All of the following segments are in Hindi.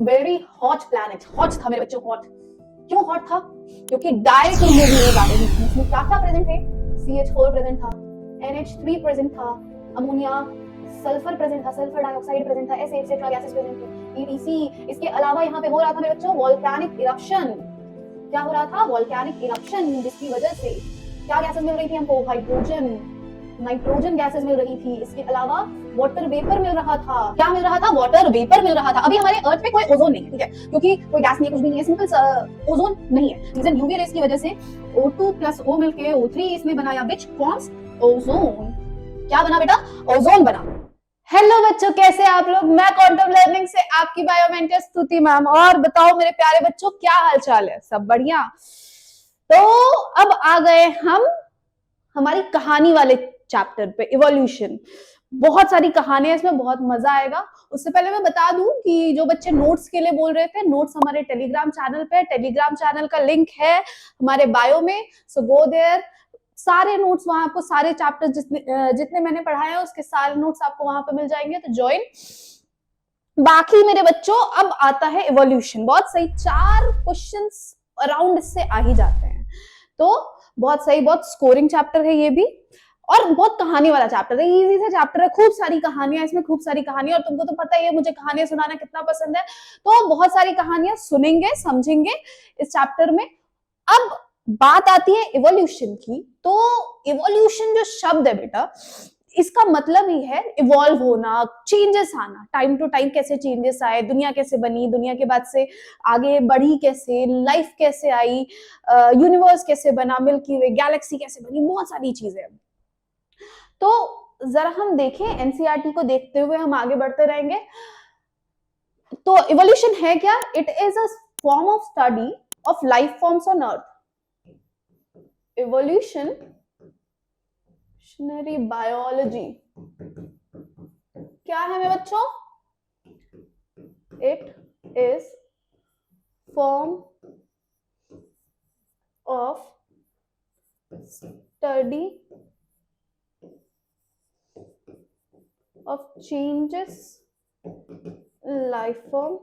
Very hot planet. हॉट था मेरे बच्चों, हॉट। क्यों हॉट था? क्योंकि डायरेक्ट न्यूक्लियस आ रही थी। इसमें क्या क्या प्रेजेंट थे? CH4 प्रेजेंट था, NH3 प्रेजेंट था, अमोनिया, सल्फर प्रेजेंट था, सल्फर डाइऑक्साइड प्रेजेंट था, ऐसे एक्सेट्रा गैसेस प्रेजेंट थे, ETC। इसके अलावा यहाँ पे हो रहा था मेरे बच्चों वोल्केनिक इरप्शन। क्या हो रहा था? वोल्केनिक इरप्शन, जिसकी वजह से क्या गैसेस मिल रही थी हमको? हाइड्रोजन, नाइट्रोजन गैसेस मिल रही थी। इसके अलावा वाटर वेपर मिल रहा था। क्या मिल रहा था? वाटर वेपर मिल रहा था। अभी हमारे अर्थ पे कोई ओजोन नहीं है, ठीक है, क्योंकि कोई गैस नहीं है, कुछ भी नहीं है, सिंपल ओजोन नहीं है। रीजन यूवी रेस की वजह से O2 प्लस O मिलके O3 इसमें बनाया, विच फॉर्म्स ओजोन। क्या बना बेटा? ओजोन बना। हेलो बच्चों, कैसे आप लोग? मैं क्वांटम लर्निंग से आपकी बायोमेंटर स्तुति मैम। और बताओ मेरे प्यारे बच्चों, क्या हालचाल है? सब बढ़िया? तो अब आ गए हम हमारी कहानी वाले चैप्टर पे, इवोल्यूशन। बहुत सारी कहानियां, इसमें बहुत मजा आएगा। उससे पहले मैं बता दूं कि जो बच्चे नोट्स के लिए बोल रहे थे, नोट्स हमारे टेलीग्राम चैनल पे, टेलीग्राम चैनल का लिंक है हमारे बायो में, सो गो देयर। सारे नोट्स वहां आपको, सारे चैप्टर जितने मैंने पढ़ाए हैं उसके सारे नोट्स आपको वहां पे मिल जाएंगे, तो ज्वाइन। बाकी मेरे बच्चों, अब आता है इवोल्यूशन। बहुत सही, 4 क्वेश्चंस अराउंड इससे आ ही जाते हैं, तो बहुत सही, बहुत स्कोरिंग चैप्टर है ये भी, और बहुत कहानी वाला चैप्टर है, इजी सा चैप्टर है। खूब सारी कहानियां इसमें, खूब सारी कहानियां, और तुमको तो पता ही है मुझे कहानियां सुनाना कितना पसंद है, तो बहुत सारी कहानियां सुनेंगे, समझेंगे इस चैप्टर में। अब बात आती है इवोल्यूशन की, तो इवोल्यूशन जो शब्द है बेटा, इसका मतलब ही है इवॉल्व होना, चेंजेस आना, टाइम टू टाइम कैसे चेंजेस आए, दुनिया कैसे बनी, दुनिया के बाद से आगे बढ़ी कैसे, लाइफ कैसे आई, यूनिवर्स कैसे बना, मिल्की वे गैलेक्सी कैसे बनी, बहुत सारी चीजें। तो जरा हम देखें, एनसीईआरटी को देखते हुए हम आगे बढ़ते रहेंगे। तो इवोल्यूशन है क्या? It is a form of study of life forms on earth. Evolution biology क्या है मेरे बच्चों? It is form of study of changes life form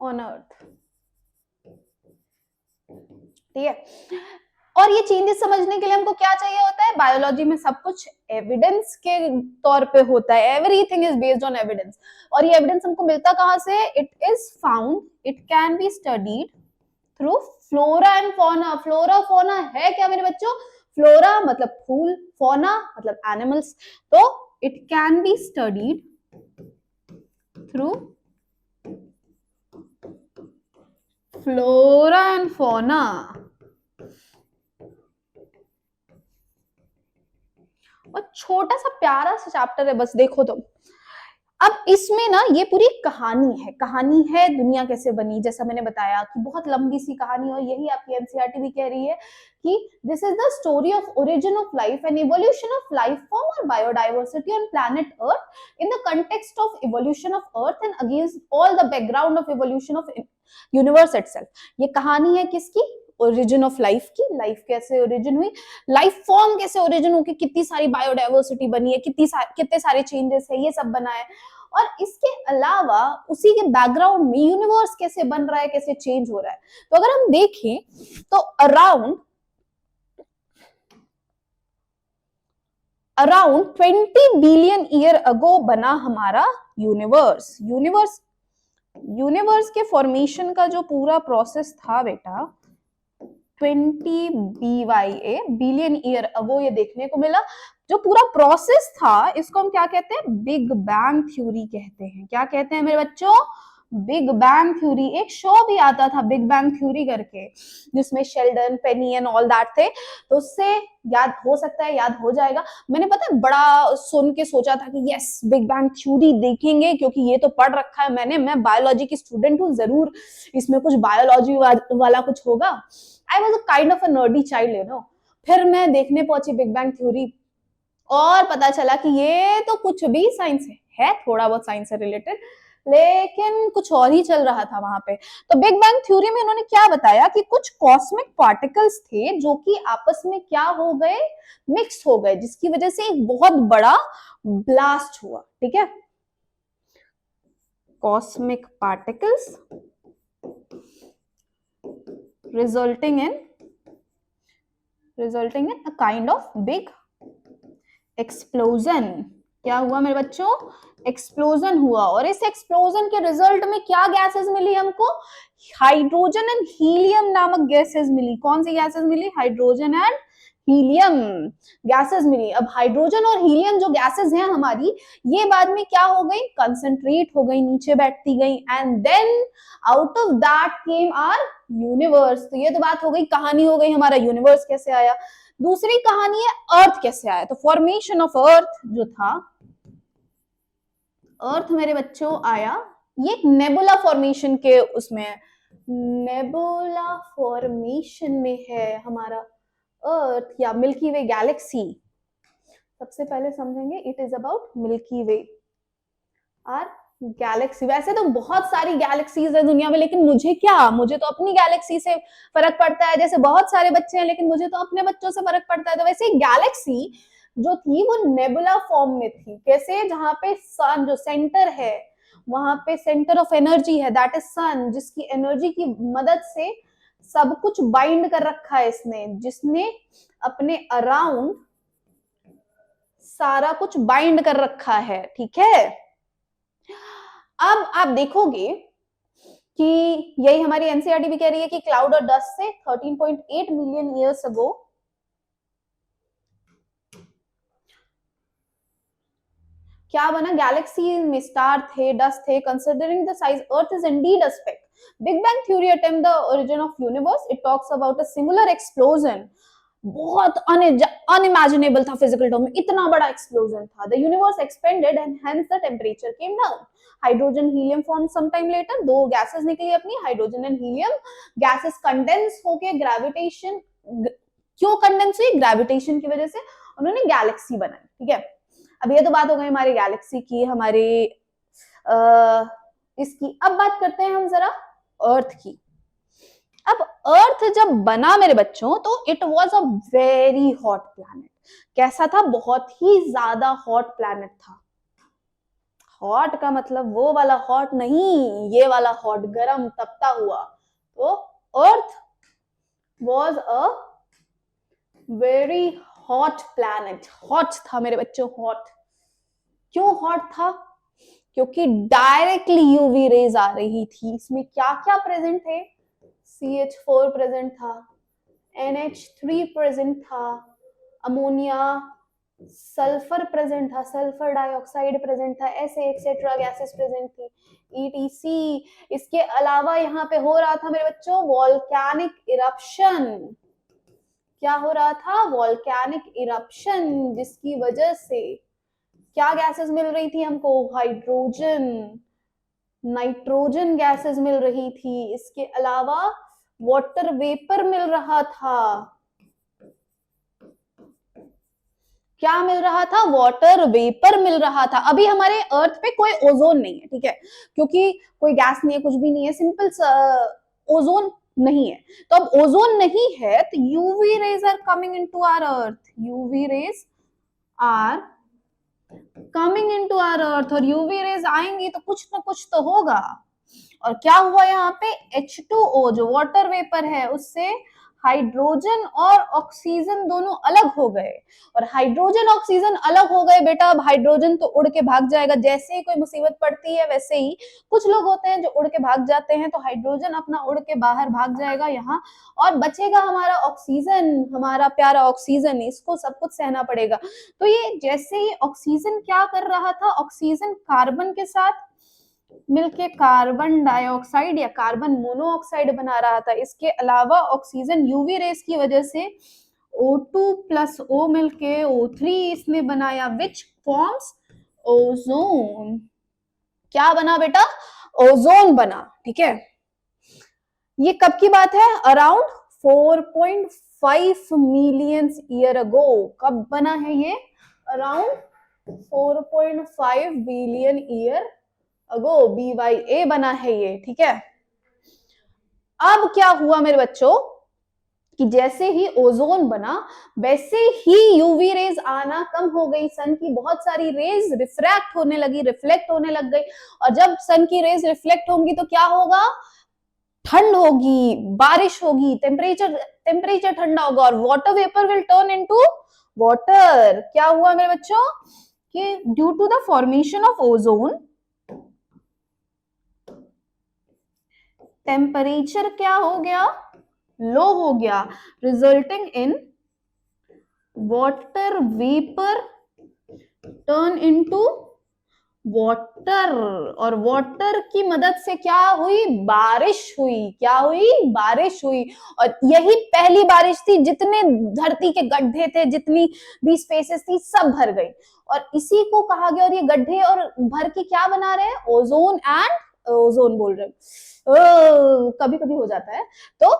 on earth. ठीक है, और ये चेंजेस समझने के लिए हमको क्या चाहिए होता है? बायोलॉजी में सब कुछ एविडेंस के तौर पे होता है, everything is based on evidence. और ये एविडेंस हमको मिलता कहां से? It is found, it can be studied through flora and fauna. Flora fauna है क्या मेरे बच्चों? फ्लोरा मतलब फूल, फौना मतलब एनिमल्स, तो it can be studied through flora and fauna. और छोटा सा प्यारा सा चैप्टर है, बस देखो तो। अब इसमें ना ये पूरी कहानी है दुनिया कैसे बनी, जैसा मैंने बताया कि बहुत लंबी सी कहानी, और यही आपकी एनसीईआरटी भी कह रही है कि this is the story of origin of life and evolution of life form और biodiversity on planet earth in the context of evolution of earth and against all the background of evolution of universe itself. ये कहानी है किसकी? ओरिजिन ऑफ लाइफ की। लाइफ कैसे ओरिजिन हुई, लाइफ फॉर्म कैसे ओरिजिन होगी, कितनी सारी बायोडाइवर्सिटी बनी है, कितने सारे चेंजेस है, ये सब बना है। और इसके अलावा उसी के बैकग्राउंड में यूनिवर्स कैसे बन रहा है, कैसे चेंज हो रहा है। तो अगर हम देखें तो अराउंड 20 बिलियन ईयर अगो बना हमारा यूनिवर्स। यूनिवर्स के फॉर्मेशन का जो पूरा प्रोसेस था बेटा, 20 BYA बिलियन ईयर अगो ये देखने को मिला। जो पूरा प्रोसेस था इसको हम क्या कहते हैं? बिग बैंग थ्योरी कहते हैं। क्या कहते हैं मेरे बच्चों? Big Bang theory. एक शो भी आता था बिग बैंग थ्योरी करके, जिसमें Sheldon, Penney and all that थे, तो उससे याद हो सकता है, याद हो जाएगा। मैंने पता है बड़ा सुन के सोचा था कि यस बिग बैंग थ्योरी देखेंगे, क्योंकि ये तो पढ़ रखा है मैंने, मैं बायोलॉजी की स्टूडेंट हूँ, जरूर इसमें कुछ बायोलॉजी वाला कुछ होगा। I was a kind of a nerdy child, you know. फिर मैं देखने पहुंची बिग बैंग थ्योरी, और पता चला कि ये तो कुछ भी साइंस है, थोड़ा बहुत साइंस से रिलेटेड, लेकिन कुछ और ही चल रहा था वहां पे। तो बिग बैंग थ्योरी में इन्होंने क्या बताया कि कुछ कॉस्मिक पार्टिकल्स थे जो कि आपस में क्या हो गए? मिक्स हो गए, जिसकी वजह से एक बहुत बड़ा ब्लास्ट हुआ। ठीक है, cosmic particles resulting in a kind of big explosion. क्या हुआ मेरे बच्चों? एक्सप्लोजन हुआ, और इस एक्सप्लोजन के रिजल्ट में क्या गैसेस मिली हमको? हाइड्रोजन एंड हीलियम नामक गैसेस मिली। कौन सी गैसेस मिली? हाइड्रोजन एंड हीलियम गैसेस मिली। अब हाइड्रोजन और हीलियम जो गैसेस हैं हमारी, ये बाद में क्या हो गई? कंसंट्रेट हो गई, नीचे बैठती गई, and then out of that came our universe. तो ये तो बात हो गई, कहानी हो गई हमारा यूनिवर्स कैसे आया। दूसरी कहानी है अर्थ कैसे आया। तो फॉर्मेशन ऑफ अर्थ जो था, अर्थ मेरे बच्चों आया, ये नेबुला फॉर्मेशन के उसमें, नेबुला फॉर्मेशन में है हमारा अर्थ या मिल्की वे गैलेक्सी। सबसे पहले समझेंगे it is about Milky Way our galaxy. वैसे तो बहुत सारी गैलेक्सीज है दुनिया में, लेकिन मुझे क्या, मुझे तो अपनी गैलेक्सी से फर्क पड़ता है। जैसे बहुत सारे बच्चे हैं, लेकिन मुझे तो अपने बच्चों से फर्क पड़ता है। तो वैसे गैलेक्सी जो थी वो नेबुला फॉर्म में थी। कैसे? जहां पे सन जो सेंटर है, वहां पे सेंटर ऑफ एनर्जी है, दैट इज सन, जिसकी एनर्जी की मदद से सब कुछ बाइंड कर रखा है इसने, जिसने अपने अराउंड सारा कुछ बाइंड कर रखा है। ठीक है, अब आप देखोगे कि यही हमारी एनसीईआरटी भी कह रही है कि क्लाउड और डस्ट से 13.8 मिलियन ईयर्स अगो क्या बना? गैलेक्सी में स्टार थे, डस्ट थे। Considering the size, earth is indeed a speck. Big Bang theory attempt the origin of universe. It talks about a similar explosion. बहुत अनइमेजिनेबल था फिजिकल टर्म में, इतना बड़ा एक्सप्लोजन था। The universe expanded and hence the temperature came down. Hydrogen helium form some time later. दो गैसेस निकली अपनी, hydrogen and helium. Gases condense होके ग्रेविटेशन, क्यों कंडेंस हुई? ग्रेविटेशन की वजह से उन्होंने गैलेक्सी बनाई। ठीक है, अब ये तो बात हो गई हमारी गैलेक्सी की, हमारे इसकी। अब बात करते हैं हम जरा अर्थ की। अब अर्थ जब बना मेरे बच्चों, तो it was a very hot planet. कैसा था? बहुत ही ज्यादा हॉट प्लैनेट था। हॉट का मतलब वो वाला हॉट नहीं, ये वाला हॉट, गरम तपता हुआ। तो अर्थ was a very hot planet. Hot था मेरे बच्चों, हॉट। क्यों हॉट था? क्योंकि डायरेक्टली यूवी रेज आ रही थी। इसमें क्या क्या प्रेजेंट थे? CH4 प्रेजेंट था, NH3 प्रेजेंट था, अमोनिया, सल्फर प्रेजेंट था, सल्फर डाइऑक्साइड प्रेजेंट था, ऐसे एक्सेट्रा गैसेस प्रेजेंट थी, ETC। इसके अलावा यहाँ पे हो रहा था मेरे बच्चों वॉल्केनिक इरप्शन। क्या हो रहा था? वॉल्केनिक इरप्शन, जिसकी वजह से क्या गैसेस मिल रही थी हमको? हाइड्रोजन, नाइट्रोजन गैसेस मिल रही थी। इसके अलावा वाटर वेपर मिल रहा था। क्या मिल रहा था? वाटर वेपर मिल रहा था। अभी हमारे अर्थ पे कोई ओजोन नहीं है, ठीक है, क्योंकि कोई गैस नहीं है, कुछ भी नहीं है, सिंपल ओजोन नहीं है। तो अब ओजोन नहीं है, तो UV rays are coming into our earth. UV rays are coming into our earth, और यूवी रेज आएंगी तो कुछ ना कुछ तो होगा। और क्या हुआ यहाँ पे? H2O जो वाटर वेपर है, उससे हाइड्रोजन और ऑक्सीजन दोनों अलग हो गए। और हाइड्रोजन ऑक्सीजन अलग हो गए बेटा, अब हाइड्रोजन तो उड़ के भाग जाएगा। जैसे ही कोई मुसीबत पड़ती है, वैसे ही कुछ लोग होते हैं जो उड़ के भाग जाते हैं, तो हाइड्रोजन अपना उड़ के बाहर भाग जाएगा यहाँ, और बचेगा हमारा ऑक्सीजन, हमारा प्यारा ऑक्सीजन। इसको सब कुछ सहना पड़ेगा। तो ये जैसे ही ऑक्सीजन क्या कर रहा था, ऑक्सीजन कार्बन के साथ मिलके कार्बन डाइऑक्साइड या कार्बन मोनोऑक्साइड बना रहा था। इसके अलावा ऑक्सीजन यूवी रेस की वजह से O2 प्लस O मिलके O3 इसने बनाया, विच फॉर्म्स ओजोन। क्या बना बेटा? ओजोन बना। ठीक है, ये कब की बात है? अराउंड 4.5 मिलियन ईयर अगो। कब बना है ये? Around 4.5 billion year ago, BYA बना है ये। ठीक है, अब क्या हुआ मेरे बच्चों? कि जैसे ही ओजोन बना वैसे ही यूवी रेज आना कम हो गई, सन की बहुत सारी रेज रिफ्रैक्ट होने लगी, रिफ्लेक्ट होने लग गई। और जब सन की रेज रिफ्लेक्ट होंगी तो क्या होगा, ठंड होगी, बारिश होगी, टेम्परेचर ठंडा होगा और water vapour will turn into water. क्या हुआ मेरे बच्चों कि due to the formation of ozone temperature क्या हो गया, लो हो गया, resulting in water vapour turn into water. और वाटर की मदद से क्या हुई, बारिश हुई। क्या हुई, बारिश हुई। और यही पहली बारिश थी, जितने धरती के गड्ढे थे, जितनी भी स्पेसेस थी, सब भर गई। और इसी को कहा गया, और ये गड्ढे और भर के क्या बना रहे हैं, ओजोन एंड ओजोन बोल रहे हैं, कभी कभी हो जाता है। तो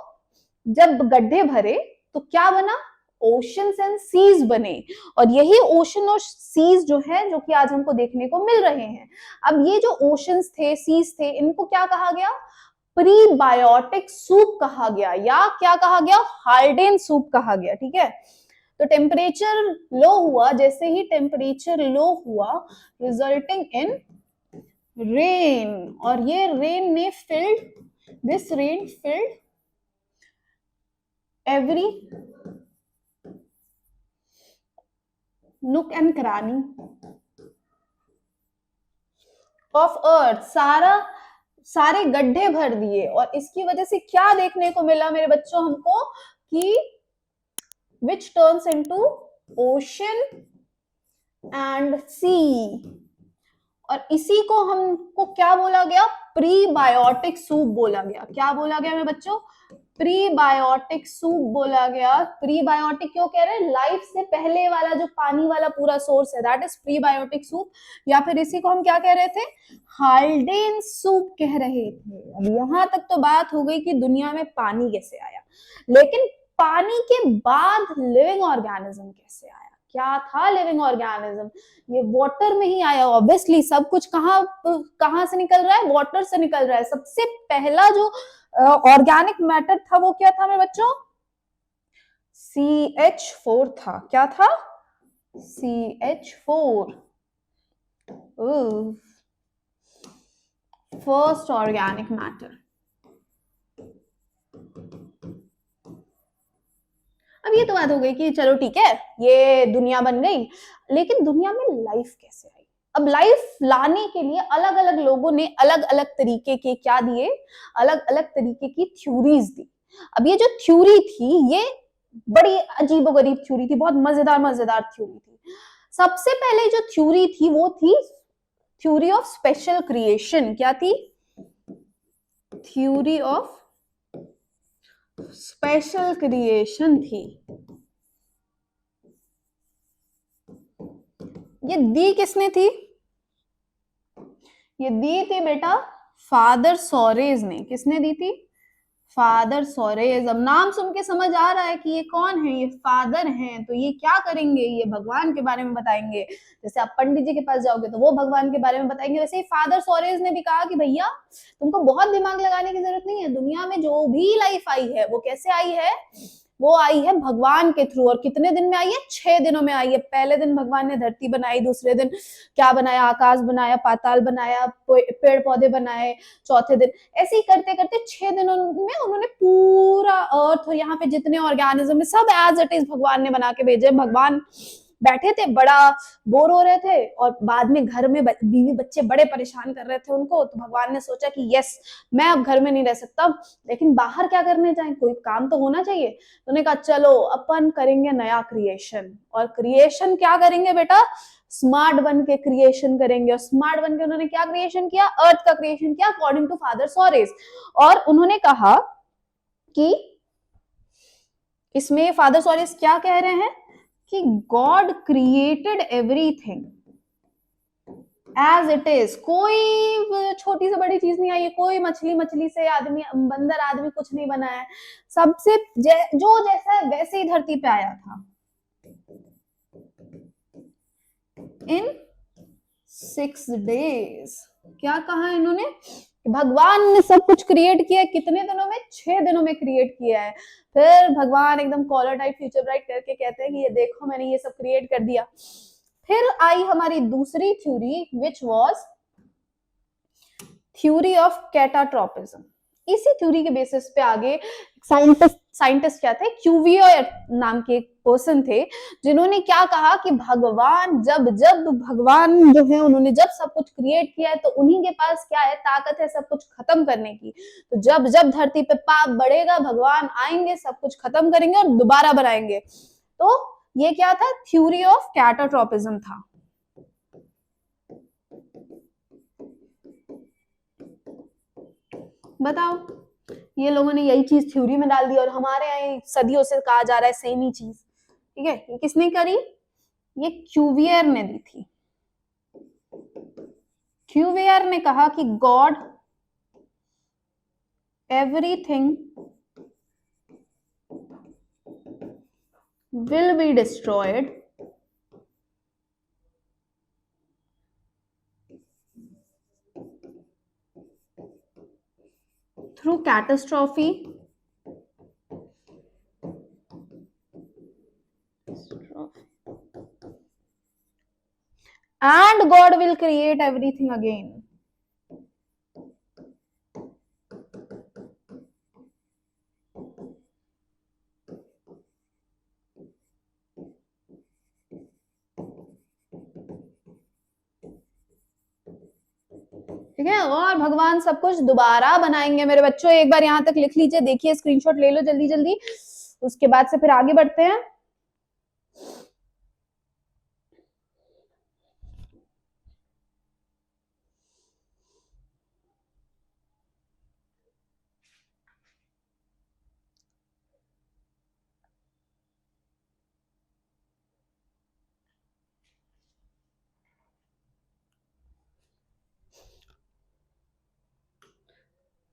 जब गड्ढे भरे तो क्या बना, ओशंस एंड सीज बने। और यही ओशन और सीज जो है, जो कि आज हमको देखने को मिल रहे हैं। अब ये जो ओशंस थे, सीज थे, इनको क्या कहा गया, प्रीबायोटिक सूप कहा गया, या क्या कहा गया, हाल्डेन सूप कहा गया। ठीक है, तो टेम्परेचर लो हुआ, जैसे ही टेम्परेचर लो हुआ रिजल्टिंग इन रेन, और ये रेन ने this rain filled every nook and cranny of earth, सारे गड्ढे भर दिए। और इसकी वजह से क्या देखने को मिला मेरे बच्चों हमको, कि which turns into ocean and sea. और इसी को हमको क्या बोला गया, प्रीबायोटिक सूप बोला गया। क्या बोला गया मेरे बच्चों, प्रीबायोटिक सूप बोला गया। प्रीबायोटिक क्यों कह रहे हैं, लाइफ से पहले वाला जो पानी वाला पूरा सोर्स है, दैट इज प्रीबायोटिक सूप। या फिर इसी को हम क्या कह रहे थे, हाल्डेन सूप कह रहे थे। अब यहां तक तो बात हो गई कि दुनिया में पानी कैसे आया, लेकिन पानी के बाद लिविंग ऑर्गेनिज्म कैसे आया, क्या था लिविंग ऑर्गेनिज्म, ये वाटर में ही आया। ऑब्वियसली सब कुछ कहां से निकल रहा है, वाटर से निकल रहा है। सबसे पहला जो ऑर्गेनिक मैटर था वो क्या था मेरे बच्चों, CH4 था। क्या था, CH4, फर्स्ट ऑर्गेनिक मैटर। अब ये तो बात हो गई कि चलो ठीक है, ये दुनिया बन गई, लेकिन दुनिया में लाइफ कैसे आई। अब लाइफ लाने के लिए अलग अलग लोगों ने अलग अलग तरीके के क्या दिए, अलग अलग तरीके की थ्योरीज दी। अब ये जो थ्योरी थी, ये बड़ी अजीबोगरीब थ्योरी थी, बहुत मजेदार थ्योरी थी। सबसे पहले जो थ्योरी थी वो थी थ्योरी ऑफ स्पेशल क्रिएशन। क्या थी, थ्योरी ऑफ स्पेशल क्रिएशन थी। ये दी किसने थी, ये दी थी बेटा फादर सोरेज ने। किसने दी थी, फादर सोरेज। अब नाम सुन के समझ आ रहा है कि ये कौन है, ये फादर हैं। तो ये क्या करेंगे, ये भगवान के बारे में बताएंगे। जैसे आप पंडित जी के पास जाओगे तो वो भगवान के बारे में बताएंगे, वैसे ही फादर सोरेज ने भी कहा कि भैया तुमको बहुत दिमाग लगाने की जरूरत नहीं है, दुनिया में जो भी लाइफ आई है वो कैसे आई है, वो आई है भगवान के थ्रू। और कितने दिन में आई है, 6 दिनों में आई है। पहले दिन भगवान ने धरती बनाई, दूसरे दिन क्या बनाया, आकाश बनाया, पाताल बनाया, पेड़ पौधे बनाए, चौथे दिन, ऐसे ही करते करते 6 दिनों में उन्होंने पूरा अर्थ और यहाँ पे जितने ऑर्गेनिज्म है सब एज इट इज भगवान ने बना के भेजे। भगवान बैठे थे, बड़ा बोर हो रहे थे, और बाद में घर में बीवी बच्चे बड़े परेशान कर रहे थे उनको। तो भगवान ने सोचा कि यस, मैं अब घर में नहीं रह सकता, लेकिन बाहर क्या करने जाए, कोई काम तो होना चाहिए। तो उन्होंने कहा चलो अपन करेंगे नया क्रिएशन। और क्रिएशन क्या करेंगे बेटा, स्मार्ट बन के क्रिएशन करेंगे। और स्मार्ट बन के उन्होंने क्या क्रिएशन किया, अर्थ का क्रिएशन किया अकॉर्डिंग टू फादर सोरेस। और उन्होंने कहा कि इसमें फादर सोरेस क्या कह रहे हैं कि God created everything as it is. कोई छोटी से बड़ी चीज नहीं आई है, कोई मछली से आदमी, बंदर आदमी कुछ नहीं बनाया है। सबसे जो जैसा है वैसे ही धरती पे आया था। इन 6 days, क्या कहा इन्होंने, भगवान ने सब कुछ क्रिएट किया है कितने दिनों में, 6 दिनों में क्रिएट किया है। फिर भगवान एकदम कॉलर टाइप फ्यूचर ब्राइट करके कहते हैं कि ये देखो मैंने ये सब क्रिएट कर दिया। फिर आई हमारी दूसरी theory which was theory of catastrophism. इसी थ्योरी के बेसिस पे आगे साइंटिस्ट क्या थे, क्यूवियर नाम के एक पर्सन थे, जिन्होंने क्या कहा कि भगवान जब भगवान जो है उन्होंने जब सब कुछ क्रिएट किया है तो उन्हीं के पास क्या है, ताकत है सब कुछ खत्म करने की। तो जब धरती पे पाप बढ़ेगा भगवान आएंगे, सब कुछ खत्म करेंगे और दोबारा बनाएंगे। तो ये क्या था, थ्योरी ऑफ कैटाट्रोपिज्म था। बताओ, ये लोगों ने यही चीज थ्योरी में डाल दी और हमारे यहाँ सदियों से कहा जा रहा है सेम ही चीज। ठीक है, ये किसने करी, ये क्यूवियर ने दी थी। क्यूवियर ने कहा कि God everything will be destroyed through catastrophe and God will create everything again. ठीक है, और भगवान सब कुछ दोबारा बनाएंगे। मेरे बच्चों एक बार यहाँ तक लिख लीजिए, देखिए स्क्रीनशॉट ले लो जल्दी जल्दी, उसके बाद से फिर आगे बढ़ते हैं।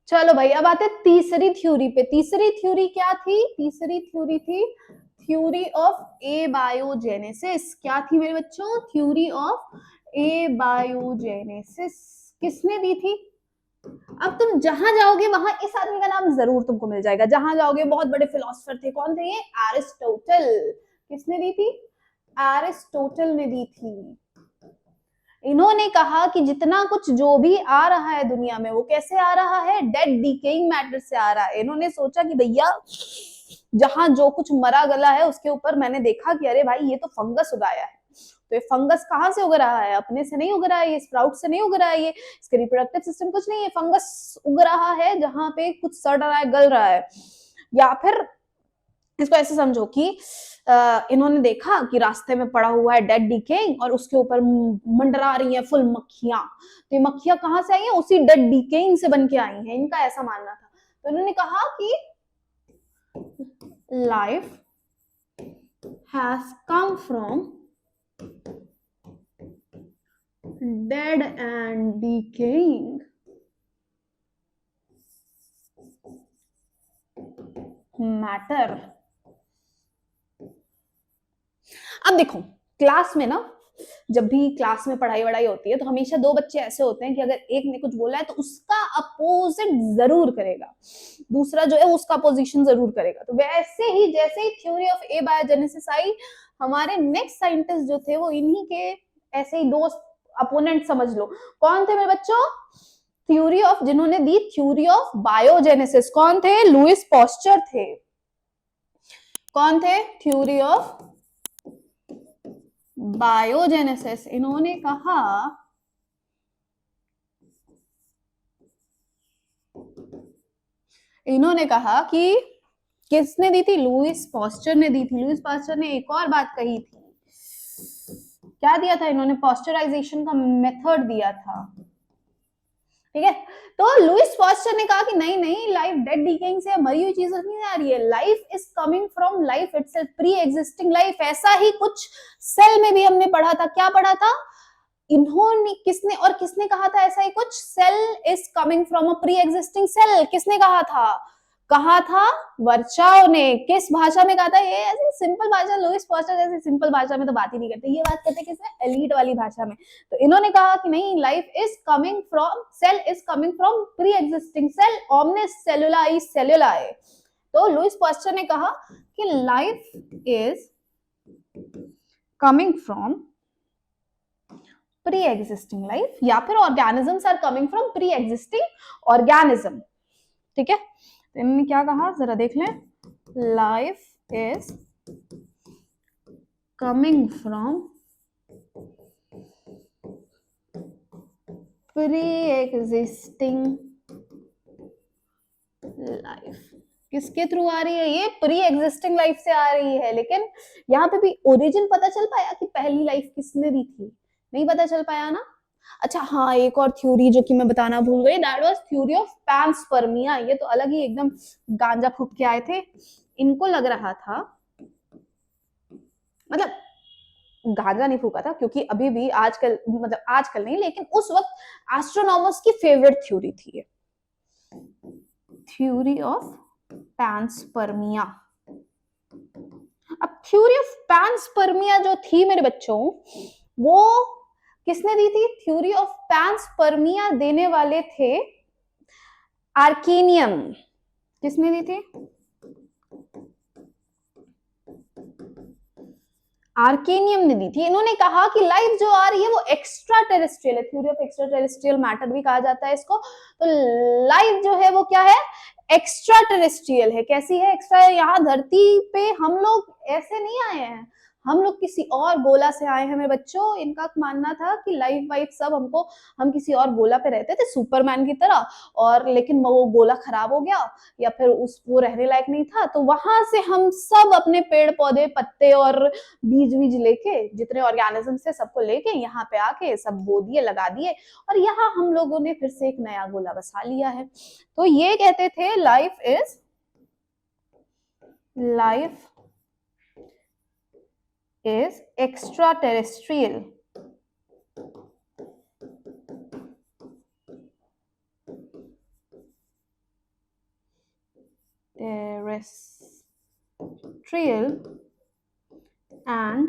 चलो भाई, अब आते तीसरी थ्योरी पे। तीसरी थ्योरी क्या थी, तीसरी थ्योरी थी थ्योरी ऑफ एबायोजेनेसिस। क्या थी मेरे बच्चों, थ्योरी ऑफ एबायोजेनेसिस। किसने दी थी, अब तुम जहां जाओगे वहां इस आदमी का नाम जरूर तुमको मिल जाएगा, जहां जाओगे बहुत बड़े फिलोसोफर थे। कौन थे ये, एरिस्टोटल। किसने दी थी, एरिस्टोटल ने दी थी। इन्होंने कहा कि जितना कुछ जो भी आ रहा है दुनिया में वो कैसे आ रहा है, डेड डिकेइंग मैटर से आ रहा है। इन्होंने सोचा कि भैया जहां जो कुछ मरा गला है उसके ऊपर मैंने देखा कि अरे भाई ये तो फंगस उगाया है। तो ये फंगस कहाँ से उग रहा है, अपने से नहीं उग रहा है, ये स्प्राउट से नहीं उग रहा है, ये इसके रिप्रोडक्टिव सिस्टम कुछ नहीं है, फंगस उग रहा है जहां पे कुछ सड़ रहा है, गल रहा है। या फिर इसको ऐसे समझो कि इन्होंने देखा कि रास्ते में पड़ा हुआ है डेड डिकेइंग और उसके ऊपर मंडरा रही हैं फुल मक्खियां। तो ये मक्खियां कहाँ से आई हैं, उसी डेड डिकेइंग से बन के आई हैं, इनका ऐसा मानना था। तो इन्होंने कहा कि life has come from dead and decaying matter। अब देखो क्लास में ना, जब भी क्लास में पढ़ाई वढ़ाई होती है तो हमेशा दो बच्चे ऐसे होते हैं कि अगर एक ने कुछ बोला है तो उसका अपोजिट जरूर करेगा, दूसरा जो है उसका अपोजिशन जरूर करेगा। तो वैसे ही जैसे ही थ्योरी ऑफ एबायोजेनेसिस आई, हमारे नेक्स्ट साइंटिस्ट जो थे वो इन्हीं के ऐसे ही दो अपोनेंट समझ लो। कौन थे मेरे बच्चों, थ्योरी ऑफ, जिन्होंने दी थ्योरी ऑफ बायोजेनेसिस, कौन थे, लुइस पॉस्चर थे। कौन थे, थ्योरी ऑफ बायोजेनेसिस। इन्होंने कहा कि किसने दी थी, लुइस पॉस्चर ने दी थी। लुइस पॉस्चर ने एक और बात कही थी, क्या दिया था इन्होंने, पॉस्चराइजेशन का मेथड दिया था। ठीक है, तो लुइस पॉस्चर ने कहा कि नहीं नहीं, लाइफ डेड डिकेइंग से मरी हुई चीज नहीं आ रही है, life is coming from life itself, pre existing life. ऐसा ही कुछ सेल में भी हमने पढ़ा था, क्या पढ़ा था, इन्होंने किसने कहा था ऐसा ही कुछ, cell is coming from a pre existing cell. किसने कहा था, कहा था वर्चाओ ने, किस भाषा में कहा था? ये ऐसी सिंपल भाषा, लुईस पॉस्टर जैसी सिंपल भाषा में तो बात ही नहीं करते, ये बात करते किसमें? एलीट वाली भाषा में। तो इन्होंने कहा कि नहीं, life is coming from, cell is coming from pre existing cell, ओमनिस सेलुलाई सेलुलाए। तो लुईस पॉस्टर ने कहा कि life is coming from pre existing life, या फिर organisms are coming from pre existing organism. ठीक है, तो इन्होंने क्या कहा जरा देख लें। Life is coming from pre existing life. किसके थ्रू आ रही है ये? प्री एग्जिस्टिंग लाइफ से आ रही है। लेकिन यहाँ पे भी ओरिजिन पता चल पाया कि पहली लाइफ किसने दी थी? नहीं पता चल पाया ना। अच्छा हाँ, एक और थ्योरी जो कि मैं बताना भूल गई, दैट वाज थ्योरी ऑफ पैंस्पर्मिया। ये तो अलग ही एकदम गांजा फूक के आए थे। इनको लग रहा था, मतलब गांजा नहीं फूका था, क्योंकि अभी भी आजकल, मतलब आजकल नहीं लेकिन उस वक्त एस्ट्रोनॉमर्स की फेवरेट थ्योरी थी ये, थ्योरी ऑफ पैंस्पर्मिया। अब थ्योरी ऑफ पैंस्पर्मिया जो थी मेरे बच्चों, वो किसने दी थी? थ्योरी ऑफ पैंस्पर्मिया देने वाले थे आर्केनियम। किसने दी थी? आर्केनियम ने दी थी। इन्होंने कहा कि लाइफ जो आ रही है वो एक्स्ट्रा टेरेस्ट्रियल है, theory of extra terrestrial matter भी कहा जाता है इसको। तो लाइफ जो है वो क्या है? एक्स्ट्रा टेरेस्ट्रियल है। कैसी है? एक्स्ट्रा है। यहाँ धरती पे हम लोग ऐसे नहीं आए हैं, हम लोग किसी और गोला से आए हैं मेरे बच्चों। इनका मानना था कि लाइफ वाइफ सब हमको, हम किसी और गोला पे रहते थे सुपरमैन की तरह, और लेकिन वो गोला खराब हो गया या फिर वो रहने लायक नहीं था, तो वहां से हम सब अपने पेड़ पौधे पत्ते और बीज बीज लेके, जितने ऑर्गेनिज्म से सबको लेके यहाँ पे आके सब बो दिए, लगा दिए, और यहाँ हम लोगों ने फिर से एक नया गोला बसा लिया है। तो ये कहते थे life is extra terrestrial. And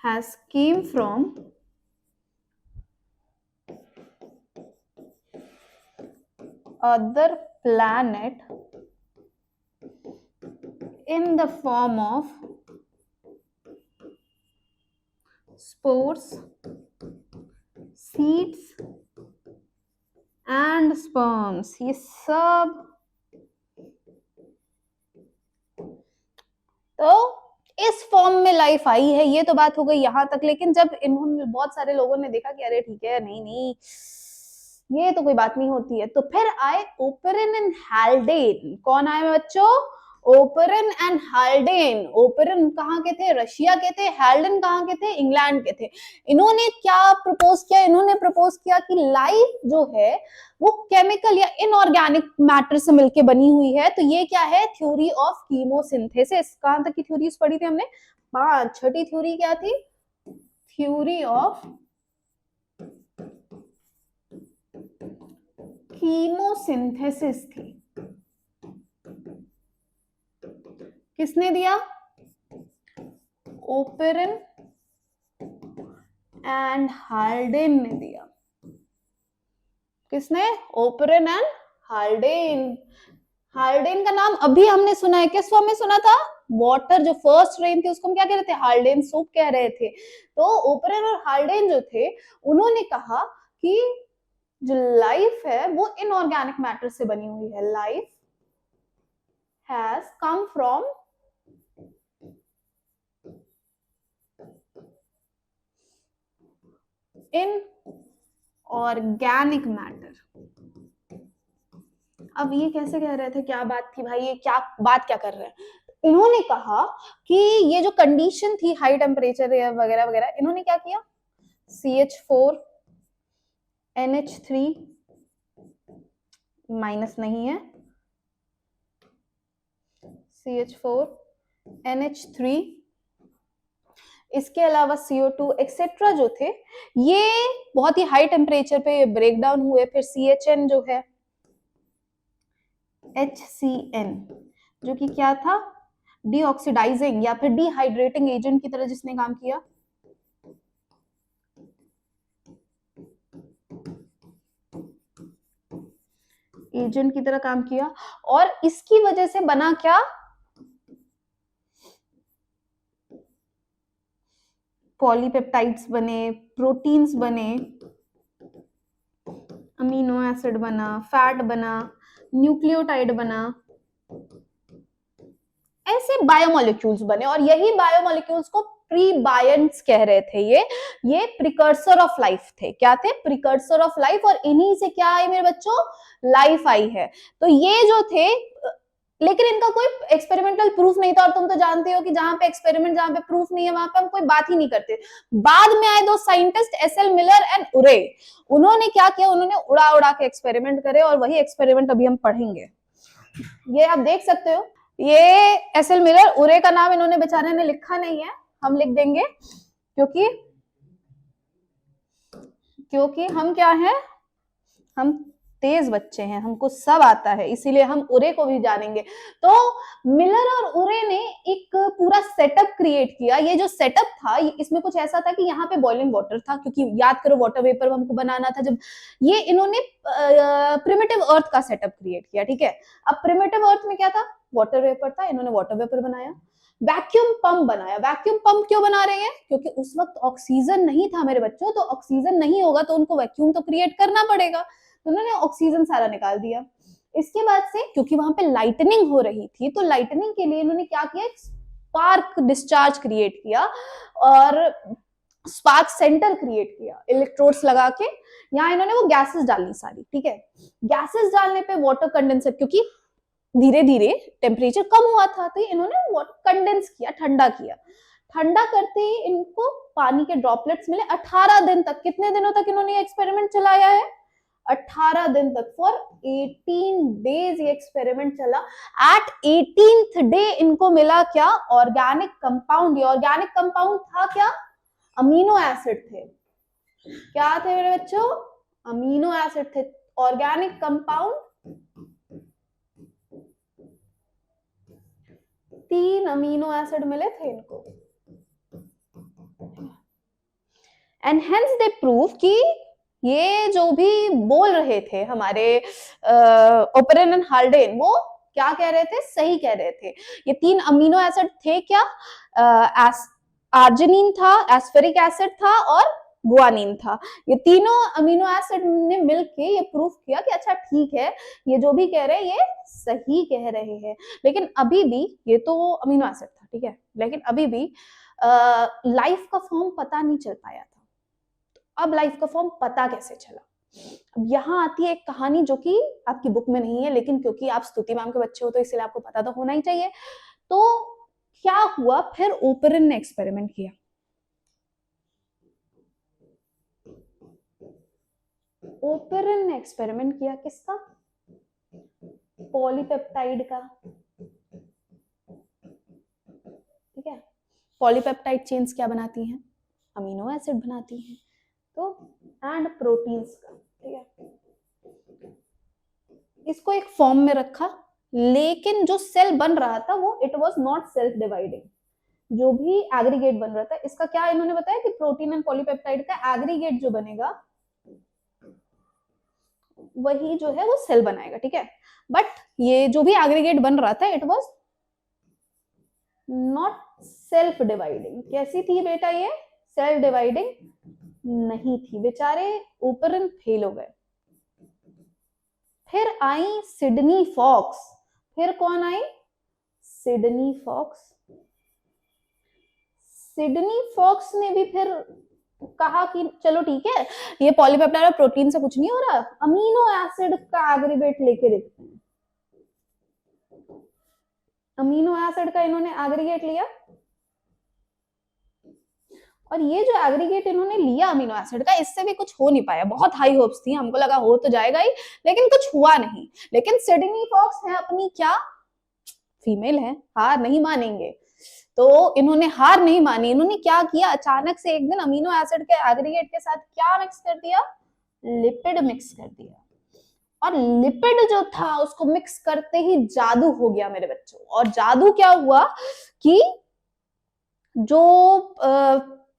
has came from other planet in the form of spores, seeds and sperms। ये सब तो इस फॉर्म में लाइफ आई है, ये तो बात हो गई यहां तक। लेकिन जब इन्होंने, बहुत सारे लोगों ने देखा कि अरे ठीक है, नहीं नहीं ये तो कोई बात नहीं होती है, तो फिर आए ओपेरन एंड हाल्डेन। कौन आए बच्चों? Operon and Haldane. ओपेरन कहाँ के थे? रशिया के थे। हाल्डेन कहाँ के थे? इंग्लैंड के थे। इन्होंने क्या प्रपोज किया? इन्होंने प्रपोज किया कि लाइफ जो है वो केमिकल या इनऑर्गेनिक मैटर से मिलके बनी हुई है। तो ये क्या है? Theory of chemosynthesis. कहां तक की थ्योरीज पढ़ी थी हमने? 5। छठी थ्योरी क्या थी? थ्योरी ऑफ कीमोसिंथेसिस थी। किसने दिया? ओपेरन एंड हाल्डेन ने दिया। किसने? Operon and Haldane. हाल्डेन का नाम अभी हमने सुना है, किस फॉर्म में सुना था? वाटर, जो फर्स्ट रेन थी उसको हम क्या कह रहे थे? हाल्डेन सूप कह रहे थे। तो ओपेरन और हाल्डेन जो थे, उन्होंने कहा कि जो लाइफ है वो इनऑर्गेनिक मैटर से बनी हुई है। Life has come from in organic matter. अब ये कैसे कह रहे थे? क्या बात थी भाई, ये क्या बात क्या कर रहे हैं? इन्होंने कहा कि ये जो कंडीशन थी हाई टेम्परेचर वगैरह वगैरह, इन्होंने क्या किया? CH4 NH3 माइनस नहीं है, CH4 NH3, इसके अलावा CO2 एक्सेट्रा जो थे, ये बहुत ही हाई टेम्परेचर पे ब्रेक डाउन हुए। फिर CHN जो है, HCN, जो कि क्या था, डीऑक्सीडाइजिंग या फिर डिहाइड्रेटिंग एजेंट की तरह जिसने काम किया। एजेंट की तरह काम किया, और इसकी वजह से बना क्या, पॉलीपेप्टाइड्स बने, प्रोटीन्स बने, अमीनो एसिड बना, फैट बना, न्यूक्लियोटाइड बना, ऐसे बायोमोलिक्यूल्स बने। और यही बायोमोलिक्यूल्स को प्रीबायंट्स कह रहे थे। ये प्रिकर्सर ऑफ लाइफ थे। क्या थे? Precursor of life. और इन्हीं से क्या आई मेरे बच्चों? लाइफ आई है। तो ये जो थे, लेकिन इनका कोई एक्सपेरिमेंटल प्रूफ नहीं था। और तुम तो जानते हो कि जहां पे एक्सपेरिमेंट, जहां पे प्रूफ नहीं है, वहां पे हम कोई बात ही नहीं करते। बाद में आए दो साइंटिस्ट, एसएल मिलर एंड उरे। उन्होंने क्या किया? उन्होंने उड़ा उड़ा के एक्सपेरिमेंट करे, और वही एक्सपेरिमेंट अभी हम पढ़ेंगे। ये आप देख सकते हो, ये एसएल मिलर, उरे का नाम इन्होंने बेचारे ने लिखा नहीं है, हम लिख देंगे, क्योंकि हम क्या हैं, हम तेज बच्चे हैं, हमको सब आता है, इसीलिए हम उरे को भी जानेंगे। तो मिलर और उरे ने एक पूरा सेटअप क्रिएट किया। ये जो सेटअप था, इसमें कुछ ऐसा था कि यहाँ पे बॉइलिंग वाटर था, क्योंकि याद करो वाटर वेपर हमको बनाना था। जब ये इन्होंने प्रिमिटिव अर्थ का सेटअप क्रिएट किया, ठीक है। अब प्रिमिटिव अर्थ में क्या था? वाटर वेपर था, इन्होंने वाटर वेपर बनाया। वैक्यूम पंप बनाया। वैक्यूम पंप क्यों बना रहे हैं? क्योंकि उस वक्त ऑक्सीजन नहीं था मेरे बच्चों, तो ऑक्सीजन नहीं होगा तो उनको वैक्यूम तो क्रिएट करना पड़ेगा। तो उन्होंने ऑक्सीजन सारा निकाल दिया। इसके बाद से, क्योंकि वहां पे लाइटनिंग हो रही थी, तो लाइटनिंग के लिए इन्होंने क्या किया? स्पार्क डिस्चार्ज क्रिएट किया, और स्पार्क सेंटर क्रिएट किया इलेक्ट्रोड्स लगा के। यहाँ इन्होंने वो गैसेस डाली सारी, ठीक है। गैसेस डालने पे वाटर कंडेंसर, क्योंकि धीरे धीरे टेम्परेचर कम हुआ था, तो इन्होंने वाटर कंडेंस किया, ठंडा किया। ठंडा करते ही इनको पानी के ड्रॉपलेट्स मिले। 18 दिन तक, कितने दिनों तक इन्होंने एक्सपेरिमेंट चलाया है? 18 दिन तक। फॉर 18 डेज ये एक्सपेरिमेंट चला। एट 18th डे इनको मिला क्या? Organic compound. ये ऑर्गेनिक कंपाउंड था क्या? अमीनो एसिड थे। क्या थे मेरे बच्चों? अमीनो एसिड थे। ऑर्गेनिक कंपाउंड 3 अमीनो एसिड मिले थे इनको। एंड हेंस दे प्रूव कि ये जो भी बोल रहे थे हमारे ओपेरन एंड हाल्डेन, वो क्या कह रहे थे? सही कह रहे थे। ये 3 अमीनो एसिड थे क्या? आर्जिनिन था, एस्फेरिक एसिड था, और गुआनिन था। ये तीनों अमीनो एसिड ने मिलके ये प्रूफ किया कि अच्छा ठीक है, ये जो भी कह रहे हैं ये सही कह रहे हैं। लेकिन अभी भी, ये तो अमीनो एसिड था, ठीक है, लेकिन अभी भी लाइफ का फॉर्म पता नहीं चल पाया था। तो अब लाइफ का फॉर्म पता कैसे चला? अब यहाँ आती है एक कहानी जो कि आपकी बुक में नहीं है, लेकिन क्योंकि आप स्तुति मैम के बच्चे हो तो इसलिए आपको पता तो होना ही चाहिए। तो क्या हुआ फिर? ओपेरन ने एक्सपेरिमेंट किया। ओपेरन ने एक्सपेरिमेंट किया किसका? पॉलीपेप्टाइड का, ठीक है। पॉलीपेप्टाइड चेन्स क्या बनाती हैं? अमीनो एसिड बनाती हैं। तो एंड प्रोटीन्स का, ठीक है। इसको एक फॉर्म में रखा, लेकिन जो सेल बन रहा था वो it was not self dividing. जो भी एग्रीगेट बन रहा था, इसका क्या इन्होंने बताया कि प्रोटीन एंड पॉलीपेप्टाइड का एग्रीगेट जो बनेगा वही जो है वो सेल बनाएगा, ठीक है। बट ये जो भी एग्रीगेट बन रहा था it was not self dividing. कैसी थी बेटा ये? सेल्फ डिवाइडिंग नहीं थी। बेचारे ओपेरन फेल हो गए। फिर आई सिडनी फॉक्स। फिर कौन आई? Sidney Fox. सिडनी फॉक्स ने भी फिर कहा कि चलो ठीक है, ये पॉलीपेप्टाइड और प्रोटीन से कुछ नहीं हो रहा, अमीनो एसिड का एग्रीगेट लेके देखते हैं। अमीनो एसिड का इन्होंने एग्रीगेट लिया, और ये जो एग्रीगेट इन्होंने लिया अमीनो एसिड का, इससे भी कुछ हो नहीं पाया। बहुत हाई होप्स थी, हमको लगा हो तो जाएगा ही, लेकिन कुछ हुआ नहीं। लेकिन सिडनी फॉक्स है अपनी क्या, फीमेल है, हार नहीं मानेंगे। तो इन्होंने हार नहीं मानी। इन्होंने क्या किया? अचानक से एक दिन अमीनो एसिड के एग्रीगेट के साथ क्या मिक्स कर दिया? लिपिड मिक्स कर दिया। और लिपिड जो था उसको मिक्स करते ही जादू हो गया मेरे बच्चों। और जादू क्या हुआ कि जो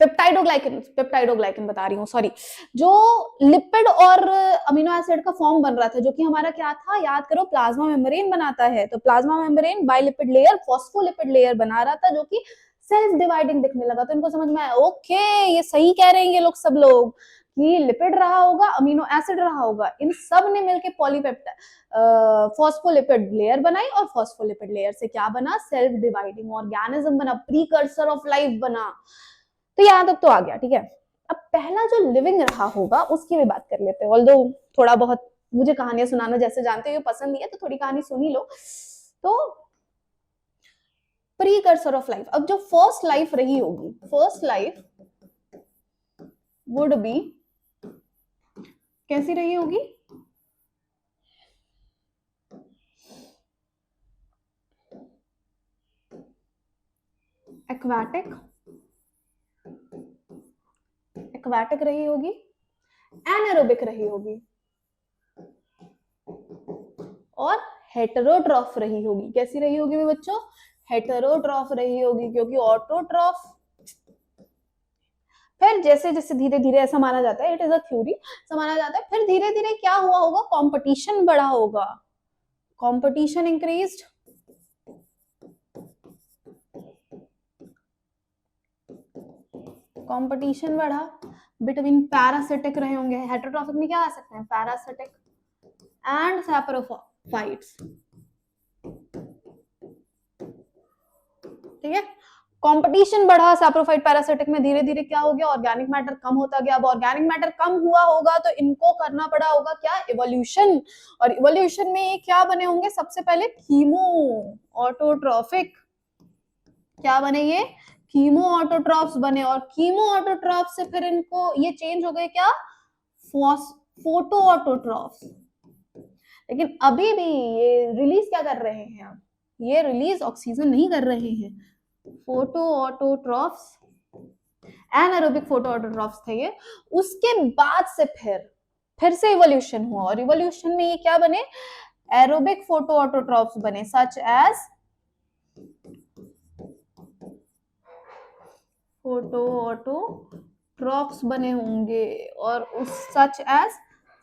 पेप्टाइडोग्लाइकन बता रही हूँ, सॉरी, जो लिपिड और अमीनो एसिड का फॉर्म बन रहा था, जो कि हमारा क्या था, याद करो, प्लाज्मा मेम्ब्रेन बनाता है। तो plasma membrane bilipid layer, phospholipid layer बना रहा था, जो कि सेल्फ डिवाइडिंग दिखने लगा। तो इनको समझ में आया, ओके ये सही कह रहे हैं ये लोग सब लोग कि लिपिड रहा होगा, अमीनो एसिड रहा होगा, इन सब ने मिलकर पॉलीपेप्टाइड फॉस्फोलिपिड लेयर बनाई, और फॉस्फोलिपिड लेयर से क्या बना, सेल्फ डिवाइडिंग ऑर्गेनिज्म बना, प्रीकर्सर ऑफ लाइफ बना। तो यहां तक तो आ गया, ठीक है। अब पहला जो लिविंग रहा होगा उसकी भी बात कर लेते हैं। ऑल्दो थोड़ा बहुत मुझे कहानियां सुनाना जैसे जानते हो पसंद नहीं है, तो थोड़ी कहानी सुन ही लो। तो प्रीकर्सर ऑफ लाइफ, अब जो फर्स्ट लाइफ रही होगी, फर्स्ट लाइफ वुड बी कैसी रही होगी, एक्वाटिक, एक्वाटिक रही होगी, एनारोबिक रही होगी, और हेटेरोट्रॉफ रही होगी। कैसी रही होगी बच्चों, हेटेरोट्रॉफ रही होगी, क्योंकि ऑटोट्रॉफ फिर जैसे जैसे धीरे धीरे ऐसा माना जाता है, इट इज अ थ्योरी, ऐसा माना जाता है, फिर धीरे धीरे क्या हुआ होगा, कंपटीशन बढ़ा होगा, कंपटीशन इंक्रीज्ड, कंपटीशन बढ़ा बिटवीन पैरासिटिक रहे होंगे, हेटेरोट्रॉफिक में क्या आ सकते हैं, पैरासिटिक एंड सैप्रोफाइट्स, ठीक है। कंपटीशन बढ़ा सैप्रोफाइट पैरासिटिक में, धीरे धीरे क्या हो गया, ऑर्गेनिक मैटर कम होता गया। अब ऑर्गेनिक मैटर कम हुआ होगा तो इनको करना पड़ा होगा क्या, इवोल्यूशन, और इवोल्यूशन में ये क्या बने होंगे, सबसे पहले कीमो ऑटोट्रॉफिक, क्या बने ये, कीमो ऑटोट्रॉफ्स बने, और कीमो ऑटोट्रॉफ से फिर इनको ये चेंज हो गए क्या, फोटो ऑटोट्रॉफ्स। लेकिन अभी भी ये रिलीज क्या कर रहे हैं, ये रिलीज ऑक्सीजन नहीं कर रहे हैं, photo autotrophs, anaerobic photo autotrophs थे ये। उसके बाद से फिर से इवोल्यूशन हुआ, और इवोल्यूशन में ये क्या बने, एरोबिक फोटो ऑटोट्रॉफ्स बने, सच एज फोटो ऑटोट्रॉफ्स बने होंगे, और उस such as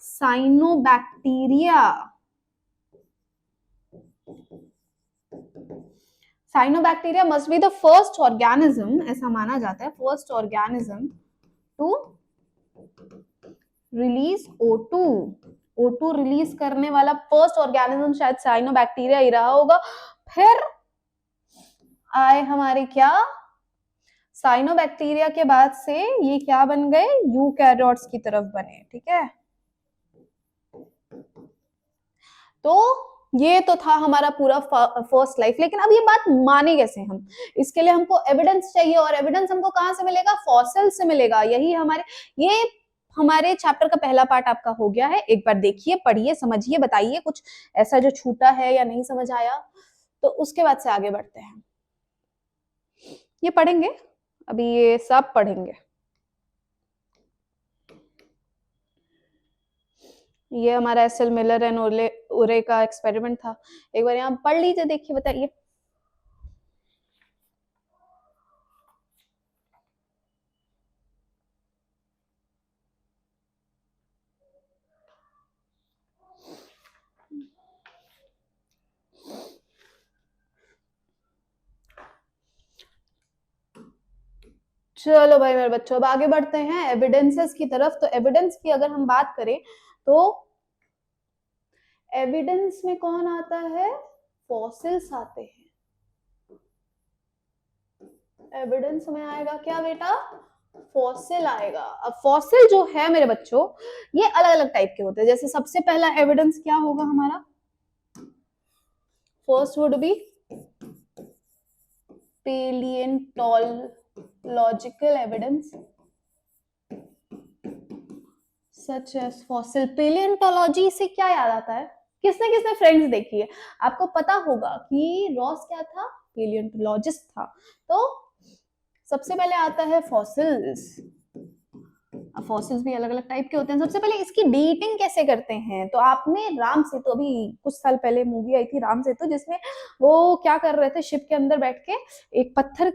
cyanobacteria, cyanobacteria must be the first organism, ऐसा माना जाता है, first organism to release O2, O2 release करने वाला फर्स्ट ऑर्गेनिज्म शायद साइनोबैक्टीरिया ही रहा होगा। फिर आए हमारे क्या, साइनोबैक्टीरिया के बाद से ये क्या बन गए, यूकैरियोट्स की तरफ बने, ठीक है। तो ये तो था हमारा पूरा फर्स्ट लाइफ। लेकिन अब ये बात माने कैसे हम, इसके लिए हमको एविडेंस चाहिए, और एविडेंस हमको कहां से मिलेगा, फॉसिल से मिलेगा। यही ये हमारे चैप्टर का पहला पार्ट आपका हो गया है। एक बार देखिए, पढ़िए, समझिए, बताइए कुछ ऐसा जो छूटा है या नहीं समझ आया, तो उसके बाद से आगे बढ़ते हैं। ये पढ़ेंगे, अभी ये सब पढ़ेंगे। ये हमारा एसएल मिलर एंड उरे का एक्सपेरिमेंट था, एक बार यहाँ पढ़ लीजिए, देखिए, बताइए। चलो भाई मेरे बच्चों, अब आगे बढ़ते हैं एविडेंसेस की तरफ। तो एविडेंस की अगर हम बात करें तो एविडेंस में कौन आता है, फॉसिल्स आते हैं। एविडेंस में आएगा क्या बेटा, फॉसिल आएगा। अब फॉसिल जो है मेरे बच्चों, ये अलग अलग टाइप के होते हैं। जैसे सबसे पहला एविडेंस क्या होगा हमारा, first would be paleontological evidence such as fossil। paleontology से क्या याद आता है, किसने किसने फ्रेंड्स देखी है, आपको पता होगा कि रॉस क्या था, paleontologist था। तो सबसे पहले आता है फॉसिल्स, फॉसिल्स भी अलग अलग टाइप के होते हैं। सबसे पहले इसकी डेटिंग कैसे करते हैं, तो आपने राम सेतु, अभी कुछ साल पहले मूवी आई थी राम सेतु, जिसमें वो क्या कर रहे थे, शिप के अंदर बैठ के एक पत्थर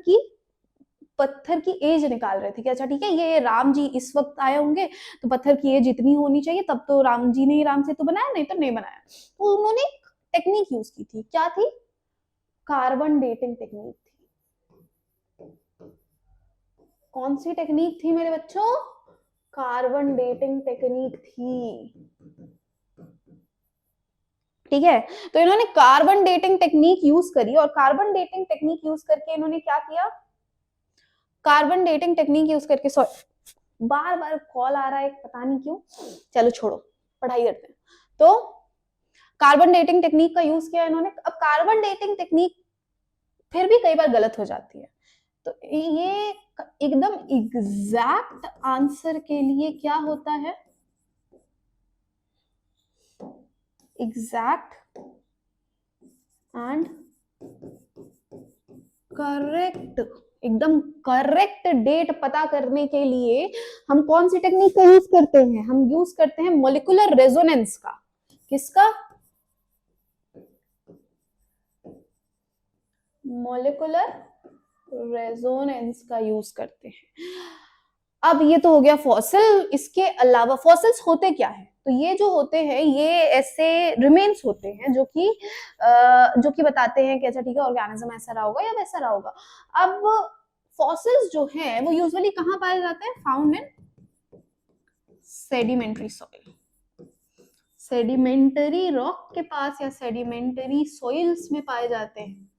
की एज निकाल रहे थे कि अच्छा ठीक है ये राम जी इस वक्त आए होंगे तो पत्थर की एज इतनी होनी चाहिए, तब तो राम जी ने ही राम सेतु बनाया, नहीं तो नहीं बनाया। तो उन्होंने टेक्निक यूज की थी, क्या थी, कार्बन डेटिंग टेक्निक थी। कौन सी टेक्निक थी मेरे बच्चों, कार्बन डेटिंग टेक्निक थी, ठीक है। तो इन्होंने कार्बन डेटिंग टेक्निक यूज करी, और कार्बन डेटिंग टेक्निक यूज करके इन्होंने क्या किया, कार्बन डेटिंग टेक्निक यूज करके, सॉरी बार बार कॉल आ रहा है पता नहीं क्यों, चलो छोड़ो पढ़ाई करते हैं। तो कार्बन डेटिंग टेक्निक का यूज किया इन्होंने। अब कार्बन डेटिंग टेक्निक फिर भी कई बार गलत हो जाती है, तो ये एकदम एग्जैक्ट आंसर के लिए क्या होता है, एग्जैक्ट एंड करेक्ट, एकदम करेक्ट डेट पता करने के लिए हम कौन सी टेक्निक का यूज करते हैं, हम यूज करते हैं मॉलिक्यूलर रेजोनेंस का। किसका, मॉलिक्यूलर रेजोनेंस का यूज करते हैं। अब ये तो हो गया फॉसिल, इसके अलावा फॉसिल्स होते क्या है, तो ये जो होते हैं ये ऐसे रिमेन्स होते हैं जो कि बताते हैं कि अच्छा ठीक है ऑर्गेनिज्म ऐसा रहा होगा या वैसा रहा होगा। अब फॉसिल्स जो हैं वो यूजुअली कहाँ पाए जाते हैं, found in sedimentary soil, sedimentary rock के पास या सेडिमेंटरी सॉइल्स में पाए जाते हैं।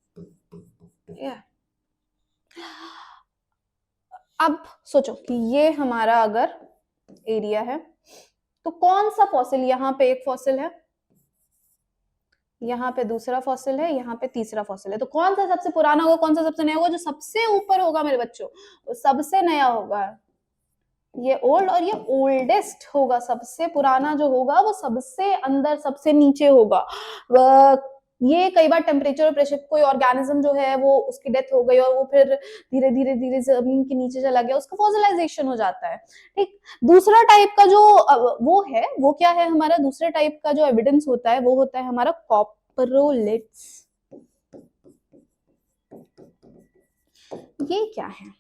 अब सोचो कि ये हमारा अगर एरिया है, तो कौन सा फॉसिल, यहाँ पे एक फॉसिल है, यहाँ पे दूसरा फॉसिल है, यहाँ पे तीसरा फॉसिल है, तो कौन सा सबसे पुराना होगा, कौन सा सबसे नया होगा, जो सबसे ऊपर होगा मेरे बच्चों वो सबसे नया होगा, ये ओल्ड, और ये ओल्डेस्ट होगा, सबसे पुराना जो होगा वो सबसे अंदर सबसे नीचे होगा। ये कई बार टेम्परेचर और प्रेशर, कोई ऑर्गेनिज्म जो है वो उसकी डेथ हो गई और वो फिर धीरे धीरे धीरे जमीन के नीचे चला गया, उसका फॉसिलाइजेशन हो जाता है, ठीक। दूसरा टाइप का जो वो है, वो क्या है हमारा, दूसरे टाइप का जो एविडेंस होता है वो होता है हमारा कॉपरोलिट्स। ये क्या है,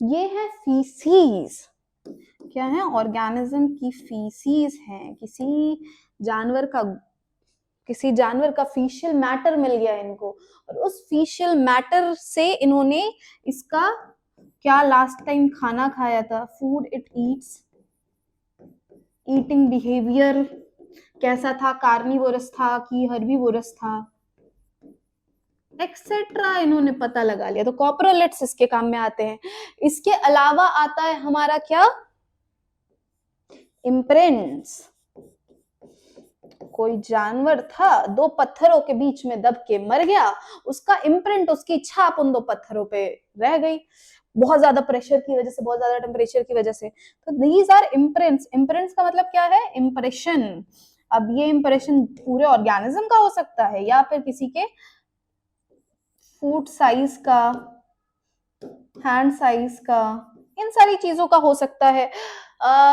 ये है फीसीज, क्या है, ऑर्गेनिज्म की फीसीज है, किसी जानवर का फीशियल मैटर मिल गया इनको, और उस फीशियल मैटर से इन्होंने इसका क्या लास्ट टाइम खाना खाया था, food it eats, eating behaviour कैसा था, कार्निवोरस था कि हर्बीवोरस था, एक्सेट्रा इन्होंने पता लगा लिया। तो कॉपरोलिट्स इसके काम में आते हैं। इसके अलावा आता है हमारा क्या, इम्प्रिंट्स। कोई जानवर था, दो पत्थरों के बीच में दब के मर गया, उसका इम्प्रिंट, उसकी छाप उन दो पत्थरों पे रह गई, बहुत ज्यादा प्रेशर की वजह से, बहुत ज्यादा टेम्परेचर की वजह से। तो दीज आर इम्प्रिंट्स। इम्प्रिंट्स का मतलब क्या है, इम्प्रेशन। अब ये इम्प्रेशन पूरे ऑर्गेनिज्म का हो सकता है या फिर किसी के फुट साइज का, हैंड साइज का, इन सारी चीजों का हो सकता है।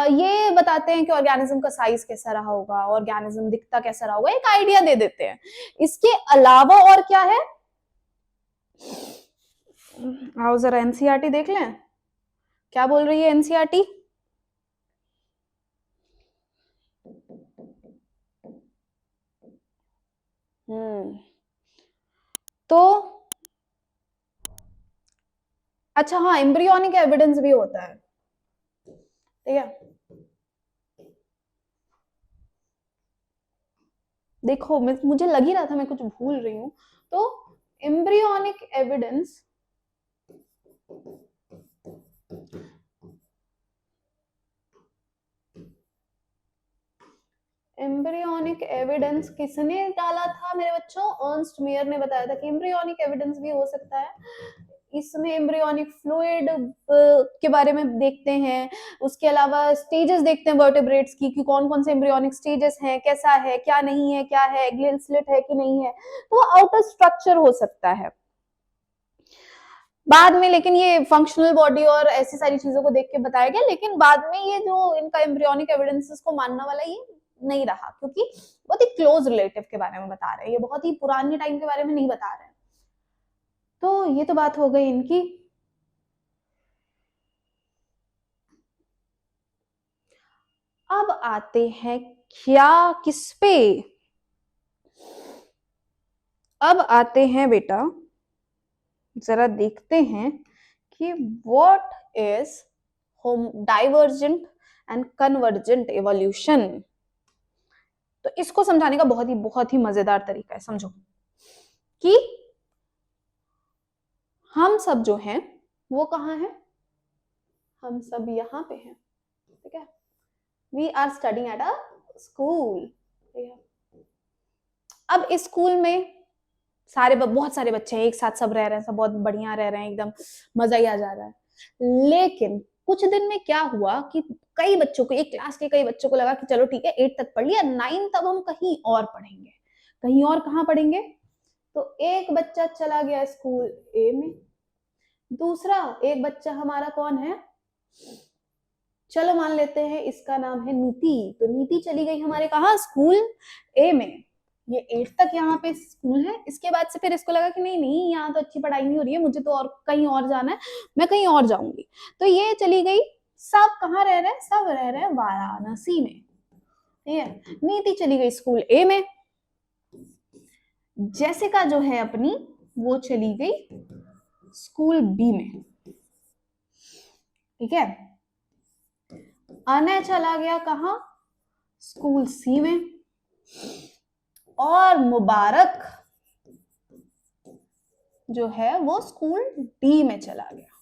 ये बताते हैं कि ऑर्गेनिज्म का साइज कैसा रहा होगा, ऑर्गेनिज्म दिखता कैसा रहा होगा, एक आइडिया दे देते हैं। इसके अलावा और क्या है, आओ जरा एनसीईआरटी देख लें, क्या बोल रही है एनसीईआरटी। तो अच्छा हाँ, एम्ब्रियोनिक एविडेंस भी होता है, ठीक है। देखो मुझे लग ही रहा था मैं कुछ भूल रही हूं। तो एम्ब्रियोनिक एविडेंस, एम्ब्रियोनिक एविडेंस किसने डाला था मेरे बच्चों, अर्नस्ट मेयर ने बताया था कि एम्ब्रियोनिक एविडेंस भी हो सकता है। इसमें एम्ब्रियोनिक फ्लूइड के बारे में देखते हैं, उसके अलावा स्टेजेस देखते हैं वर्टेब्रेट्स की कि कौन कौन से एम्ब्रियोनिक स्टेजेस हैं, कैसा है, क्या नहीं है, क्या है, ग्लिल स्लिट है कि नहीं है, तो आउटर स्ट्रक्चर हो सकता है। बाद में लेकिन ये फंक्शनल बॉडी और ऐसी सारी चीजों को देख के बताया गया, लेकिन बाद में ये जो इनका एम्ब्रियोनिक एविडेंसेस को मानने वाला ये नहीं रहा, क्योंकि बहुत ही क्लोज रिलेटिव के बारे में बता रहे हैं, ये बहुत ही पुराने टाइम के बारे में नहीं बता रहे हैं। तो ये तो बात हो गई इनकी। अब आते हैं क्या किस पे, अब आते हैं बेटा, जरा देखते हैं कि what is divergent and convergent evolution. तो इसको समझाने का बहुत ही मजेदार तरीका है। समझो कि हम सब जो हैं वो कहाँ हैं, हम सब यहाँ पे हैं, ठीक है। We are studying at a school, ठीक है। अब इस स्कूल में बहुत सारे बच्चे हैं, एक साथ सब रह रहे हैं, सब बहुत बढ़िया रह रहे हैं, एकदम मजा ही आ जा रहा है। लेकिन कुछ दिन में क्या हुआ कि कई बच्चों को, एक क्लास के कई बच्चों को लगा कि चलो ठीक है 8 तक पढ़ लिया, 9 तब हम कहीं और पढ़ेंगे। कहीं और कहाँ पढ़ेंगे? तो एक बच्चा चला गया स्कूल ए में, दूसरा एक बच्चा हमारा कौन है, चलो मान लेते हैं इसका नाम है नीति। तो नीति चली गई हमारे कहा, स्कूल ए में। ये 8 तक यहाँ पे स्कूल है। इसके बाद से फिर इसको लगा कि नहीं नहीं, यहाँ तो अच्छी पढ़ाई नहीं हो रही है, मुझे तो और कहीं और जाना है, मैं कहीं और जाऊंगी। तो ये चली गई। सब कहाँ रह रहे हैं? सब रह रहे हैं वाराणसी में, ठीक है। नीति चली गई स्कूल ए में। जैसिका जो है अपनी, वो चली गई स्कूल बी में, ठीक है। अनय चला गया कहा, स्कूल सी में। और मुबारक जो है वो स्कूल डी में चला गया।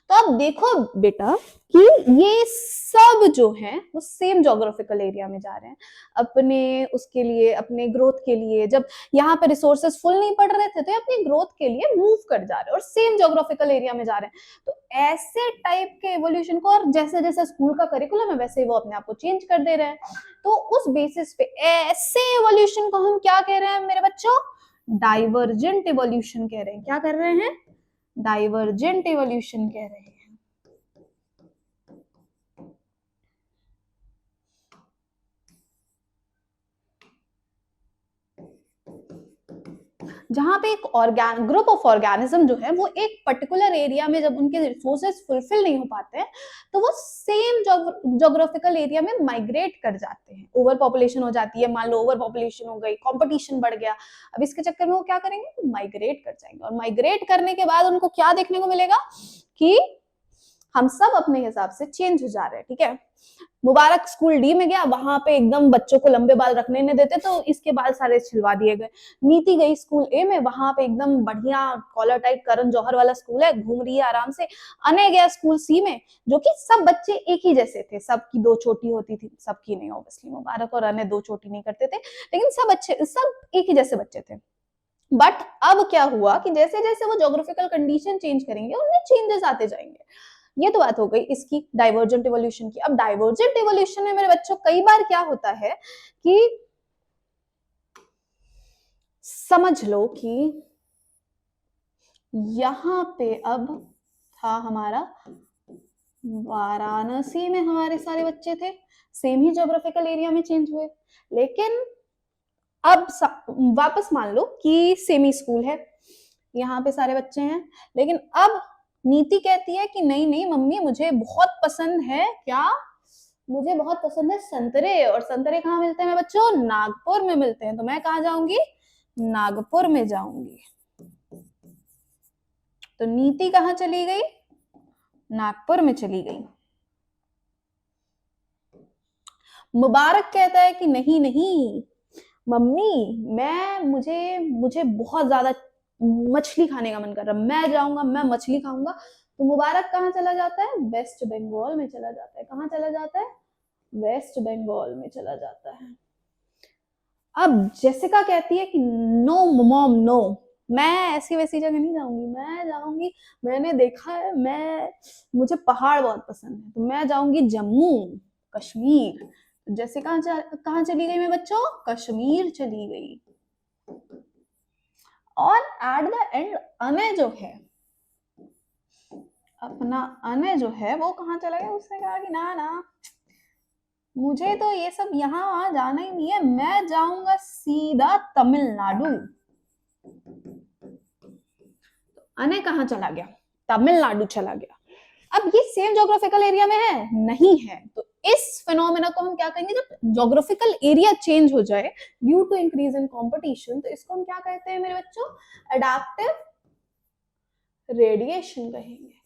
तो अब देखो बेटा कि ये सब जो है वो सेम ज्योग्राफिकल एरिया में जा रहे हैं, अपने उसके लिए, अपने ग्रोथ के लिए। जब यहाँ पे रिसोर्सेस फुल नहीं पड़ रहे थे तो ये अपनी ग्रोथ के लिए मूव कर जा रहे हैं और सेम ज्योग्राफिकल एरिया में जा रहे हैं। तो ऐसे टाइप के एवोल्यूशन को, और जैसे जैसे स्कूल का करिकुलम है वैसे वो अपने आप को चेंज कर दे रहे हैं। तो उस बेसिस पे ऐसे एवोल्यूशन को हम क्या कह रहे हैं मेरे बच्चों? डाइवर्जेंट एवोल्यूशन कह रहे हैं। क्या कर रहे हैं? डाइवर्जेंट एवोल्यूशन कह रहे हैं। जहां पे एक ग्रुप ऑफ ऑर्गेनिज्म जो है वो एक पर्टिकुलर एरिया में जब उनके रिसोर्सेज फुलफिल नहीं हो पाते हैं तो वो सेम ज्योग्राफिकल एरिया में माइग्रेट कर जाते हैं। ओवर पॉपुलेशन हो जाती है, मान लो ओवर पॉपुलेशन हो गई, कंपटीशन बढ़ गया, अब इसके चक्कर में वो क्या करेंगे? माइग्रेट कर जाएंगे। और माइग्रेट करने के बाद उनको क्या देखने को मिलेगा कि हम सब अपने हिसाब से चेंज हो जा रहे हैं, ठीक है। मुबारक स्कूल डी में गया, वहां पे एकदम बच्चों को लंबे बाल रखने नहीं देते तो इसके बाल सारे छिलवा दिए गए। नीति गई स्कूल ए में, वहां पे एकदम बढ़िया कॉलर टाइप करण जौहर वाला स्कूल है, घूम रही है आराम से। अनय गया स्कूल सी में, जो कि सब बच्चे एक ही जैसे थे, सबकी 2 चोटी होती थी, सबकी नहीं ऑब्वियसली, मुबारक और अनय 2 चोटी नहीं करते थे, लेकिन सब एक ही जैसे बच्चे थे। बट अब क्या हुआ कि जैसे जैसे वो ज्योग्राफिकल कंडीशन चेंज करेंगे उनमें चेंजेस आते जाएंगे। ये तो बात हो गई इसकी डाइवर्जेंट इवोल्यूशन की। अब डाइवर्जेंट इवोल्यूशन में मेरे बच्चों कई बार क्या होता है कि समझ लो कि यहां पे अब था हमारा वाराणसी में, हमारे सारे बच्चे थे, सेम ही ज्योग्राफिकल एरिया में चेंज हुए। लेकिन अब वापस मान लो कि सेमी स्कूल है, यहाँ पे सारे बच्चे हैं, लेकिन अब नीति कहती है कि नहीं नहीं मम्मी, मुझे बहुत पसंद है, क्या? मुझे बहुत पसंद है संतरे। और संतरे कहाँ मिलते हैं मेरे बच्चों? नागपुर में मिलते हैं। तो मैं कहाँ जाऊंगी? नागपुर में जाऊंगी। तो नीति कहाँ चली गई? नागपुर में चली गई। मुबारक कहता है कि नहीं नहीं मम्मी, मुझे बहुत ज्यादा मछली खाने का मन कर रहा है, मैं जाऊंगा, मैं मछली खाऊंगा। तो मुबारक कहाँ चला जाता है? वेस्ट बंगाल में चला जाता है। कहाँ चला जाता है? वेस्ट बंगाल में चला जाता है। अब जेसिका कहती है कि नो मॉम नो, मैं ऐसी वैसी जगह नहीं जाऊंगी, मैं जाऊंगी, मैंने देखा है, मुझे पहाड़ बहुत पसंद है, तो मैं जाऊंगी जम्मू कश्मीर। जैसे कहाँ चली गई मैं बच्चों? कश्मीर चली गई। और एट द एंड अनय जो है अपना अने जो है वो कहाँ चला गया, उसने कहा कि ना ना मुझे तो ये सब यहाँ वहां जाना ही नहीं है, मैं जाऊंगा सीधा तमिलनाडु। अने कहाँ चला गया, तमिलनाडु चला गया। अब ये सेम ज्योग्राफिकल एरिया में है नहीं है, तो इस फिनोमेना को हम क्या कहेंगे, जब ज्योग्राफिकल एरिया चेंज हो जाए due to increase in competition, तो इसको हम क्या कहते हैं मेरे बच्चों, अडैप्टिव रेडिएशन कहेंगे।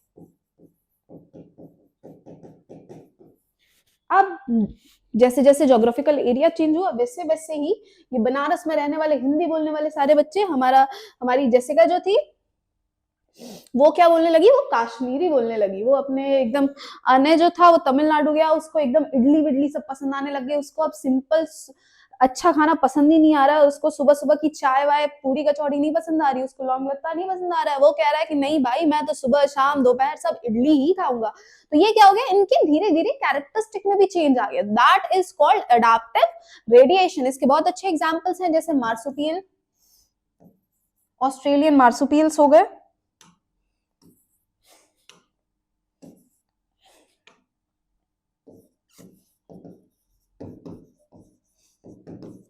अब जैसे जैसे ज्योग्राफिकल एरिया चेंज हुआ वैसे वैसे ही ये बनारस में रहने वाले हिंदी बोलने वाले सारे बच्चे, हमारी जैसिका जो थी वो क्या बोलने लगी, वो कश्मीरी बोलने लगी। वो अपने एकदम अने जो था वो तमिलनाडु गया, उसको एकदम इडली विडली सब पसंद आने लग गए। उसको अब सिंपल अच्छा खाना पसंद ही नहीं आ रहा है। उसको सुबह सुबह की चाय वाय पूरी कचौड़ी नहीं पसंद आ रही, उसको लौंग लत्ता नहीं पसंद आ रहा है। वो कह रहा है कि नहीं भाई मैं तो सुबह शाम दोपहर सब इडली ही खाऊंगा। तो ये क्या हो गया, इनके धीरे धीरे कैरेक्टरिस्टिक में भी चेंज आ गया। That is called adaptive radiation. इसके बहुत अच्छे एग्जाम्पल्स हैं, जैसे मार्सुपियल, ऑस्ट्रेलियन मार्सुपियल्स हो गए,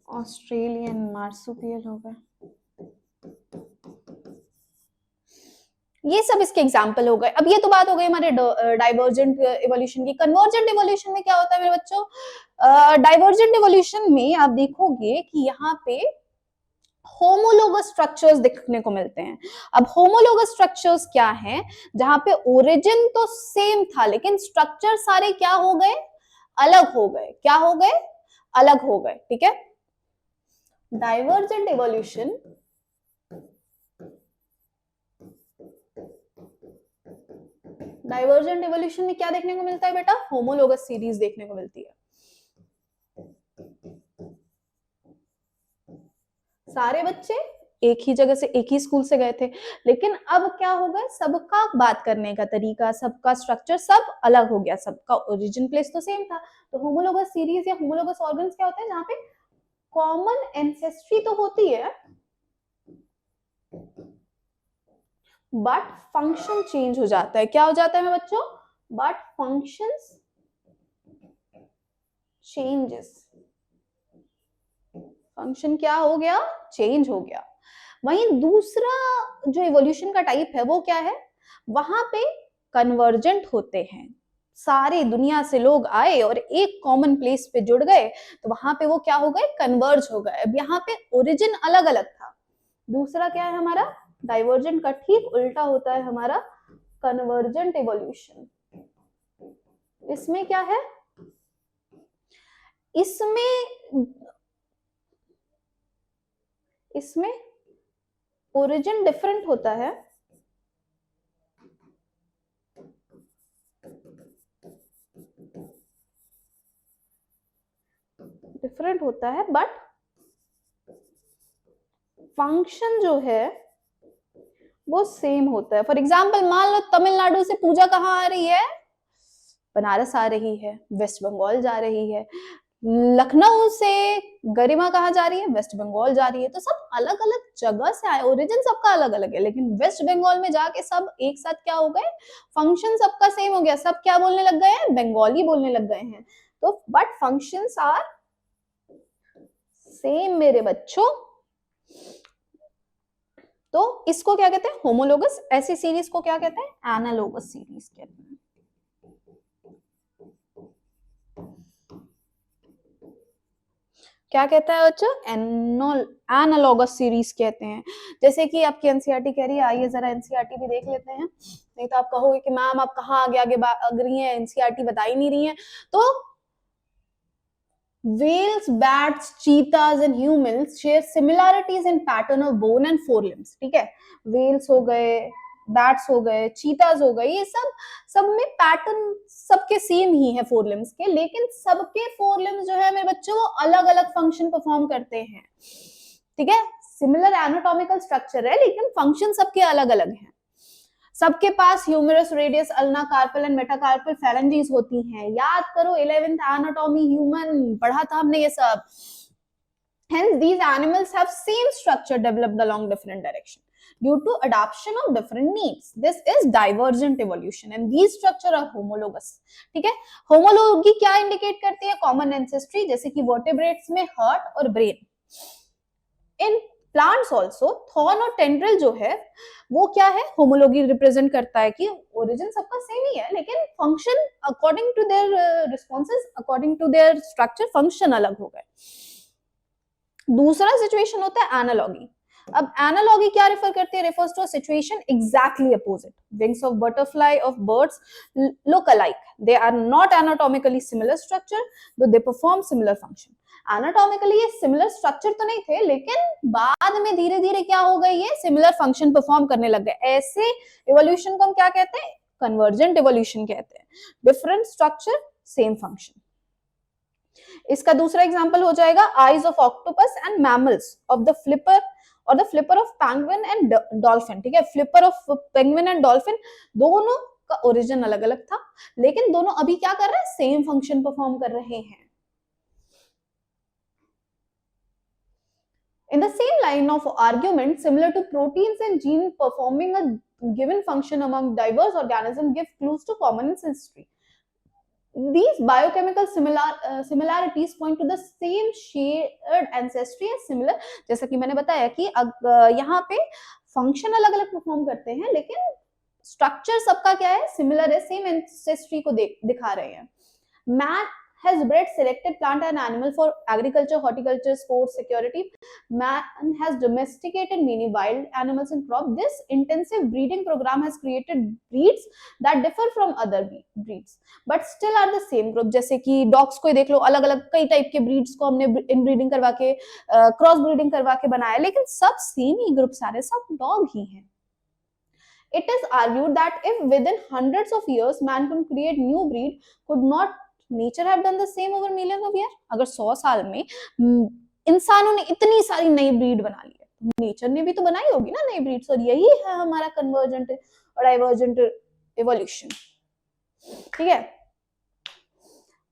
ऑस्ट्रेलियन मार्सुपियल हो गए, ये सब इसके एग्जाम्पल हो गए। अब ये तो बात हो गई हमारे डाइवर्जेंट इवोल्यूशन की। कन्वर्जेंट इवोल्यूशन में क्या होता है मेरे बच्चों, डाइवर्जेंट इवोल्यूशन में आप देखोगे कि यहाँ पे होमोलोगस स्ट्रक्चर्स देखने को मिलते हैं। अब होमोलोगस स्ट्रक्चर्स क्या हैं, जहां पे ओरिजिन तो सेम था लेकिन स्ट्रक्चर सारे क्या हो गए, अलग हो गए। क्या हो गए, अलग हो गए। ठीक है, डाइवर्जेंट इवोल्यूशन में क्या देखने को मिलता है बेटा, होमोलोगस सीरीज देखने को मिलती है। सारे बच्चे एक ही जगह से एक ही स्कूल से गए थे, लेकिन अब क्या हो गया, सबका बात करने का तरीका, सबका स्ट्रक्चर सब अलग हो गया। सबका ओरिजिन प्लेस तो सेम था। तो होमोलोगस सीरीज या होमोलोगस ऑर्गन्स क्या होते हैं, जहां पे कॉमन एंसेस्ट्री तो होती है बट फंक्शन चेंज हो जाता है। क्या हो जाता है मेरे बच्चों, बट फंक्शंस चेंजेस। फंक्शन क्या हो गया, चेंज हो गया। वहीं दूसरा जो इवोल्यूशन का टाइप है वो क्या है, वहां पे कन्वर्जेंट होते हैं। सारी दुनिया से लोग आए और एक कॉमन प्लेस पे जुड़ गए, तो वहां पे वो क्या हो गए, कन्वर्ज हो गए। अब यहाँ पे ओरिजिन अलग अलग था। दूसरा क्या है हमारा, डाइवर्जेंट का ठीक उल्टा होता है हमारा कन्वर्जेंट इवोल्यूशन। इसमें क्या है, इसमें ओरिजिन डिफरेंट होता है, बट फंक्शन जो है वो सेम होता है। फॉर एग्जाम्पल मान लो तमिलनाडु से पूजा कहाँ आ रही है, बनारस आ रही है, वेस्ट बंगाल जा रही है। लखनऊ से गरिमा कहाँ जा रही है, वेस्ट बंगाल जा रही है। तो सब अलग अलग जगह से आए, ओरिजिन सबका अलग अलग है, लेकिन वेस्ट बंगाल में जाके सब एक साथ क्या हो गए, फंक्शन सबका सेम हो गया। सब क्या बोलने लग गए हैं, बंगाली बोलने लग गए हैं। तो बट फंक्शंस आर सेम मेरे बच्चों। तो इसको क्या कहते हैं, होमोलोगस। ऐसी सीरीज को क्या कहते हैं, एनालोगस सीरीज कहते हैं। क्या कहता है बच्चों, एनालॉगस सीरीज कहते हैं। जैसे कि आपकी एनसीईआरटी कह रही है, आइए जरा एनसीईआरटी भी देख लेते हैं, नहीं तो आप कहोगे कि मैम आप कहाँ आगे आगे अग रही हैं, एनसीईआरटी बता ही नहीं रही हैं। तो whales, bats, cheetahs and humans share similarities in pattern of bone and forelimbs। ठीक है, whales हो गए, बैट्स हो गए, चीताज हो गए, ये सब में पैटर्न सबके सेम ही है फोरलिम्स के, लेकिन सबके फोरलिम्स जो है मेरे बच्चों वो अलग अलग फंक्शन परफॉर्म करते हैं। ठीक है, सिमिलर एनाटॉमिकल स्ट्रक्चर है लेकिन फंक्शन सबके अलग अलग हैं। सबके पास humerus, radius, ulna, carpal and metacarpal phalanges होती हैं। याद करो 11th एनाटॉमी ह्यूमन पढ़ा था हमने ये सब। Hence these animals have same structure developed along different direction। due to adaptation of different needs. This is divergent evolution and these structure are homologous. ठीक है, होमोलोगी क्या इंडिकेट करती है? कॉमन एंसेस्ट्री, जैसे कि वर्टेब्रेट्स में हार्ट और brain. In plants also thorn और टेंड्रिल जो है वो क्या है? होमोलोगी रिप्रेजेंट करता है कि ओरिजिन सबका सेम ही है लेकिन function according to their responses, according to their structure, function अलग हो गए. दूसरा सिचुएशन होता है एनालॉगी. अब एनालॉगी क्या रेफर करती है? Refers to a situation exactly opposite. Wings of butterfly of birds look alike. They are not anatomically similar structure, though they perform similar function. Anatomically ये सिमिलर स्ट्रक्चर तो नहीं थे लेकिन बाद में धीरे धीरे क्या हो गई, ये सिमिलर फंक्शन परफॉर्म करने लग गए. ऐसे इवोल्यूशन को हम क्या कहते हैं? कन्वर्जेंट इवोल्यूशन कहते हैं. Different structure same function. इसका दूसरा एग्जांपल हो जाएगा eyes of octopus and mammals of the flipper और the flipper of penguin and dolphin. ठीक है, flipper of penguin and dolphin दोनों का ओरिजिन अलग अलग था लेकिन दोनों अभी क्या कर रहे हैं? सेम फंक्शन परफॉर्म कर रहे हैं. In the same line of argument, similar to proteins and genes performing a given function among diverse organisms give clues to common ancestry. These biochemical similarities point to the same shared ancestry as similar. जैसा कि मैंने बताया कि यहाँ पे फंक्शन अलग अलग परफॉर्म करते हैं लेकिन स्ट्रक्चर सबका क्या है? सिमिलर है, सेम एंसेस्ट्री को दिखा रहे हैं. Man has bred selected plant and animal for agriculture, horticulture, sports, security. Man has domesticated many wild animals and crop. This intensive breeding program has created breeds that differ from other breeds, but still are the same group. जैसे कि डॉग्स को देख लो, अलग अलग कई टाइप के ब्रीड्स को हमने इनब्रीडिंग करवा के, क्रॉस ब्रीडिंग करवा के बनाया लेकिन सब सेम ही ग्रुप, सारे सब डॉग ही हैं. It is argued that if within hundreds of years man could create new breed, could not nature have done the same over millions of years? अगर 100 साल में इंसानों ने इतनी सारी नई ब्रीड बना ली है, नेचर ने भी तो बनाई होगी ना नई ब्रीड्स. और यही है हमारा कन्वर्जेंट और डाइवर्जेंट इवोल्यूशन. ठीक है,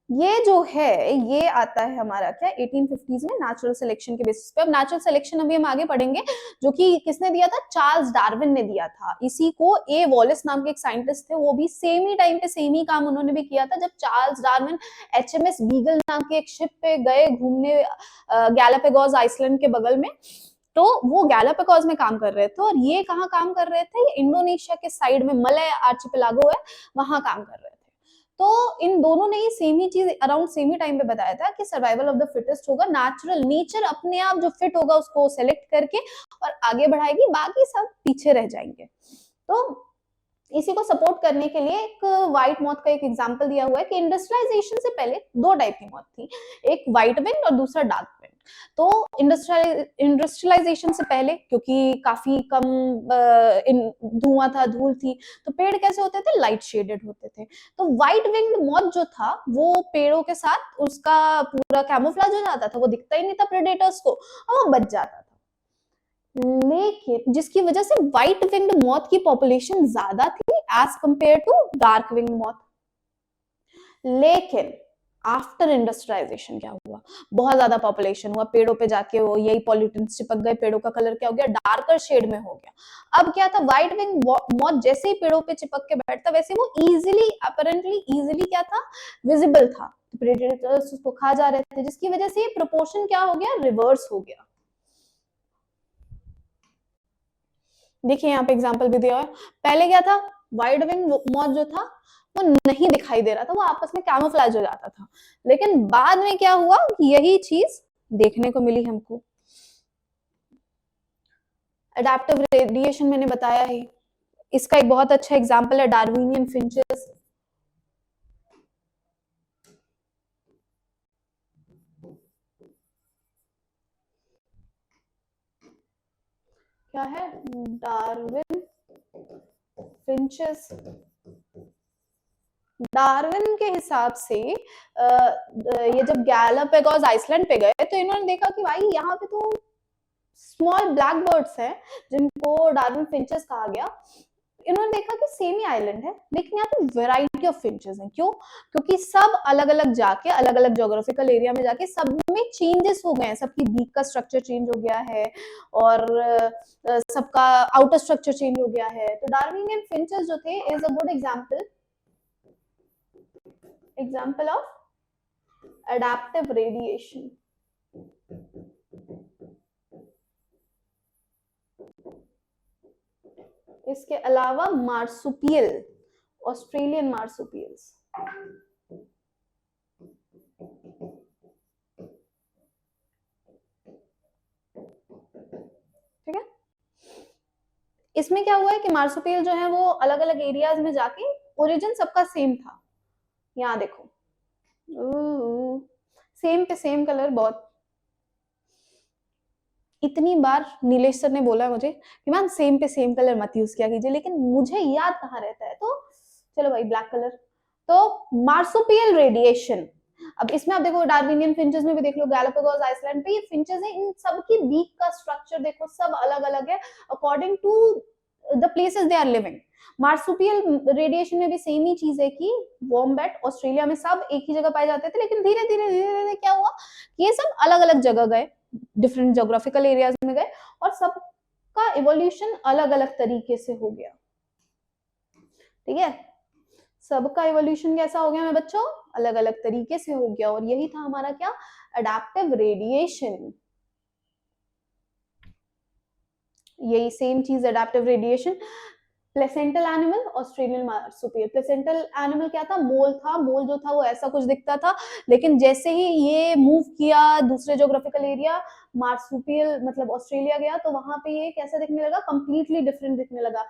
ये जो है ये आता है हमारा क्या 1850s में नेचुरल सिलेक्शन के बेसिस पे. अब नेचुरल सिलेक्शन अभी हम आगे पढ़ेंगे, जो कि किसने दिया था? चार्ल्स डार्विन ने दिया था. इसी को ए वॉलिस नाम के एक साइंटिस्ट थे, वो भी सेम ही टाइम पे सेम ही काम उन्होंने भी किया था. जब चार्ल्स डार्विन HMS बीगल नाम के एक शिप पे गए घूमने गैलापागोस आइसलैंड के बगल में, तो वो गैलापागोस में काम कर रहे थे. और ये कहाँ काम कर रहे थे? इंडोनेशिया के साइड में मलय आर्चिपेलागो है, वहां काम कर रहे थे. तो इन दोनों ने ही सेम ही चीज अराउंड सेम ही टाइम पे बताया था कि सर्वाइवल ऑफ द फिटेस्ट होगा. नेचुरल, नेचर अपने आप जो फिट होगा उसको सेलेक्ट करके और आगे बढ़ाएगी, बाकी सब पीछे रह जाएंगे. तो इसी को सपोर्ट करने के लिए एक व्हाइट मॉथ का एक एग्जांपल दिया हुआ है कि इंडस्ट्रियलाइजेशन से पहले दो टाइप की मॉथ थी, एक व्हाइट विंग और दूसरा डार्क विंग. तो इंडस्ट्रियलाइजेशन से पहले क्योंकि काफी कम धुआं था, धूल थी, तो पेड़ कैसे होते थे? लाइट शेडेड होते थे. तो व्हाइट विंग्ड मॉथ जो था वो पेड़ों के साथ उसका पूरा कैमोफ्लेज हो जाता था, वो दिखता ही नहीं था प्रेडेटर्स को और वो बच जाता था. लेकिन जिसकी वजह से व्हाइट विंग्ड मॉथ की पॉपुलेशन ज्यादा थी as compare to dark winged moth. लेकिन आफ्टर इंडस्ट्रियलाइजेशन क्या हुआ? बहुत ज्यादा पॉपुलेशन हुआ, पेड़ों पे जाके वो यही पॉल्यूटेंट्स चिपक गए, पेड़ों का कलर क्या हो गया? डार्कर शेड में हो गया. अब क्या था? व्हाइट विंग मॉथ जैसे ही पेड़ों पे चिपक के बैठता वैसे वो इजीली, अपरेंटली इजीली क्या था? विजिबल था. प्रेडेटर्स उसको खा जा रहे थे, जिसकी वजह से ये प्रोपोर्शन क्या हो गया? रिवर्स हो गया. देखिए यहाँ पे एग्जांपल भी दिया है. पहले क्या था? व्हाइट विंग मॉथ जो था वो नहीं दिखाई दे रहा था, वो आपस में कैमोफ्लेज हो जाता था. लेकिन बाद में क्या हुआ? यही चीज देखने को मिली हमको. एडेप्टिव रेडिएशन मैंने बताया है, इसका एक बहुत अच्छा एग्जांपल है डार्विनियन फिंचेस. क्या है? Darwin finches. डार्विन के हिसाब से ये जब गैलापागोस आइसलैंड पे गए तो इन्होंने देखा कि भाई यहाँ पे तो स्मॉल ब्लैक बर्ड्स हैं जिनको डार्विन फिंचेस कहा गया. इन्होंने देखा कि सेम ही आइलैंड है लेकिन यहाँ पे वेराइटी ऑफ फिंचेस हैं। क्यों? क्योंकि सब अलग अलग जाके अलग अलग जोग्राफिकल एरिया में जाके सब में चेंजेस हो गए हैं, सबकी बीक का स्ट्रक्चर चेंज हो गया है और सबका आउटर स्ट्रक्चर चेंज हो गया है। तो डार्विनियन फिंचेस जो थे is a good example of adaptive radiation. इसके अलावा मार्सुपियल, ऑस्ट्रेलियन मार्सुपियल्स, ठीक है। इसमें क्या हुआ है कि मार्सुपियल जो है वो अलग अलग एरियाज में जाके ओरिजिन सबका सेम था। यहाँ देखो सेम पे सेम कलर। बहुत इतनी बार नीलेश सर ने बोला मुझे कि मैम सेम पे सेम कलर मत यूज किया कीजिए, लेकिन मुझे याद कहाँ रहता है। तो चलो भाई ब्लैक कलर। तो मार्सुपियल रेडिएशन, अब इसमें आप देखो डार्विनियन फिंचेस में भी देख लो, गैलापागोस आइसलैंड पे ये फिंचेस है, इन सब की बीक का स्ट्रक्चर देखो सब अलग अलग है according to the places they are living. Marsupial radiation में भी सेम ही चीज है कि वॉम्बैट ऑस्ट्रेलिया में सब एक ही जगह पाए जाते थे, लेकिन धीरे धीरे क्या हुआ कि ये सब अलग अलग जगह गए, डिफरेंट जोग्राफिकल एरियाज में गए और सबका इवोल्यूशन अलग अलग तरीके से हो गया। ठीक है, सबका इवोल्यूशन कैसा हो गया मेरे बच्चों? अलग अलग तरीके से हो गया। और यही था हमारा क्या? Adaptive radiation. यही सेम चीज adaptive radiation. Placental animal, Australian marsupial. Placental animal क्या था? मोल था। मोल जो था वो ऐसा कुछ दिखता था, लेकिन जैसे ही ये मूव किया दूसरे ज्योग्राफिकल एरिया, मार्सुपियल मतलब ऑस्ट्रेलिया गया, तो वहां पे ये कैसा दिखने लगा? कंप्लीटली डिफरेंट दिखने लगा।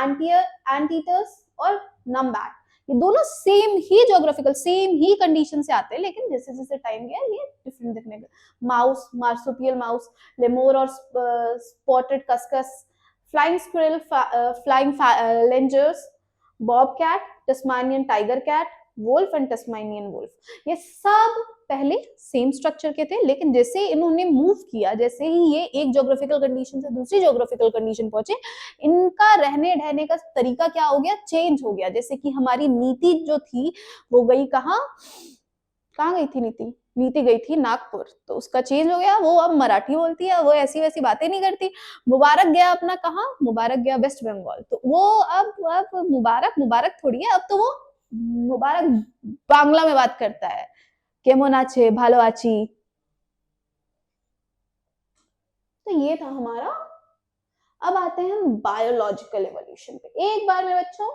एंटीटर्स और नमबैट, ये दोनों सेम ही ज्योग्राफिकल सेम ही कंडीशन से आते हैं, लेकिन जैसे जैसे टाइम गया ये डिफरेंट दिखने लगा। माउस, मार्सुपियल माउस, लेमोर और spotted cuscus, flying squirrel, flying lemurs, bobcat, Tasmanian tiger cat, wolf and Tasmanian wolf, ये सब पहले सेम स्ट्रक्चर के थे, लेकिन जैसे इन्होंने मूव किया, जैसे ही ये एक ज्योग्राफिकल कंडीशन से दूसरी ज्योग्राफिकल कंडीशन पहुंचे, इनका रहने ढहने का तरीका क्या हो गया? चेंज हो गया। जैसे कि हमारी नीति जो थी वो गई कहाँ गई थी? नीति गई थी नागपुर, तो उसका चेंज हो गया, वो अब मराठी बोलती है, वो ऐसी वैसी बातें नहीं करती। मुबारक गया अपना कहाँ? मुबारक गया वेस्ट बंगाल, तो वो अब मुबारक थोड़ी है, अब तो वो मुबारक बांग्ला में बात करता है, केमन आछे, भालो आची। तो ये था हमारा। अब आते हैं हम बायोलॉजिकल एवोल्यूशन पे। एक बार में बच्चों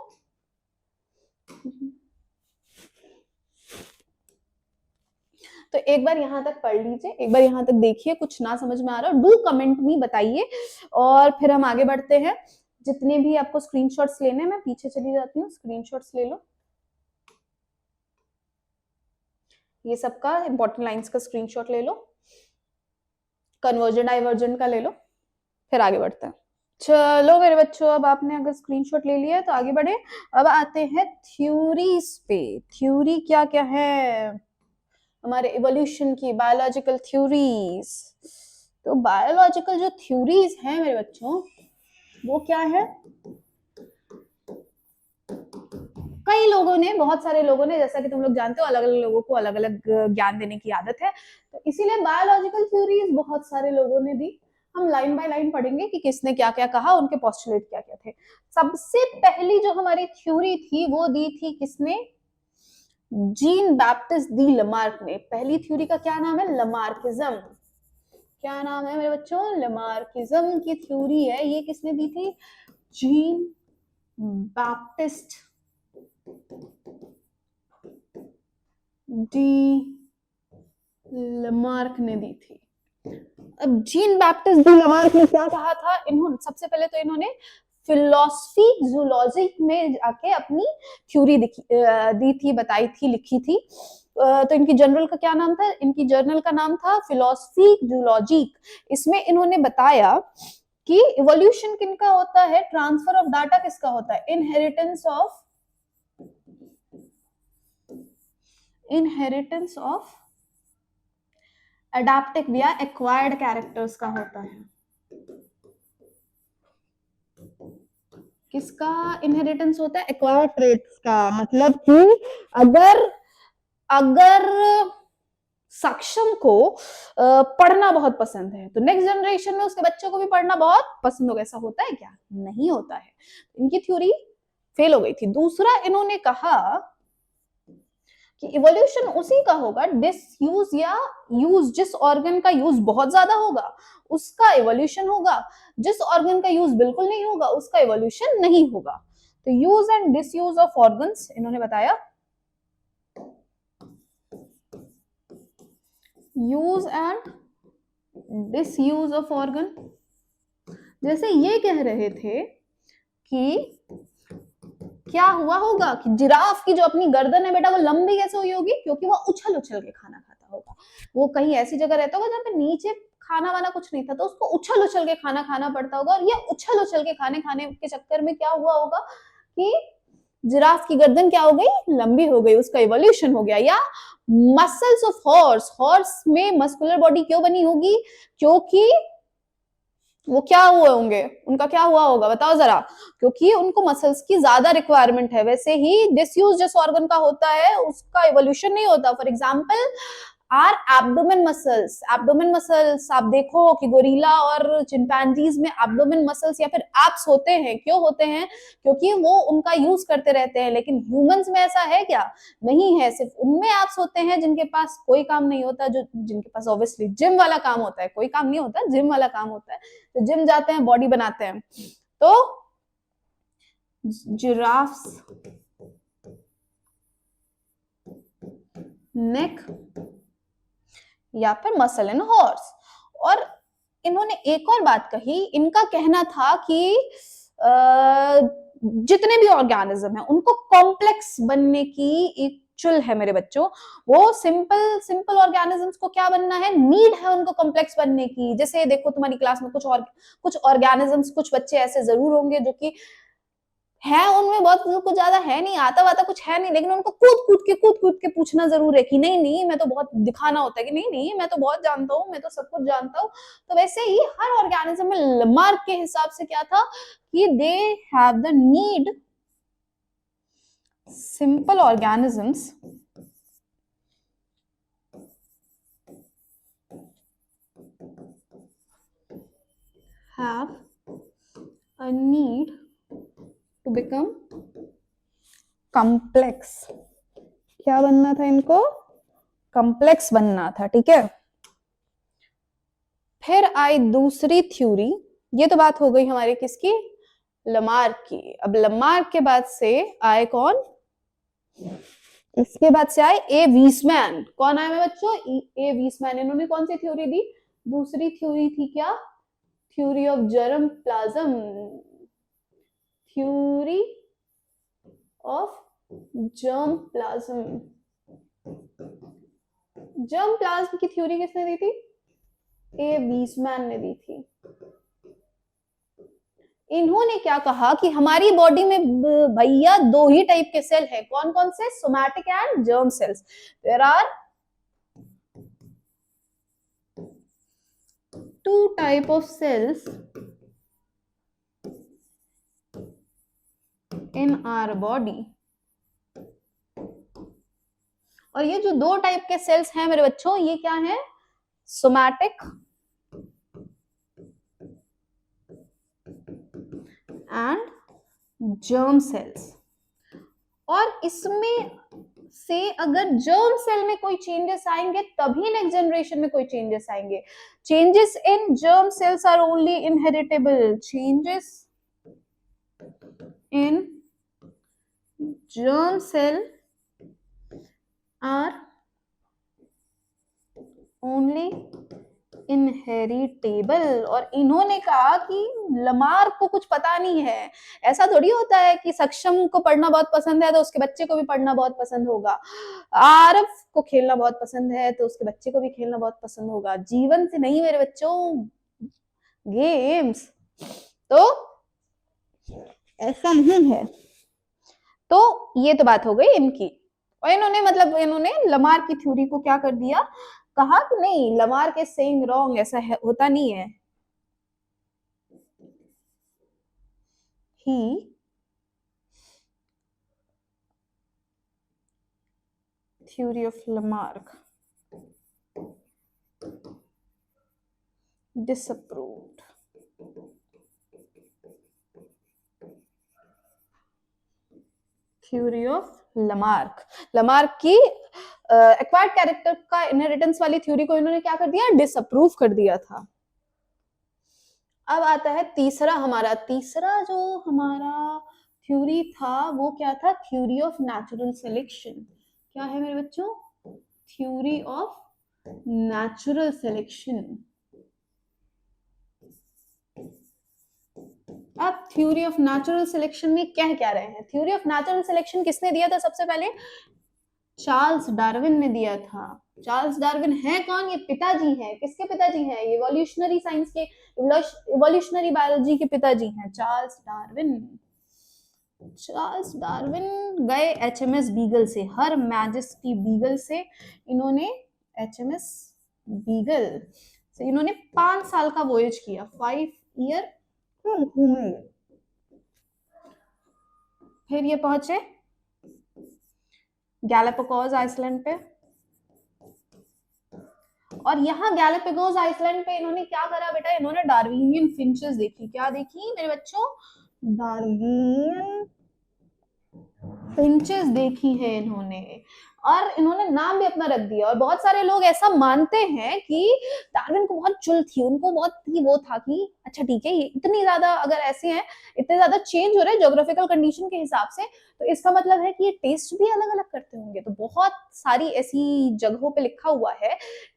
तो एक बार यहाँ तक पढ़ लीजिए, एक बार यहाँ तक देखिए, कुछ ना समझ में आ रहा हो डू कमेंट मी, बताइए, और फिर हम आगे बढ़ते हैं। जितने भी आपको स्क्रीनशॉट्स लेने, मैं पीछे चली जाती हूँ, स्क्रीनशॉट्स ले लो, ये सबका इंपॉर्टेंट लाइंस का स्क्रीनशॉट ले लो, कन्वर्जन डाइवर्जन का ले लो, फिर आगे बढ़ते हैं। चलो मेरे बच्चों, अब आपने अगर स्क्रीनशॉट ले लिया तो आगे बढ़े। अब आते हैं थ्योरीज पे। थ्योरी क्या क्या है हमारे इवोल्यूशन की? Biological theories. तो बायोलॉजिकल जो थ्योरीज हैं मेरे बच्चों, वो क्या है? कई लोगों ने, बहुत सारे लोगों ने, जैसा कि तुम लोग जानते हो, अलग अलग लोगों को अलग अलग ज्ञान देने की आदत है, तो इसीलिए बायोलॉजिकल थ्योरीज बहुत सारे लोगों ने दी। हम लाइन बाय लाइन पढ़ेंगे कि किसने क्या क्या कहा, उनके पोस्टुलेट क्या क्या थे। सबसे पहली जो हमारी थ्योरी थी वो दी थी किसने? जीन बैप्टिस्ट दी लमार्क ने। पहली थ्योरी का क्या नाम है? लमार्किज्म। क्या नाम है मेरे बच्चों? लमार्किज्म की थ्योरी है। ये किसने दी थी? जीन बैप्टिस्ट डी लमार्क ने दी थी। अब जीन बैप्टिस्ट डी लमार्क ने क्या कहा था? इन्होंने सबसे पहले तो इन्होंने फिलोसफी जूलॉजी में जाके अपनी थ्योरी दी थी, बताई थी, लिखी थी। तो इनकी जर्नल का क्या नाम था? इनकी जर्नल का नाम था फिलोसफी जूलॉजिक। इसमें इन्होंने बताया कि इवोल्यूशन किनका होता है, ट्रांसफर ऑफ डाटा किसका होता है, इनहेरिटेंस ऑफ अडैप्टिव या एक्वायर्ड कैरेक्टर्स का होता है। किसका इनहेरिटेंस होता है? एक्वायर्ड ट्रेट्स का। मतलब कि अगर अगर सक्षम को पढ़ना बहुत पसंद है तो नेक्स्ट जनरेशन में उसके बच्चों को भी पढ़ना बहुत पसंद होगा। ऐसा होता है क्या? नहीं होता है। इनकी थ्योरी फेल हो गई थी। दूसरा, इन्होंने कहा कि इवोल्यूशन उसी का होगा डिसयूज या यूज, जिस ऑर्गन का यूज बहुत ज्यादा होगा उसका इवोल्यूशन होगा, जिस ऑर्गन का यूज बिल्कुल नहीं होगा उसका इवोल्यूशन नहीं होगा। तो use and disuse of organs इन्होंने बताया। Use and disuse of organ, जैसे ये कह रहे थे कि क्या हुआ होगा कि जिराफ की जो अपनी गर्दन है बेटा वो लंबी कैसे हुई होगी? क्योंकि वो उछल उछल के खाना खाता होगा। वो कहीं ऐसी जगह रहता होगा जहाँ पे नीचे खाना वाना कुछ नहीं था, तो उसको उछल उछल के खाना खाना पड़ता होगा। और ये उछल उछल के खाने खाने के चक्कर में क्या हुआ होगा कि जिराफ की गर्दन क्या हो गई? लंबी हो गई, उसका इवोल्यूशन हो गया। या मसल्स ऑफ हॉर्स, हॉर्स में मस्कुलर बॉडी क्यों बनी होगी? क्योंकि वो क्या हुए होंगे, उनका क्या हुआ होगा बताओ जरा? क्योंकि उनको मसल्स की ज्यादा रिक्वायरमेंट है। वैसे ही डिसयूज जिस ऑर्गन का होता है उसका इवोल्यूशन नहीं होता। For example our abdomen muscles. Abdomen muscles आप देखो कि गोरिल्ला और चिंपैंजीज में एब्डोमेन मसल्स या फिर एब्स होते हैं। क्यों होते हैं? क्योंकि वो उनका यूज करते रहते हैं। लेकिन ह्यूमंस में ऐसा है क्या? नहीं है। सिर्फ उनमें एब्स होते हैं जिनके पास कोई काम नहीं होता, जो जिनके पास ऑब्वियसली जिम वाला काम होता है। कोई काम नहीं होता, जिम वाला काम होता है। तो जिम जाते हैं, बॉडी बनाते हैं। तो जिराफ्स नेक या फिर मसल इन हॉर्स। और इन्होंने एक और बात कही। इनका कहना था कि जितने भी ऑर्गेनिज्म है उनको कॉम्प्लेक्स बनने की एक चुल है मेरे बच्चों। वो सिंपल सिंपल ऑर्गेनिजम्स को क्या बनना है? नीड है उनको कॉम्प्लेक्स बनने की। जैसे देखो तुम्हारी क्लास में कुछ ऑर्गेनिजम्स, कुछ बच्चे ऐसे जरूर होंगे जो कि है, उनमें बहुत कुछ ज्यादा है नहीं, आता वाता कुछ है नहीं, लेकिन उनको कूद कूद के पूछना जरूर है कि नहीं नहीं मैं तो बहुत दिखाना होता है कि नहीं नहीं मैं तो बहुत जानता हूँ, मैं तो सब कुछ जानता हूँ। तो वैसे ही हर ऑर्गेनिज्म में लमार्क के हिसाब से क्या था कि they have the need, simple organisms have a need to become complex। क्या बनना था इनको? कॉम्प्लेक्स बनना था। ठीक है। फिर आई दूसरी थ्योरी। ये तो बात हो गई हमारी किसकी? लमार्क की। अब लमार्क के बाद से आए कौन? इसके बाद से आए ए वीसमैन। कौन आए मेरे बच्चों? ए वीसमैन। इन्होंने कौन सी थ्योरी दी? दूसरी थ्योरी थी क्या? Theory of germ plasm. Theory of germ plasm. Germ plasm की थ्योरी किसने दी थी? ए वीसमैन ने दी थी। इन्होंने क्या कहा कि हमारी बॉडी में भैया दो ही टाइप के सेल हैं। कौन कौन से? Somatic and germ cells. There are two type of cells in our body। और ये जो दो टाइप के सेल्स हैं मेरे बच्चों, ये क्या है? Somatic and germ sales. और इसमें से अगर जर्म सेल में कोई चेंजेस आएंगे तभी नेक्स्ट जनरेशन में कोई चेंजेस आएंगे। Changes in germ cells are only inheritable. Changes in germ cell are only inheritable। और इन्होंने कहा कि लमार्क को कुछ पता नहीं है। ऐसा थोड़ी होता है कि सक्षम को पढ़ना बहुत पसंद है तो उसके बच्चे को भी पढ़ना बहुत पसंद होगा। आरव को खेलना बहुत पसंद है तो उसके बच्चे को भी खेलना बहुत पसंद होगा। जीवन से नहीं मेरे बच्चों, गेम्स। तो ऐसा नहीं है। तो ये तो बात हो गई इनकी। और इन्होंने लमार की थ्योरी को क्या कर दिया? कहा कि नहीं, लमार के सेइंग रॉन्ग, ऐसा होता नहीं है। He theory of Lamarck, disapproved. Theory of Lamarck, Lamarck की एक्वायर्ड कैरेक्टर का इनहेरिटेंस वाली थ्योरी को इन्होंने क्या कर दिया, डिसअप्रूव कर दिया था। अब आता है तीसरा जो हमारा थ्योरी था वो क्या था, थ्योरी ऑफ नेचुरल सिलेक्शन। क्या है मेरे बच्चों, थ्योरी ऑफ नेचुरल सिलेक्शन। अब थ्योरी ऑफ नेचुरल सिलेक्शन में कह क्या रहे हैं, थ्योरी ऑफ नेचुरल सिलेक्शन किसने दिया था, सबसे पहले चार्ल्स डार्विन ने दिया था। चार्ल्स डार्विन है कौन, ये पिताजी हैं, किसके पिताजी हैं, इवोल्यूशनरी साइंस के, इवोल्यूशनरी बायोलॉजी के पिताजी हैं चार्ल्स डार्विन। चार्ल्स डार्विन गए HMS बीगल से, हर मैजेस्टी बीगल से इन्होंने, HMS बीगल से इन्होंने 5 साल का वॉयज किया, 5 ईयर घूमे। फिर ये पहुंचे गैलापागोस आइसलैंड पे, और यहाँ गैलापागोस आइसलैंड पे इन्होंने क्या करा बेटा, इन्होंने डार्विनियन फिंचेस देखी। क्या देखी मेरे बच्चों, डार्विनियन फिंचेस देखी है इन्होंने, और इन्होंने नाम भी अपना रख दिया। और बहुत सारे लोग ऐसा मानते हैं कि डार्विन को बहुत चुल थी, उनको बहुत ही वो था कि अच्छा ठीक है, ये इतनी ज्यादा अगर ऐसे हैं, इतने ज्यादा चेंज हो रहे हैं ज्योग्राफिकल कंडीशन के हिसाब से, तो इसका मतलब है कि ये टेस्ट भी अलग अलग करते होंगे। तो बहुत सारी ऐसी जगहों पे लिखा हुआ है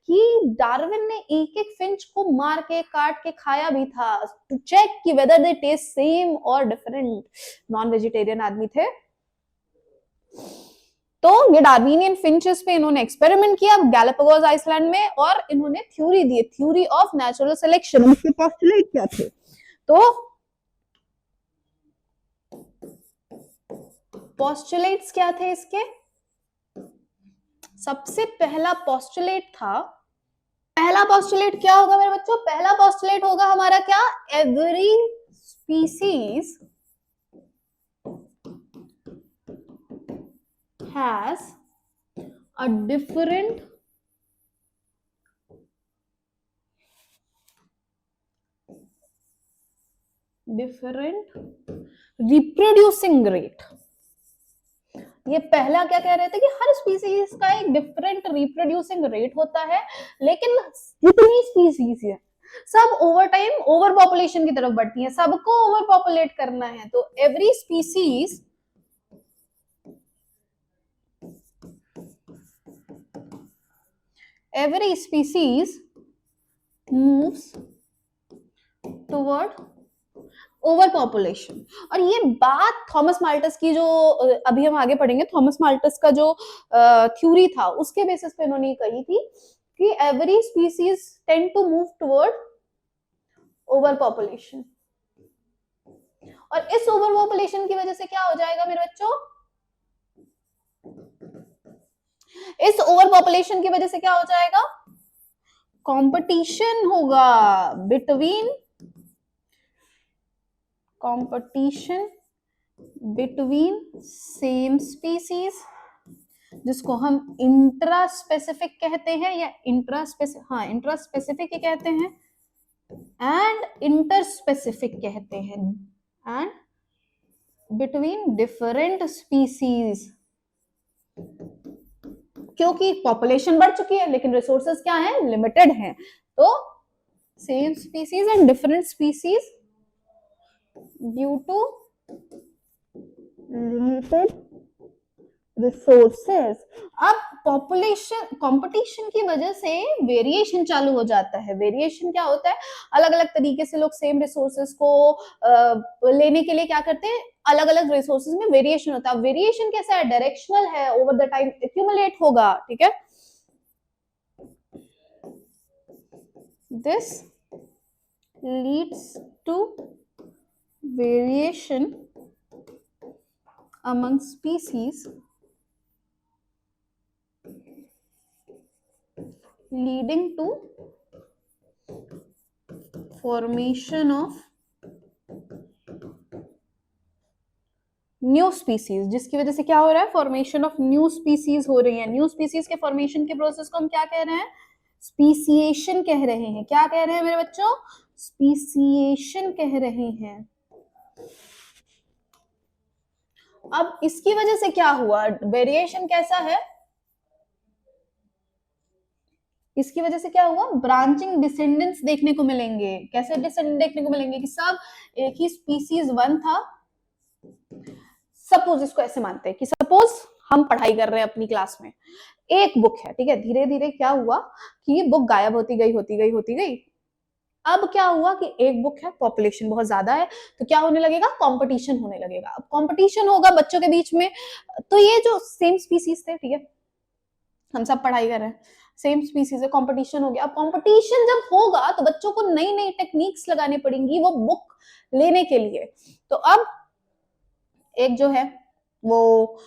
कि डार्विन ने एक एक फिंच को मार के काट के खाया भी था, टू चेक कि वेदर दे टेस्ट सेम और डिफरेंट। नॉन वेजिटेरियन आदमी थे। तो ये डार्विनियन फिंचेस पे इन्होंने एक्सपेरिमेंट किया गैलापागोस आइसलैंड में, और इन्होंने theory the, theory of natural selection. उसके पोस्टुलेट क्या थे, तो पोस्टुलेट्स क्या थे इसके, सबसे पहला पोस्टुलेट था, पहला पोस्टुलेट क्या होगा मेरे बच्चों, पहला पोस्टुलेट होगा हमारा क्या, every species has a different reproducing rate। ये पहला क्या कह रहे थे कि हर स्पीसीज का एक डिफरेंट रिप्रोड्यूसिंग रेट होता है, लेकिन जितनी स्पीसीज है सब ओवर टाइम ओवर पॉपुलेशन की तरफ बढ़ती है, सबको ओवर पॉपुलेट करना है। तो every species moves toward over population. और ये बात थॉमस माल्टस की, जो अभी हम आगे पढ़ेंगे, थॉमस माल्टस का जो थ्योरी था उसके बेसिस पे इन्होंने कही थी कि every species tend to move toward over population. और इस ओवर पॉपुलेशन की वजह से क्या हो जाएगा मेरे बच्चों, इस ओवर पॉपुलेशन की वजह से क्या हो जाएगा, कंपटीशन होगा बिटवीन सेम स्पीसीज, जिसको हम इंट्रा स्पेसिफिक कहते हैं, या इंट्रा स्पेसिफिक कहते हैं, एंड इंटर स्पेसिफिक कहते हैं, एंड बिटवीन डिफरेंट स्पीसीज। क्योंकि पॉपुलेशन बढ़ चुकी है लेकिन रिसोर्सेज क्या है, लिमिटेड हैं। तो same species and different species due to limited resources. अब पॉपुलेशन कंपटीशन की वजह से वेरिएशन चालू हो जाता है। वेरिएशन क्या होता है, अलग अलग तरीके से लोग सेम रिसोर्सेज को लेने के लिए क्या करते हैं, अलग अलग रिसोर्सेज में वेरिएशन होता है। वेरिएशन कैसा है, डायरेक्शनल है, ओवर द टाइम एक्यूमुलेट होगा, ठीक है। This leads to variation among species leading to formation of new species, जिसकी वजह से क्या हो रहा है, फॉर्मेशन ऑफ न्यू स्पीसीज हो रही है। न्यू स्पीसीज के फॉर्मेशन के प्रोसेस को हम क्या कह रहे हैं, स्पीसिएशन कह रहे हैं। क्या कह रहे हैं मेरे बच्चों, स्पीसिएशन कह रहे हैं। अब इसकी वजह से क्या हुआ, वेरिएशन कैसा है, इसकी वजह से क्या हुआ, ब्रांचिंग डिसेंडेंट्स देखने को मिलेंगे। कैसे डिसेंडेंट देखने को मिलेंगे कि सब एक ही स्पीसीज वन था। सपोज इसको ऐसे मानते हैं कि सपोज हम पढ़ाई कर रहे हैं अपनी क्लास में, एक बुक है, ठीक है, धीरे धीरे क्या हुआ कि बुक गायब होती गई होती गई होती गई। अब क्या हुआ कि एक बुक है, पॉपुलेशन बहुत ज्यादा है, तो क्या होने लगेगा, कंपटीशन होने लगेगा। अब कंपटीशन होगा बच्चों के बीच में, तो ये जो सेम स्पीसीज थे, ठीक है, हम सब पढ़ाई कर रहे हैं, सेम स्पीसीज है, कंपटीशन हो गया। अब कंपटीशन जब होगा तो बच्चों को नई नई टेक्निक्स लगानी पड़ेंगी वो बुक लेने के लिए। तो अब एक जो है वो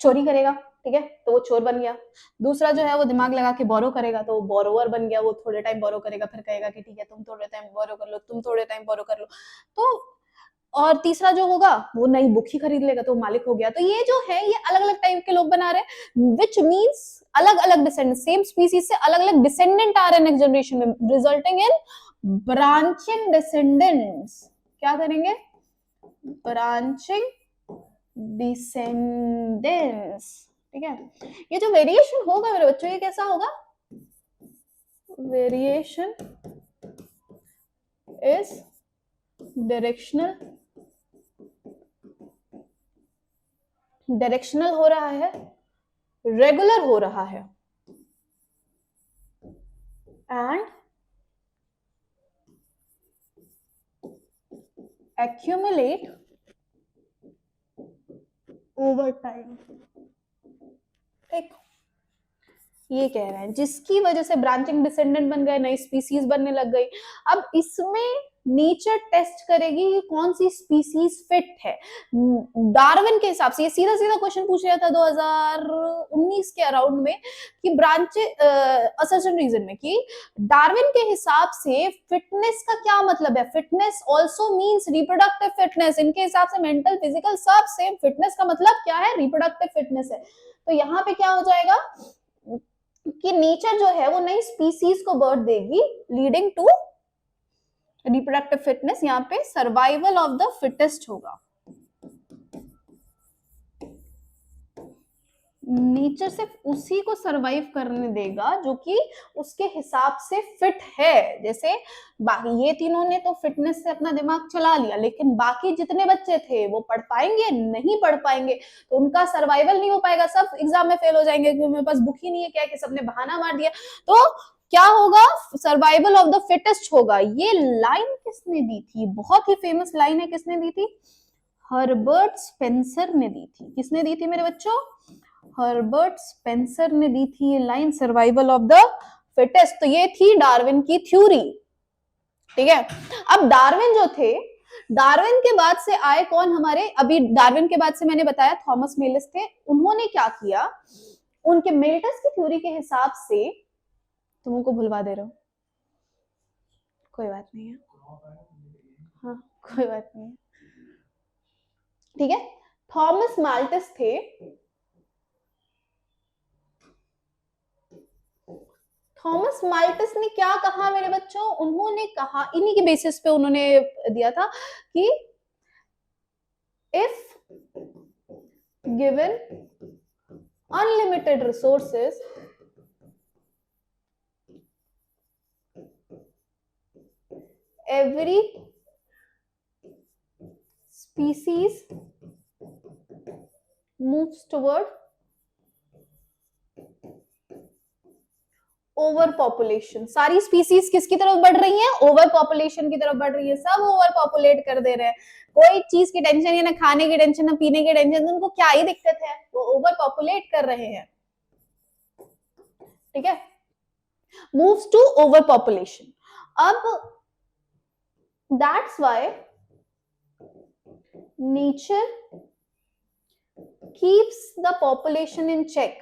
चोरी करेगा, ठीक है, तो वो चोर बन गया। दूसरा जो है वो दिमाग लगा के बोरो करेगा, तो वो बोरोवर बन गया, वो थोड़े टाइम बोरो करेगा, फिर कहेगा कि ठीक है तुम थोड़े टाइम बोरो कर लो, तुम थोड़े टाइम बोरो कर लो। तो और तीसरा जो होगा वो नई बुक ही खरीद लेगा, तो मालिक हो गया। तो ये जो है ये अलग अलग टाइप के लोग बना रहे हैं, विच मीन्स अलग अलग डिसेंडेंट, सेम स्पीसीज से अलग अलग डिसेंडेंट आ रहे हैं नेक्स्ट जनरेशन में, रिजल्टिंग इन ब्रांचिंग डिसेंडेंट्स। क्या करेंगे, ब्रांचिंग डिसेंडेंट्स, ठीक है। ये जो वेरिएशन होगा मेरे बच्चों, ये कैसा होगा, वेरिएशन इज डायरेक्शनल, डायरेक्शनल हो रहा है, रेगुलर हो रहा है, एंड accumulate over time। ठीक, ये कह रहे हैं जिसकी वजह से ब्रांचिंग डिसेंडेंट बन गए, नई स्पीसीज बनने लग गई। अब इसमें नेचर टेस्ट करेगी कि कौन सी स्पीसीज फिट है डार्विन के हिसाब से। ये सीधा सीधा क्वेश्चन पूछ रहा था 2019 के अराउंड में कि ब्रांच असर्शन रीजन में कि डार्विन के हिसाब से फिटनेस का क्या मतलब है, fitness also means reproductive fitness. इनके हिसाब से मेंटल फिजिकल सब सेम, फिटनेस का मतलब क्या है, रिप्रोडक्टिव फिटनेस है। तो यहाँ पे क्या हो जाएगा कि नेचर जो है वो नई स्पीसीज को बर्थ देगी, लीडिंग टू रिप्रोडक्टिव फिटनेस। यहाँ पे सर्वाइवल ऑफ द फिटेस्ट होगा। नेचर सिर्फ उसी को सरवाइव करने देगा जो कि उसके हिसाब से फिट है। जैसे बाकी ये तीनों ने तो फिटनेस से अपना दिमाग चला लिया, लेकिन बाकी जितने बच्चे थे वो पढ़ पाएंगे, नहीं पढ़ पाएंगे, तो उनका सर्वाइवल नहीं हो पाएगा, सब एग्जाम में फेल हो जाएंगे क्योंकि मेरे पास बुक ही नहीं है, क्या कि सबने बहाना मार दिया। तो क्या होगा, सर्वाइवल ऑफ द फिटेस्ट होगा। ये लाइन किसने दी थी, बहुत ही फेमस लाइन है, किसने दी थी, हर्बर्ट स्पेंसर ने दी थी। किसने दी थी मेरे बच्चों, हर्बर्ट स्पेंसर ने दी थी ये line, survival of the fittest. तो ये थी डार्विन की थ्योरी, ठीक है। अब डार्विन जो थे, डार्विन के बाद से आए कौन हमारे, अभी डार्विन के बाद से मैंने बताया थॉमस मेलिस थे। उन्होंने क्या किया, उनके मेल्टस की थ्योरी के हिसाब से, तुमको भुलवा दे रहा हूं, कोई बात नहीं है, हाँ कोई बात नहीं है, ठीक है। थॉमस माल्टस थे, थॉमस माल्टस ने क्या कहा मेरे बच्चों, उन्होंने कहा, इन्हीं के बेसिस पे उन्होंने दिया था कि if given unlimited resources, every species moves toward over population. सारी स्पीसीज किसकी तरफ बढ़ रही हैं, ओवर पॉपुलेशन की तरफ बढ़ रही है, सब ओवर पॉपुलेट कर दे रहे हैं। कोई चीज की टेंशन नहीं, ना खाने की टेंशन, ना पीने की टेंशन, उनको क्या ही दिक्कत है, वो ओवर पॉपुलेट कर रहे हैं, ठीक है, मूव्स टू ओवर पॉपुलेशन। अब that's why nature keeps the population in check.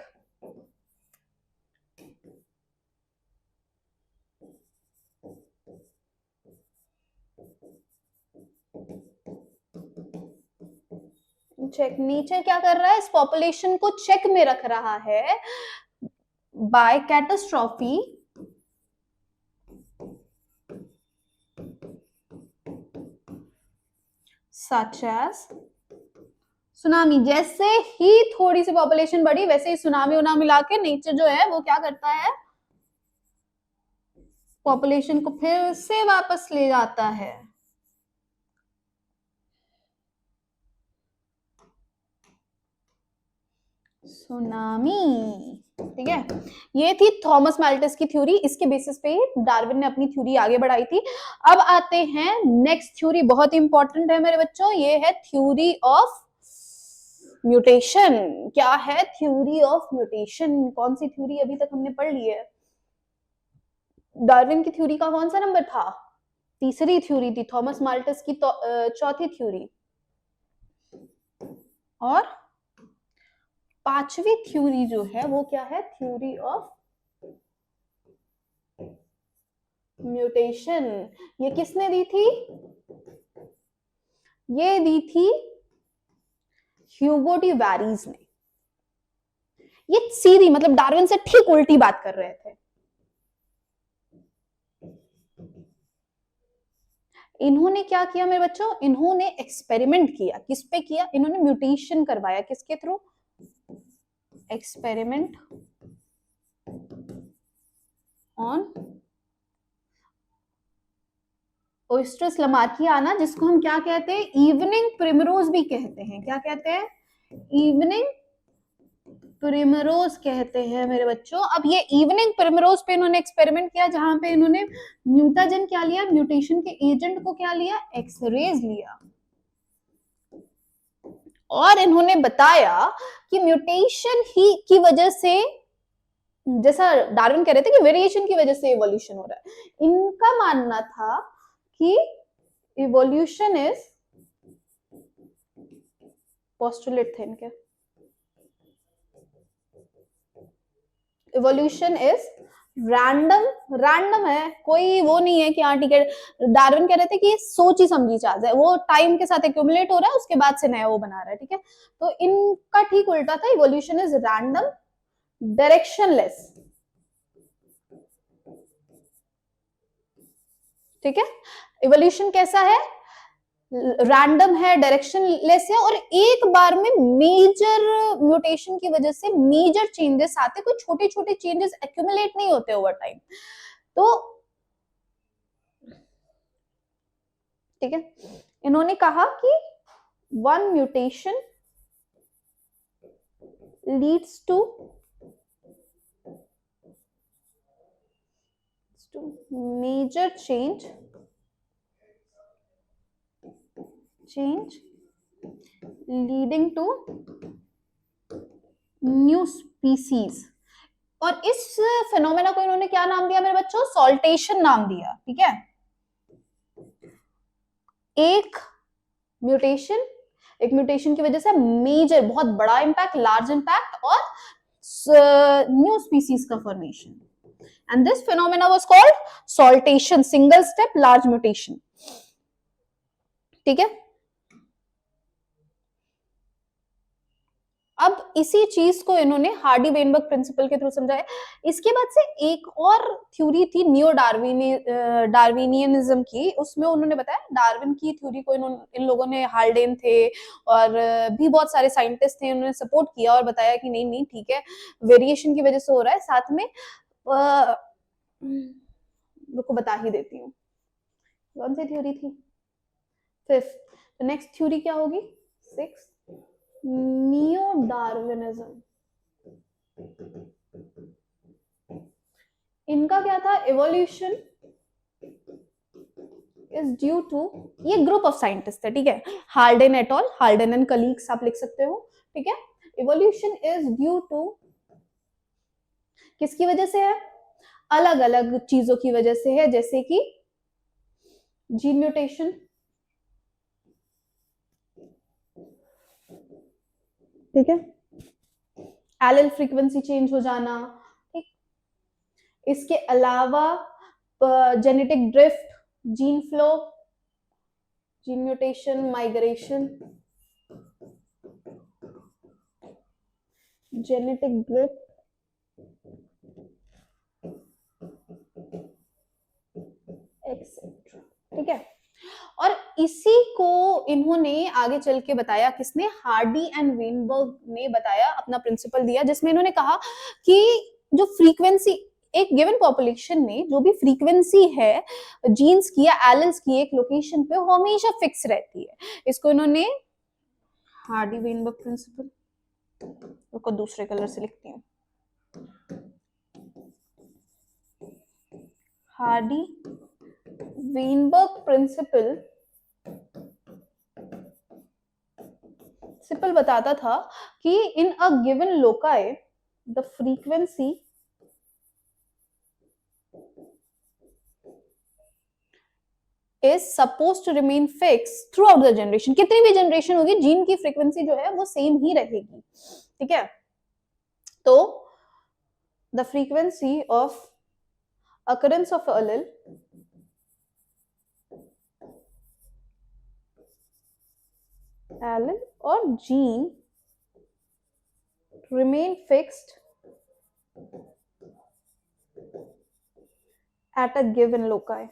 Check, nature क्या कर रहा है, इस पॉपुलेशन को चेक में रख रहा है by catastrophe such as tsunami. जैसे ही थोड़ी सी पॉपुलेशन बढ़ी वैसे ही सुनामी उनामी लाके नेचर जो है वो क्या करता है, पॉपुलेशन को फिर से वापस ले जाता है। सुनामी, ठीक है। ये थी थॉमस मैल्थस की थ्योरी, इसके बेसिस पे डार्विन ने अपनी थ्योरी आगे बढ़ाई थी। अब आते हैं नेक्स्ट थ्योरी, बहुत इंपॉर्टेंट है मेरे बच्चों, ये है थ्योरी ऑफ म्यूटेशन। क्या है थ्योरी ऑफ म्यूटेशन? कौन सी थ्योरी अभी तक हमने पढ़ ली है? डार्विन की थ्योरी का कौन सा नंबर था? तीसरी थ्योरी थी। थॉमस मैल्थस की चौथी थ्योरी, और पांचवी थ्योरी जो है वो क्या है, थ्योरी ऑफ म्यूटेशन। ये किसने दी थी? ये दी थी ह्यूगो डी वेरीज ने। ये सीधी मतलब डार्विन से ठीक उल्टी बात कर रहे थे। इन्होंने क्या किया मेरे बच्चों, इन्होंने एक्सपेरिमेंट किया। किस पे किया? इन्होंने म्यूटेशन करवाया। किसके थ्रू? एक्सपेरिमेंट ऑन ओइस्ट्रस लमार्कियाना, जिसको हम क्या कहते हैं, इवनिंग प्रिमरोज भी कहते हैं। क्या कहते हैं? इवनिंग प्रिमरोज कहते हैं मेरे बच्चों। अब ये इवनिंग प्रिमरोज पे इन्होंने एक्सपेरिमेंट किया, जहां पे इन्होंने म्यूटाजन क्या लिया, म्यूटेशन के एजेंट को क्या लिया, एक्सरेज लिया, और इन्होंने बताया कि म्यूटेशन ही की वजह से, जैसा डार्विन कह रहे थे कि वेरिएशन की वजह से इवोल्यूशन हो रहा है, इनका मानना था कि इवोल्यूशन इज, पोस्टुलेट थे इनके, इवोल्यूशन इज रैंडम। रैंडम है, कोई वो नहीं है कि हाँ ठीक है। डार्विन कह रहे थे कि सोची समझी चीज है, वो टाइम के साथ एक्यूमुलेट हो रहा है, उसके बाद से नया वो बना रहा है, ठीक है। तो इनका ठीक उल्टा था, इवोल्यूशन इज रैंडम, डायरेक्शनलेस, ठीक है। इवोल्यूशन कैसा है? रैंडम है, डायरेक्शनलेस है, और एक बार में मेजर म्यूटेशन की वजह से मेजर चेंजेस आते, कोई छोटे छोटे चेंजेस एक्यूमुलेट नहीं होते ओवर टाइम। तो ठीक है, इन्होंने कहा कि one mutation leads to major change leading to new species. और इस फिनोमेना को इन्होंने क्या नाम दिया मेरे बच्चों? सॉल्टेशन नाम दिया, ठीक है। एक म्यूटेशन की वजह से मेजर, बहुत बड़ा इंपैक्ट, लार्ज इंपैक्ट, और न्यू स्पीसीज का formation, and this phenomena was called saltation, single step large mutation, ठीक है। अब इसी चीज को इन्होंने हार्डी वेनबर्ग प्रिंसिपल के थ्रू समझाया। इसके बाद से एक और थ्योरी थी नियो डार्विनियनिज्म की, उसमें उन्होंने बताया डार्विन की थ्योरी को इन लोगों ने, हाल्डेन थे और भी बहुत सारे साइंटिस्ट थे, उन्होंने सपोर्ट किया और बताया कि नहीं नहीं ठीक है, वेरिएशन की वजह से हो रहा है। साथ में रुको बता ही देती हूँ कौन सी थ्योरी थी, फिफ्थ। तो नेक्स्ट थ्योरी क्या होगी? Six, neo Darwinism. इनका क्या था? इवोल्यूशन इज ड्यू टू, ये ग्रुप ऑफ साइंटिस्ट है, ठीक है, Haldane at all, Haldane and colleagues आप लिख सकते हो, ठीक है। इवोल्यूशन इज ड्यू टू, किसकी वजह से है? अलग अलग चीजों की वजह से है, जैसे कि जीन म्यूटेशन, ठीक है, एलिल फ्रीक्वेंसी चेंज हो जाना, ठीक। इसके अलावा genetic drift, gene flow, gene mutation, migration, genetic drift, etcetera. ठीक है, और इसी को इन्होंने आगे चल के बताया, किसने, हार्डी एंड वेनबर्ग ने बताया, अपना प्रिंसिपल दिया, जिसमें इन्होंने कहा कि जो फ्रीक्वेंसी एक गिवन पॉपुलेशन में जो भी फ्रीक्वेंसी है जीन्स की या एलेल्स की एक लोकेशन पे वो हमेशा फिक्स रहती है। इसको इन्होंने हार्डी वेनबर्ग प्रिंसिपल, उसको दूसरे कलर से लिखती हूँ, हार्डी वेनबर्ग प्रिंसिपल सिंपल बताता था कि in a given loci the frequency is supposed to remain fixed throughout the generation। कितनी भी जनरेशन होगी जीन की फ्रीक्वेंसी जो है वो सेम ही रहेगी। ठीक है, तो the frequency of occurrence of allele or gene remain fixed at a given loci।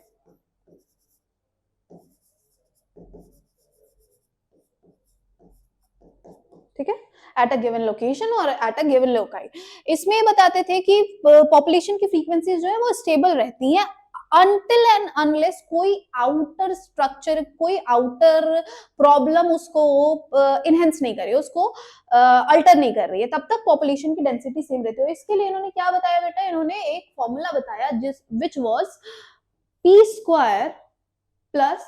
ठीक है, एट अ गिवन लोकेशन और एट अ गिवन लोकाई। इसमें बताते थे कि पॉपुलेशन की फ्रीक्वेंसीज जो है वो स्टेबल रहती हैं अनटिल एंड अनलेस कोई आउटर स्ट्रक्चर, कोई आउटर प्रॉब्लम उसको इनहेंस नहीं कर रही है, उसको अल्टर नहीं कर रही है, तब तक पॉपुलेशन की डेंसिटी सेम रहती है। इसके लिए इन्होंने क्या बताया बेटा, इन्होंने एक फॉर्मूला बताया जिस which was P square plus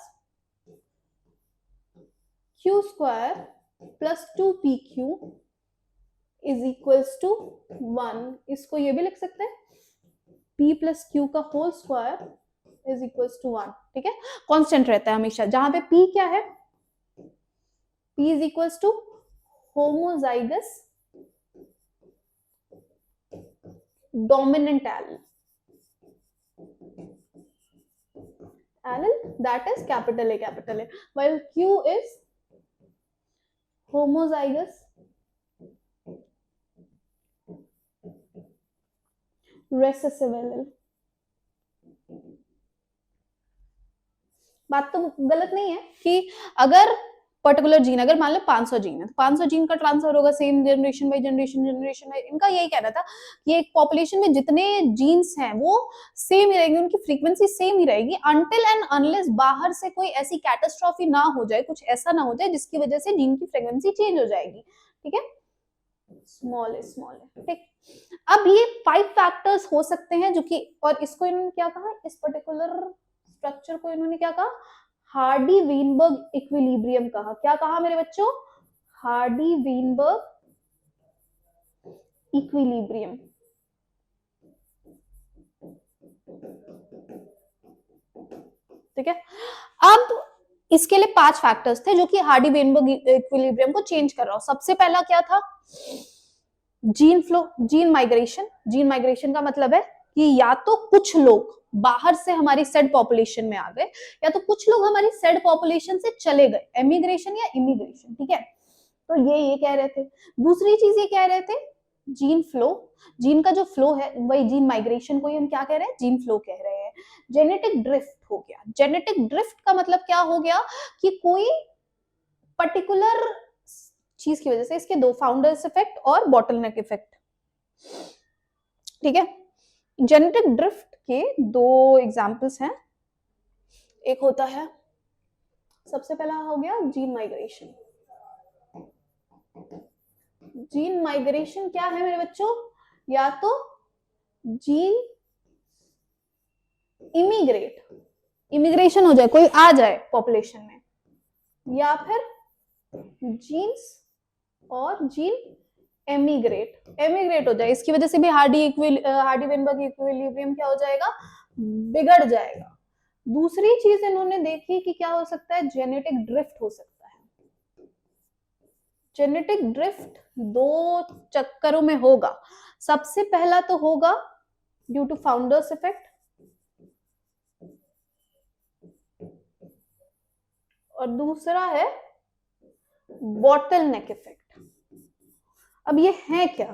Q square plus 2pq is equals to 1। इसको ये भी लिख सकते हैं p प्लस क्यू का whole square is equals to 1। ठीक है, कांस्टेंट रहता है हमेशा, जहां पे p क्या है, p is equals to homozygous dominant allele that is capital A, while q is homozygous recessive allele। बात तो गलत नहीं है कि अगर पर्टिकुलर जीन, अगर मान लो 500 जीन है तो 500 जीन का ट्रांसफर होगा सेम जनरेशन बाय जनरेशन। इनका यही कहना था कि एक पॉपुलेशन में जितने जीन्स हैं वो सेम ही रहेंगे, उनकी फ्रीक्वेंसी सेम ही रहेगी अनटिल एंड अनलेस बाहर से कोई ऐसी कैटास्ट्रॉफी ना हो जाए, कुछ ऐसा ना हो जाए जिसकी वजह से जीन की फ्रीक्वेंसी चेंज हो जाएगी। ठीक है, स्मॉल है। ठीक, अब ये 5 फैक्टर्स हो सकते हैं जो कि, और इसको इन्होंने क्या कहा, इस पर्टिकुलर स्ट्रक्चर को इन्होंने क्या कहा, हार्डी वीनबर्ग इक्विलिब्रियम कहा। क्या कहा मेरे बच्चों, हार्डी वीनबर्ग इक्विलिब्रियम। ठीक है, अब इसके लिए 5 फैक्टर्स थे जो कि हार्डी वीनबर्ग इक्विलिब्रियम को चेंज कर रहा हो। सबसे पहला क्या था, gene flow, gene migration. Gene migration का मतलब है कि या तो कुछ लोग बाहर से हमारी सेड पॉपुलेशन में आ गए या तो कुछ लोग हमारी सेड पॉपुलेशन से चले गए, एमिग्रेशन या इमिग्रेशन। ठीक है, तो ये कह रहे थे। दूसरी चीज ये कह रहे थे जीन फ्लो, जीन का जो फ्लो है वही जीन माइग्रेशन को ही हम क्या कह रहे हैं, जीन फ्लो कह रहे हैं। जेनेटिक ड्रिफ्ट हो गया, जेनेटिक ड्रिफ्ट का मतलब क्या हो गया कि कोई पर्टिकुलर चीज की वजह से, इसके दो, फाउंडर्स इफेक्ट और बॉटलनेक इफेक्ट। ठीक है, जेनेटिक ड्रिफ्ट के 2 एग्जांपल्स हैं। एक होता है, सबसे पहला हो गया जीन माइग्रेशन। जीन माइग्रेशन क्या है मेरे बच्चों, या तो जीन इमिग्रेशन हो जाए, कोई आ जाए पॉपुलेशन में, या फिर जीन्स और जीन एमिग्रेट हो जाए। इसकी वजह से भी हार्डी वेनबर्ग इक्विलिब्रियम क्या हो जाएगा, बिगड़ जाएगा। दूसरी चीज इन्होंने देखी कि क्या हो सकता है, जेनेटिक ड्रिफ्ट हो सकता है। जेनेटिक ड्रिफ्ट 2 चक्करों में होगा। सबसे पहला तो होगा ड्यू टू फाउंडर्स इफेक्ट, और दूसरा है बॉटलनेक इफेक्ट। अब ये है क्या?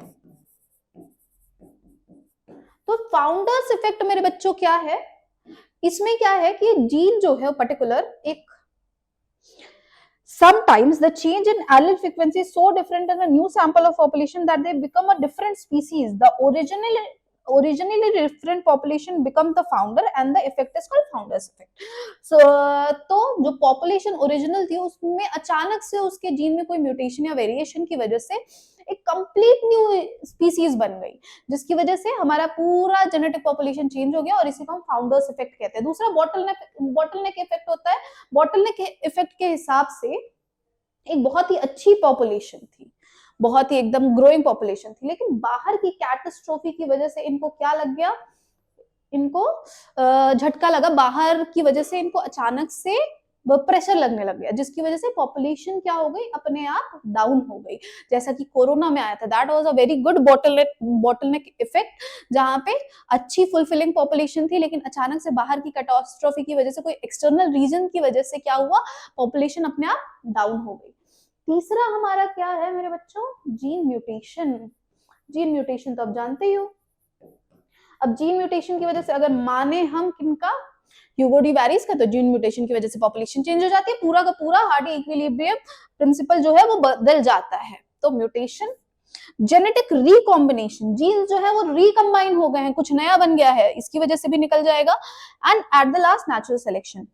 तो फाउंडर्स इफेक्ट मेरे बच्चों क्या है? इसमें क्या है कि जीन जो है पर्टिकुलर एक sometimes the change in allele frequency is so different in a new sample of population that they become a different species. The originally different population become the founder and the effect is called founders effect. So तो जो population original थी उसमें अचानक से उसके जीन में कोई म्यूटेशन या वेरिएशन की वजह से एक कंप्लीट न्यू स्पीसीज बन गई, जिसकी वजह से हमारा पूरा जेनेटिक पॉपुलेशन चेंज हो गया और इसी को हम फाउंडर्स इफेक्ट कहते हैं। दूसरा बॉटलनेक इफेक्ट होता है। बॉटलनेक इफेक्ट के हिसाब से एक बहुत ही अच्छी पॉपुलेशन थी, बहुत ही एकदम ग्रोइंग पॉपुलेशन थी, लेकिन बाहर की कैटास्ट्रोफी की वजह से इनको क्या लग गया, इनको झटका लगा, बाहर की वजह से इनको अचानक से प्रेशर लगने लग गया, जिसकी वजह से पॉपुलेशन क्या हो गई, अपने आप डाउन हो गई, जैसा कि कोरोना में आया था। That was a very good bottleneck effect, जहां पे अच्छी फुलफिलिंग पॉपुलेशन थी, लेकिन अचानक से बाहर की कैटास्ट्रोफी की वजह से, कोई एक्सटर्नल रीजन की वजह से क्या हुआ, पॉपुलेशन अपने आप डाउन हो गई। तीसरा हमारा क्या है मेरे बच्चों, जीन म्यूटेशन। जीन म्यूटेशन तो आप जानते ही हो। अब जीन म्यूटेशन की वजह से अगर माने हम किनका, ह्यूगो डी वेरिस का, तो जीन म्यूटेशन की वजह से पॉपुलेशन चेंज हो जाती है, पूरा का पूरा हार्डी इक्विलिब्रियम प्रिंसिपल जो है वो बदल जाता है। तो म्यूटेशन, जेनेटिक रिकॉम्बिनेशन, जीन जो है वो रिकंबाइन हो गए हैं, कुछ नया बन गया है, इसकी वजह से भी निकल जाएगा। And at the last natural selection.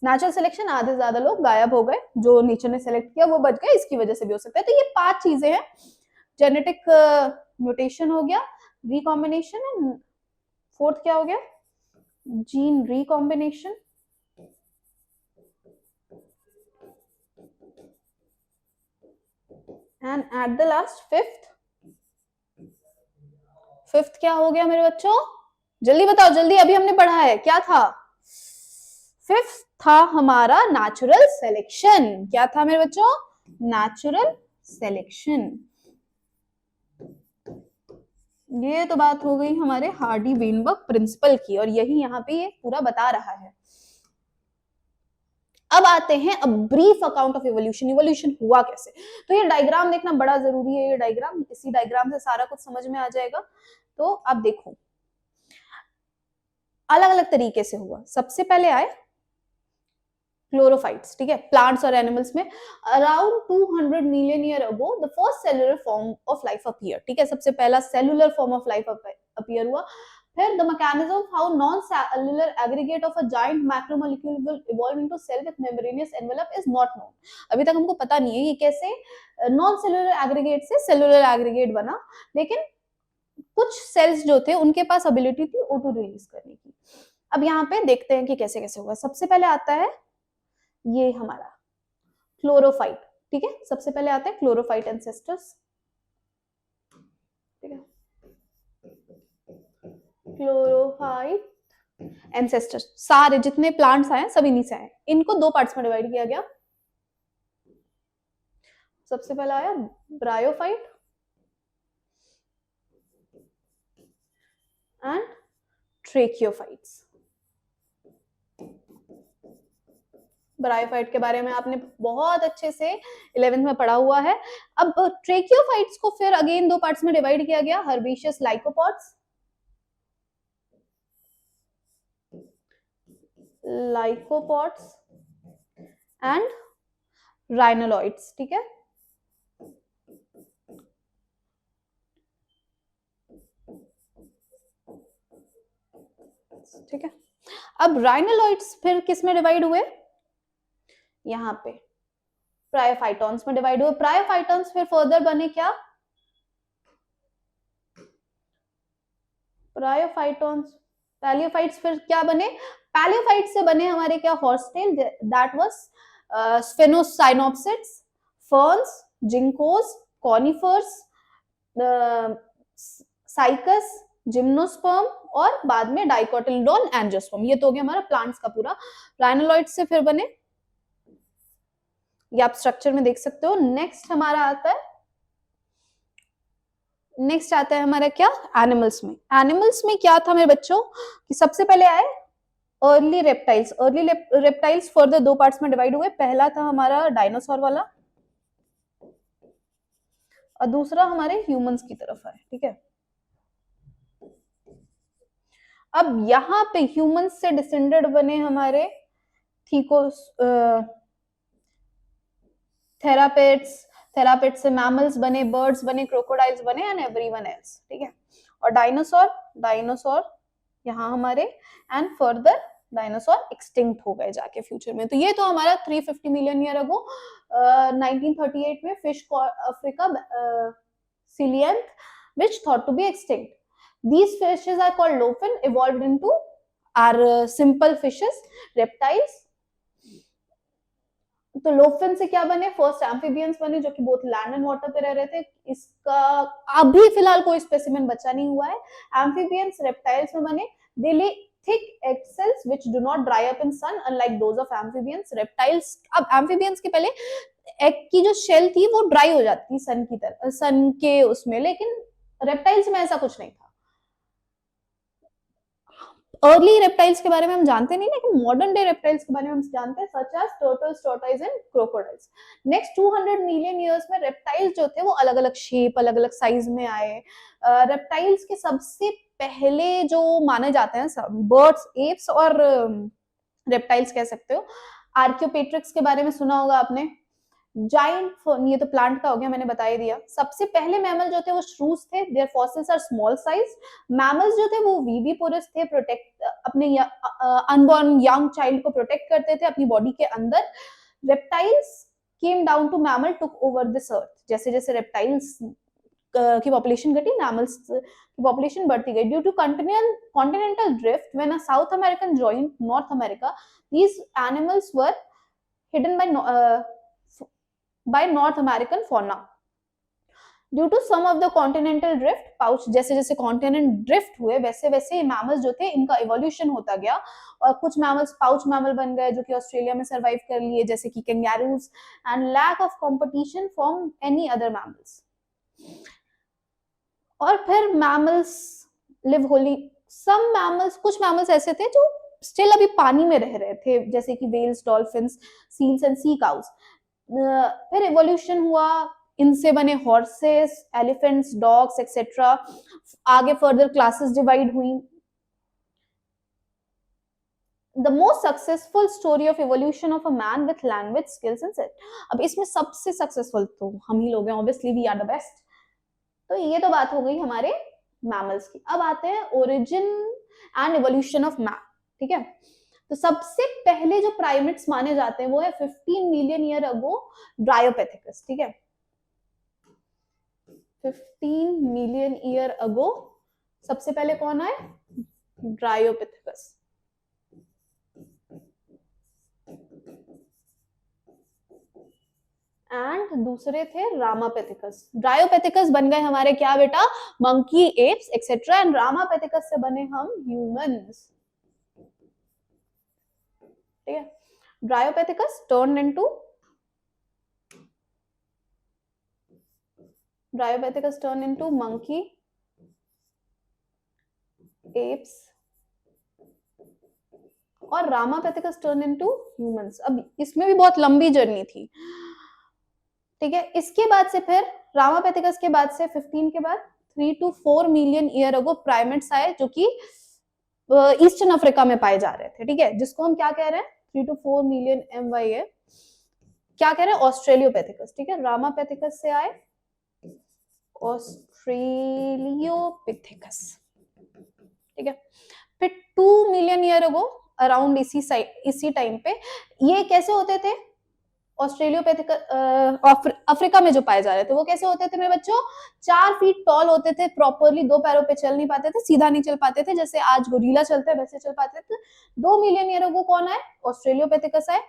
Natural selection, आधे ज्यादा लोग गायब हो गए, जो नेचर ने सेलेक्ट किया वो बच गए, इसकी वजह से भी हो सकता है। तो ये 5 चीजें हैं, जेनेटिक म्यूटेशन हो गया, रिकॉम्बिनेशन, एंड फोर्थ क्या हो गया, gene recombination, and at the last fifth क्या हो गया मेरे बच्चों, जल्दी बताओ जल्दी, अभी हमने पढ़ा है, क्या था? फिफ्थ था हमारा नेचुरल सिलेक्शन। क्या था मेरे बच्चों? Natural selection. ये तो बात हो गई हमारे हार्डी वेनबर्ग प्रिंसिपल की, और यही यहाँ पे ये पूरा बता रहा है। अब आते हैं a brief account of evolution. Evolution हुआ कैसे, तो ये डायग्राम देखना बड़ा जरूरी है। ये डायग्राम, इसी डायग्राम से सारा कुछ समझ में आ जाएगा। तो आप देखो, अलग अलग तरीके से हुआ। सबसे पहले आए क्लोरोफाइट्स, ठीक है, प्लांट्स और एनिमल्स में around 200 million year ago the first cellular form of life appear, ठीक है, सबसे पहला cellular form of life appear हुआ। फिर the mechanism of how non cellular aggregate of a giant macromolecule will evolve into cell with membranous envelope is not known. अभी तक हमको पता नहीं है ये कैसे नॉन सेलुलर एग्रीगेट से सेलुलर एग्रीगेट बना, लेकिन कुछ सेल्स जो थे उनके पास एबिलिटी थी O2 रिलीज करने की। अब यहाँ पे देखते हैं कि कैसे कैसे हुआ। सबसे पहले आता है ये हमारा क्लोरोफाइट, ठीक है, सबसे पहले आता है क्लोरोफाइट एंसेस्टर्स, ठीक है, क्लोरोफाइट एंसेस्टर्स, सारे जितने प्लांट्स आए सब इन्हीं से आए। इनको 2 पार्ट्स में डिवाइड किया गया। सबसे पहला आया ब्रायोफाइट एंड ट्रेकियोफाइट्स। ब्रायोफाइट के बारे में आपने बहुत अच्छे से 11th में पढ़ा हुआ है। अब ट्रेकियोफाइट्स को फिर अगेन 2 पार्ट्स में डिवाइड किया गया, हर्बेशियस लाइकोपॉड्स, एंड राइनोलॉइड्स, ठीक है। ठीक है, अब राइनोलॉइड्स फिर किस में डिवाइड हुए, यहाँ पे प्रायोफाइटॉन्स में डिवाइड हुए। प्रायोफाइटॉन्स फिर फर्दर बने क्या, प्रायोफाइटॉन्स, पैलियोफाइट्स फिर क्या बने, पैलियोफाइट से बने हमारे क्या, horsetail, that was sphenopsids, ferns, ginkgos, conifers, cycas, gymnosperm, और बाद में डाइकोटिलेडोन, एंजियोस्पर्म। ये तो हो गया हमारा प्लांट्स का पूरा। राइनोलॉइड से फिर बने, ये आप स्ट्रक्चर में देख सकते हो। नेक्स्ट हमारा आता है, नेक्स्ट आता है हमारा क्या, एनिमल्स में। एनिमल्स में क्या था मेरे बच्चों कि सबसे पहले आए early reptiles. Early reptiles further 2 parts में डिवाइड हुए। पहला था हमारा डायनासोर वाला, और दूसरा हमारे ह्यूमंस की तरफ है, ठीक है। अब यहाँ पे ह्यूमंस से डिसेंडेड बने हमारे थीकोस थेरापेट्स, थेरापेट से मैमल्स बने, बर्ड्स बने, क्रोकोडाइल्स बने एंड एवरीवन एल्स, ठीक है। और डायनासोर, डायनासोर यहाँ हमारे, एंड फर्दर डायनासोर एक्सटिंक्ट हो गए जाके फ्यूचर में। तो ये तो हमारा 350 मिलियन ईयर अगो 1938 में fish Africa coelacanth which thought to be extinct. These fishes are called lophid, evolved into are simple fishes, reptiles. तो लोफिन से क्या बने, फर्स्ट एम्फीबियंस बने जो कि बोथ लैंड एंड वाटर पे रह रहे थे। इसका अभी फिलहाल कोई स्पेसिमेन बचा नहीं हुआ है। एम्फीबियंस रेप्टाइल्स में बने, दे ले thick egg cells which do not dry up in sun unlike those of amphibians. reptiles, अब amphibians के पहले एग की जो शेल थी वो ड्राई हो जाती सन की तरह, सन के उसमें, लेकिन रेप्टाइल्स में ऐसा कुछ नहीं था। अर्ली रेप्टाइल्स के बारे में हम जानते नहीं, लेकिन मॉडर्न डे रेप्टाइल्स के बारे में हम जानते हैं, such as turtles, tortoise and crocodiles. Next 200 million years में रेप्टाइल्स जो थे वो अलग अलग शेप, अलग अलग साइज में आए। रेप्टाइल्स के सबसे पहले जो माने जाते हैं बर्ड्स, एप्स और रेप्टाइल्स कह सकते हो। आर्कियोपेट्रिक्स के बारे में सुना होगा आपने। जाइंट, ये तो प्लांट का हो गया, मैंने बता ही दिया। सबसे पहले मैमल जो थे वो श्रूज थे, their fossils are small size. Mammals जो थे वो विविपोरस थे, प्रोटेक्ट अपने अनबॉर्न यंग चाइल्ड को प्रोटेक्ट करते थे अपनी बॉडी के अंदर। Reptiles came down to mammal, took over this earth. जैसे जैसे रेप्टाइल्स की पॉपुलेशन घटी, मैमल्स की पॉपुलेशन बढ़ती गई। Due to continental drift, when a South American joined North America, these animals were hidden by North American fauna. Due to some of the continental drift, pouch, जैसे जैसे कॉन्टिनेंट ड्रिफ्ट हुए वैसे वैसे मैमल्स जो थे इनका इवोल्यूशन होता गया, और कुछ मैमल्स पाउच मैमल बन गए जो कि ऑस्ट्रेलिया में सरवाइव कर लिए, जैसे कि kangaroos, and lack of competition from any other mammals. और फिर mammals live wholly, some mammals, कुछ मैमल्स ऐसे थे जो स्टिल अभी पानी में रह रहे थे, जैसे कि whales, dolphins, seals and sea cows. फिर एवोल्यूशन हुआ, इनसे बने हॉर्सेस, एलिफेंट्स, डॉग्स एक्सेट्रा। आगे फर्दर क्लासेस डिवाइड हुई। The most successful story of evolution of a man with language skills and set. अब इसमें सबसे सक्सेसफुल तो हम ही लोग हैं, obviously we are the best. तो ये तो बात हो गई हमारे मैमल्स की। अब आते हैं origin and evolution of man, ठीक है। तो सबसे पहले जो प्राइमेट्स माने जाते हैं वो है 15 मिलियन ईयर अगो ड्रायोपेथिकस, ठीक है। 15 मिलियन ईयर अगो सबसे पहले कौन आए, ड्रायोपेथिकस। एंड दूसरे थे रामापेथिकस। ड्रायोपेथिकस बन गए हमारे क्या बेटा, मंकी, एप्स एक्सेट्रा, एंड रामापेथिकस से बने हम ह्यूमंस, ठीक है। Dryopithecus turned into monkey, apes, और Ramapithecus turned into humans। अब इसमें भी बहुत लंबी जर्नी थी, ठीक है। इसके बाद से फिर Ramapithecus के बाद से 15 के बाद 3 to 4 million year ago primates आए जो कि ईस्टर्न अफ्रीका में पाए जा रहे थे, ठीक है, जिसको हम क्या कह रहे हैं, 3 to 4 मिलियन MYA, क्या कह रहे हैं, ऑस्ट्रेलियोपेथिकस, ठीक है। रामापेथिकस से आए ऑस्ट्रेलियोपिथेकस, ठीक है। फिर 2 मिलियन ईयर अगो अराउंड इसी टाइम पे ये कैसे होते थे, ऑस्ट्रेलियोपेथिकस अफ्रीका में जो पाए जा रहे थे वो कैसे होते थे मेरे बच्चों, 4 फीट टॉल होते थे, प्रॉपरली 2 पैरों पे चल नहीं पाते थे, सीधा नहीं चल पाते थे, जैसे आज गोरिल्ला चलते हैं वैसे चल पाते थे। 2 मिलियन ईयर अगो कौन आए, ऑस्ट्रेलियोपेथिकस आए।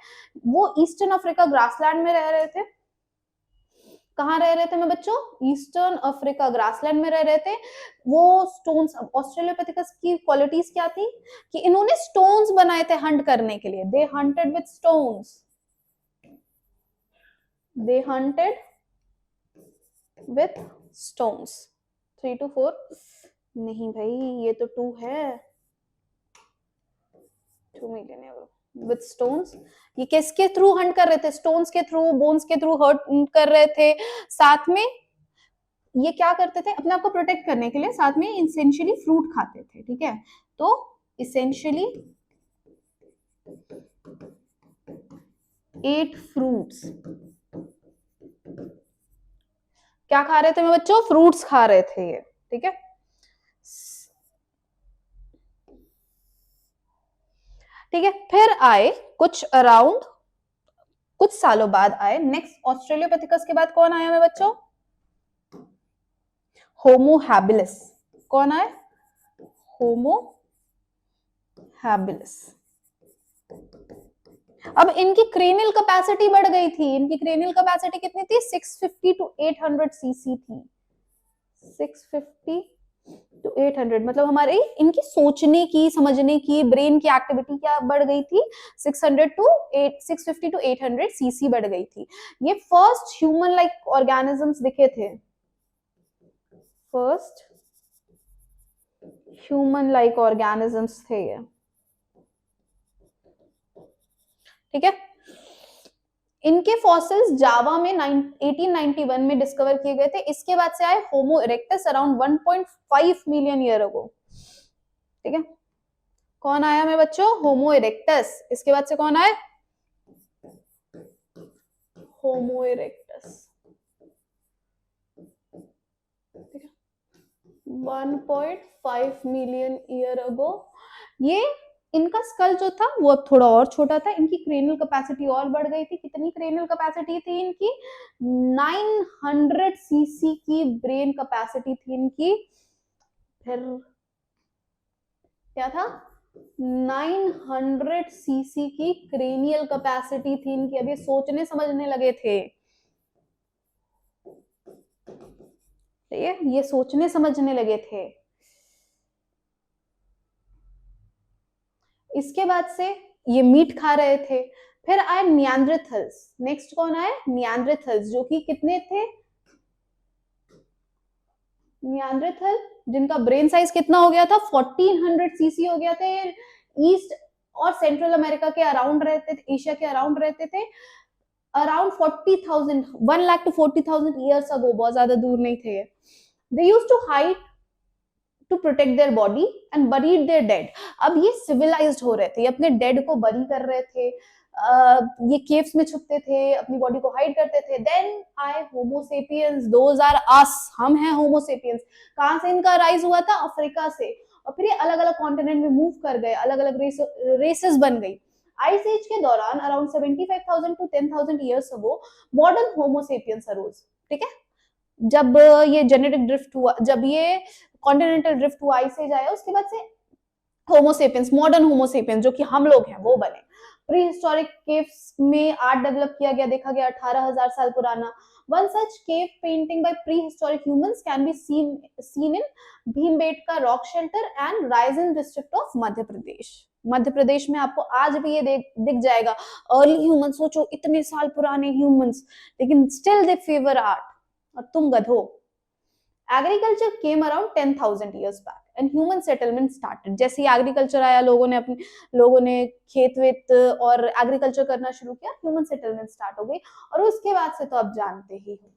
वो ईस्टर्न अफ्रीका ग्रासलैंड में रह रहे थे। कहाँ रह रहे थे मैं बच्चों, ईस्टर्न अफ्रीका ग्रासलैंड में रह रहे थे। वो स्टोन्स, ऑस्ट्रेलियोपेथिकस की क्वालिटीज क्या थी कि इन्होंने स्टोन्स बनाए थे हंट करने के लिए, they hunted with stones, they hunted with stones। 3 to 4 नहीं भाई, ये तो 2 है, 2 मिलियन विद स्टोन्स। ये किसके थ्रू हंट कर रहे थे, स्टोन्स के थ्रू, बोन्स के थ्रू हंट कर रहे थे, साथ में ये क्या करते थे अपने आप को प्रोटेक्ट करने के लिए, साथ में इसेंशियली फ्रूट खाते थे, ठीक है। तो इसेंशियली एट फ्रूट्स, क्या खा रहे थे मेरे बच्चों, फ्रूट्स खा रहे थे ये, ठीक है। ठीक है, फिर आए कुछ अराउंड कुछ सालों बाद आए नेक्स्ट ऑस्ट्रेलियोपिथेकस के बाद कौन आया मेरे बच्चों, होमो हैबिलिस। कौन आए, होमो हैबिलिस। अब इनकी क्रेनियल कैपेसिटी बढ़ गई थी, इनकी क्रेनियल कैपेसिटी कितनी थी, 650 टू 800 सीसी थी, 650 टू 800, मतलब हमारी इनकी सोचने की समझने की ब्रेन की एक्टिविटी क्या बढ़ गई थी, 650 टू 800 सीसी बढ़ गई थी। ये फर्स्ट ह्यूमन लाइक ऑर्गेनिजम्स दिखे थे, फर्स्ट ह्यूमन लाइक ऑर्गेनिजम्स थे ये, ठीक है। इनके फॉसिल्स जावा में 1891 में डिस्कवर किए गए थे। इसके बाद से आए Homo erectus around 1.5 million year ago, ठीक है। कौन आया मेरे बच्चों, होमो इरेक्टस। इसके बाद से कौन आए, होमो इरेक्टस, 1.5 मिलियन ईयर अगो। ये इनका स्कल जो था वो अब थोड़ा और छोटा था, इनकी क्रेनियल कैपेसिटी और बढ़ गई थी। कितनी क्रेनियल कैपेसिटी थी इनकी, 900 सीसी की ब्रेन कैपेसिटी थी इनकी। फिर क्या था, 900 सीसी की क्रेनियल कैपेसिटी थी इनकी। अब ये सोचने समझने लगे थे, ये सोचने समझने लगे थे। इसके बाद से ये मीट खा रहे थे। फिर आए निएंडरथल्स। नेक्स्ट कौन आए, निएंडरथल्स, जो कि कितने थे, निएंडरथल जिनका ब्रेन साइज कितना हो गया था, 1400 सीसी हो गया थे। ईस्ट और सेंट्रल अमेरिका के अराउंड रहते थे, एशिया के अराउंड रहते थे। Around 40,000 1 lakh to 40,000 years ago, बहुत ज्यादा दूर नहीं थे ये। They used to hide to protect their body and buried their dead. अब ये सिविलाइज्ड हो रहे थे, ये अपने डेड को बरी कर रहे थे, ये केव्स में छुपते थे, अपनी बॉडी को हाइड करते थे। देन आए होमो सेपियंस, दोज आर अस, हम हैं होमो सेपियंस। कहां से इनका राइज हुआ था, अफ्रीका से, और फिर ये अलग अलग कॉन्टिनेंट में मूव कर गए, अलग अलग रेसेस बन गई। आइस एज के दौरान around 75,000 to 10,000 years ago modern Homo sapiens arose, ठीक है। जब ये जेनेटिक ड्रिफ्ट हुआ, जब ये कॉन्टिनेंटल ड्रिफ्ट हुआ, आइस एज आया, उसके बाद से होमोसेपियंस, मॉडर्न होमोसेपियंस जो कि हम लोग हैं वो बने। प्री हिस्टोरिक केव्स में आर्ट डेवलप किया गया, देखा गया 18,000 साल पुराना। One such cave painting by pre historic humans can be seen in Bhimbetka rock shelter and Raisen district of Madhya Pradesh. Madhya Pradesh में आपको आज भी ये दिख जाएगा। अर्ली ह्यूमन, सोचो इतने साल पुराने ह्यूमंस, लेकिन स्टिल दे फेवर आर्ट, और तुम गधो। Agriculture came around 10,000 years back and human settlement started। जैसे ही एग्रीकल्चर आया, लोगों ने खेत वेत और एग्रीकल्चर करना शुरू किया, ह्यूमन सेटलमेंट स्टार्ट हो गई। और उसके बाद से तो आप जानते ही हो।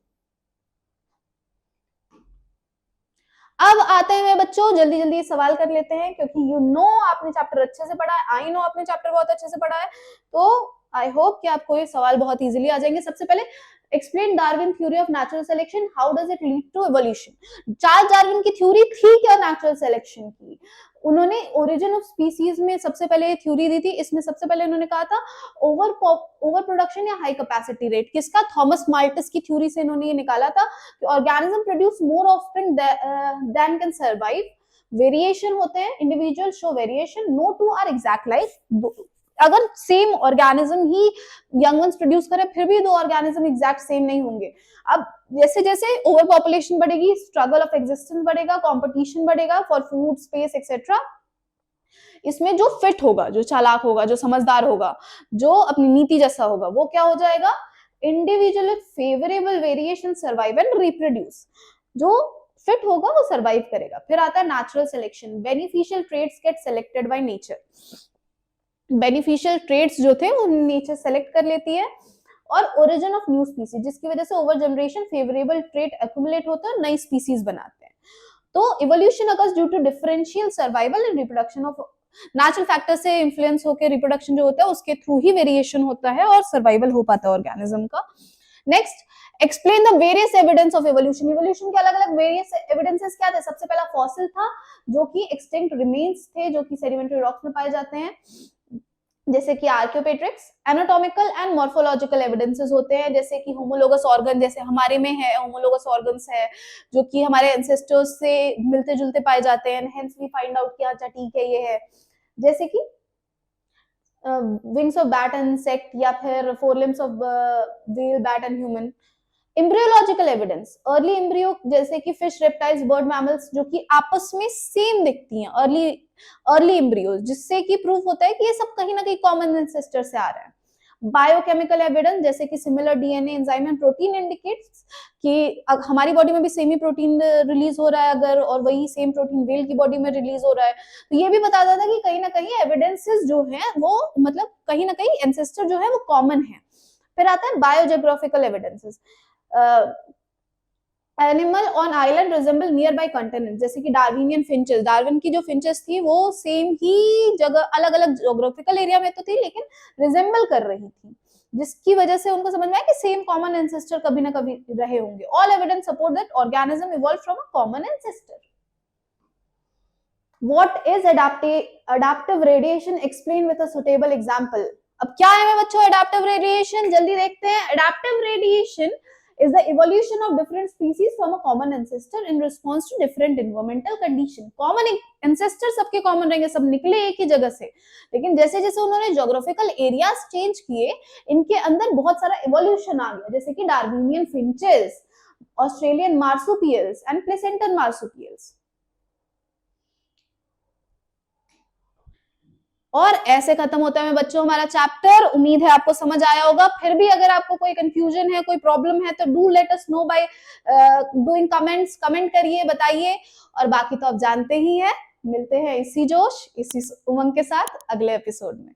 अब आते हैं बच्चों, जल्दी जल्दी सवाल कर लेते हैं, क्योंकि आपने चैप्टर अच्छे से पढ़ा है, आई नो आपने चैप्टर बहुत अच्छे से पढ़ा है, तो आई होप कि आपको ये सवाल बहुत इजीली आ जाएंगे। सबसे पहले, explain Darwin theory of natural selection, how does it lead to evolution. Charles Darwin की थ्योरी थी क्या नेचुरल सिलेक्शन की, उन्होंने ओरिजिन ऑफ स्पीसीज में सबसे पहले थ्योरी दी थी। इसमें सबसे पहले उन्होंने कहा था ओवर प्रोडक्शन या हाई कैपेसिटी रेट, किसका, थॉमस माल्टस की थ्योरी से इन्होंने ये निकाला था कि organism produce more offspring than can survive. Variation होते हैं, individual show variation, no two are exact alike. अगर सेम ऑर्गेनिज्म ही यंग वंस प्रोड्यूस करे, फिर भी दो ऑर्गेनिज्म एग्जैक्ट सेम नहीं होंगे। अब जैसे जैसे ओवर पॉपुलेशन बढ़ेगी, स्ट्रगल ऑफ एग्जिस्टेंस बढ़ेगा, कंपटीशन बढ़ेगा फॉर फूड, स्पेस एक्सेट्रा। इसमें जो फिट होगा, जो चालाक होगा, जो समझदार होगा, जो अपनी नीति जैसा होगा, वो क्या हो जाएगा, individual favourable variation survive and reproduce. जो फिट होगा वो सर्वाइव करेगा। फिर आता है natural selection, beneficial traits get selected by nature. Beneficial traits जो थे वो नेचर सेलेक्ट कर लेती है। और ओरिजिन ऑफ न्यू स्पीसीज, जिसकी वजह से over generation favourable trait accumulate होता है, नई स्पीसीज बनाते हैं। तो evolution occurs due to differential survival and reproduction of natural factor से इन्फ्लुएंस होकर रिप्रोडक्शन जो होता है उसके थ्रू ही वेरिएशन होता है और सर्वाइवल हो पाता है ऑर्गेनिज्म का। Next, explain the various evidence of evolution. Evolution के अलग अलग वेरियस एविडेंसेस क्या थे? सबसे पहला फॉसिल था, जो कि एक्सटिंक्ट रिमेन्स थे, जो कि सेडिमेंट्री रॉक्स में पाए जाते हैं, जैसे कि आर्कियोपेट्रिक्स। एनाटॉमिकल एंड मॉर्फोलॉजिकल एविडेंसेस होते हैं, जैसे कि होमोलोगस ऑर्गन, जैसे हमारे में है होमोलोगस ऑर्गन्स है, जो कि हमारे एंसेस्टर्स से मिलते जुलते पाए जाते हैं, हेंस वी फाइंड आउट कि अच्छा ठीक है ये है, जैसे कि wings of bat and insect, या फिर four limbs of whale, bat and human. Embryological evidence, early embryo जैसे कि फिश, रेप्टाइल्स, बर्ड, मैमल्स, जो कि आपस में सेम दिखती हैं, अर्ली एम्ब्रियोज, जिससे कि प्रूफ होता है कि ये सब कहीं ना कहीं कॉमन एंसेस्टर से आ रहा है। बायोकेमिकल एविडेंस, जैसे कि similar DNA, enzyme and protein indicates कि हमारी बॉडी में भी सेम ही प्रोटीन रिलीज हो रहा है अगर, और वही सेम प्रोटीन व्हेल की बॉडी में रिलीज हो रहा है, तो ये भी बताता था कि कहीं ना कहीं एविडेंसेस जो हैं वो मतलब कहीं ना कहीं एंसेस्टर जो है वो कॉमन है। फिर आता है biogeographical evidences, animal on island resemble near by continent, जैसे कि डार्विनियन फिंचेस, डार्विन की जो फिंचेस थी वो सेम ही जगह अलग अलग ज्योग्राफिकल एरिया में तो थी लेकिन रिजेंबल कर रही थी, जिसकी वजह से उनको समझ में आया कि सेम कॉमन एंसेस्टर कभी ना कभी रहे होंगे। All evidence support that organism evolve from a common ancestor. What is adaptive radiation, explain with a suitable example. अब क्या है बच्चों अडैप्टिव रेडिएशन, जल्दी देखते हैं। Adaptive radiation is the evolution of different species from a common ancestor in response to different environmental condition। common ancestor सबके common रहेंगे, सब निकले एक ही जगह से, लेकिन जैसे जैसे उन्होंने geographical areas change किए, इनके अंदर बहुत सारा evolution आ गया, जैसे कि Darwinian finches, Australian marsupials and placental marsupials. और ऐसे खत्म होता है बच्चों हमारा चैप्टर। उम्मीद है आपको समझ आया होगा। फिर भी अगर आपको कोई कंफ्यूजन है, कोई प्रॉब्लम है, तो do let us know by doing comments, comment करिए, बताइए। और बाकी तो आप जानते ही हैं, मिलते हैं इसी जोश, इसी उमंग के साथ अगले एपिसोड में।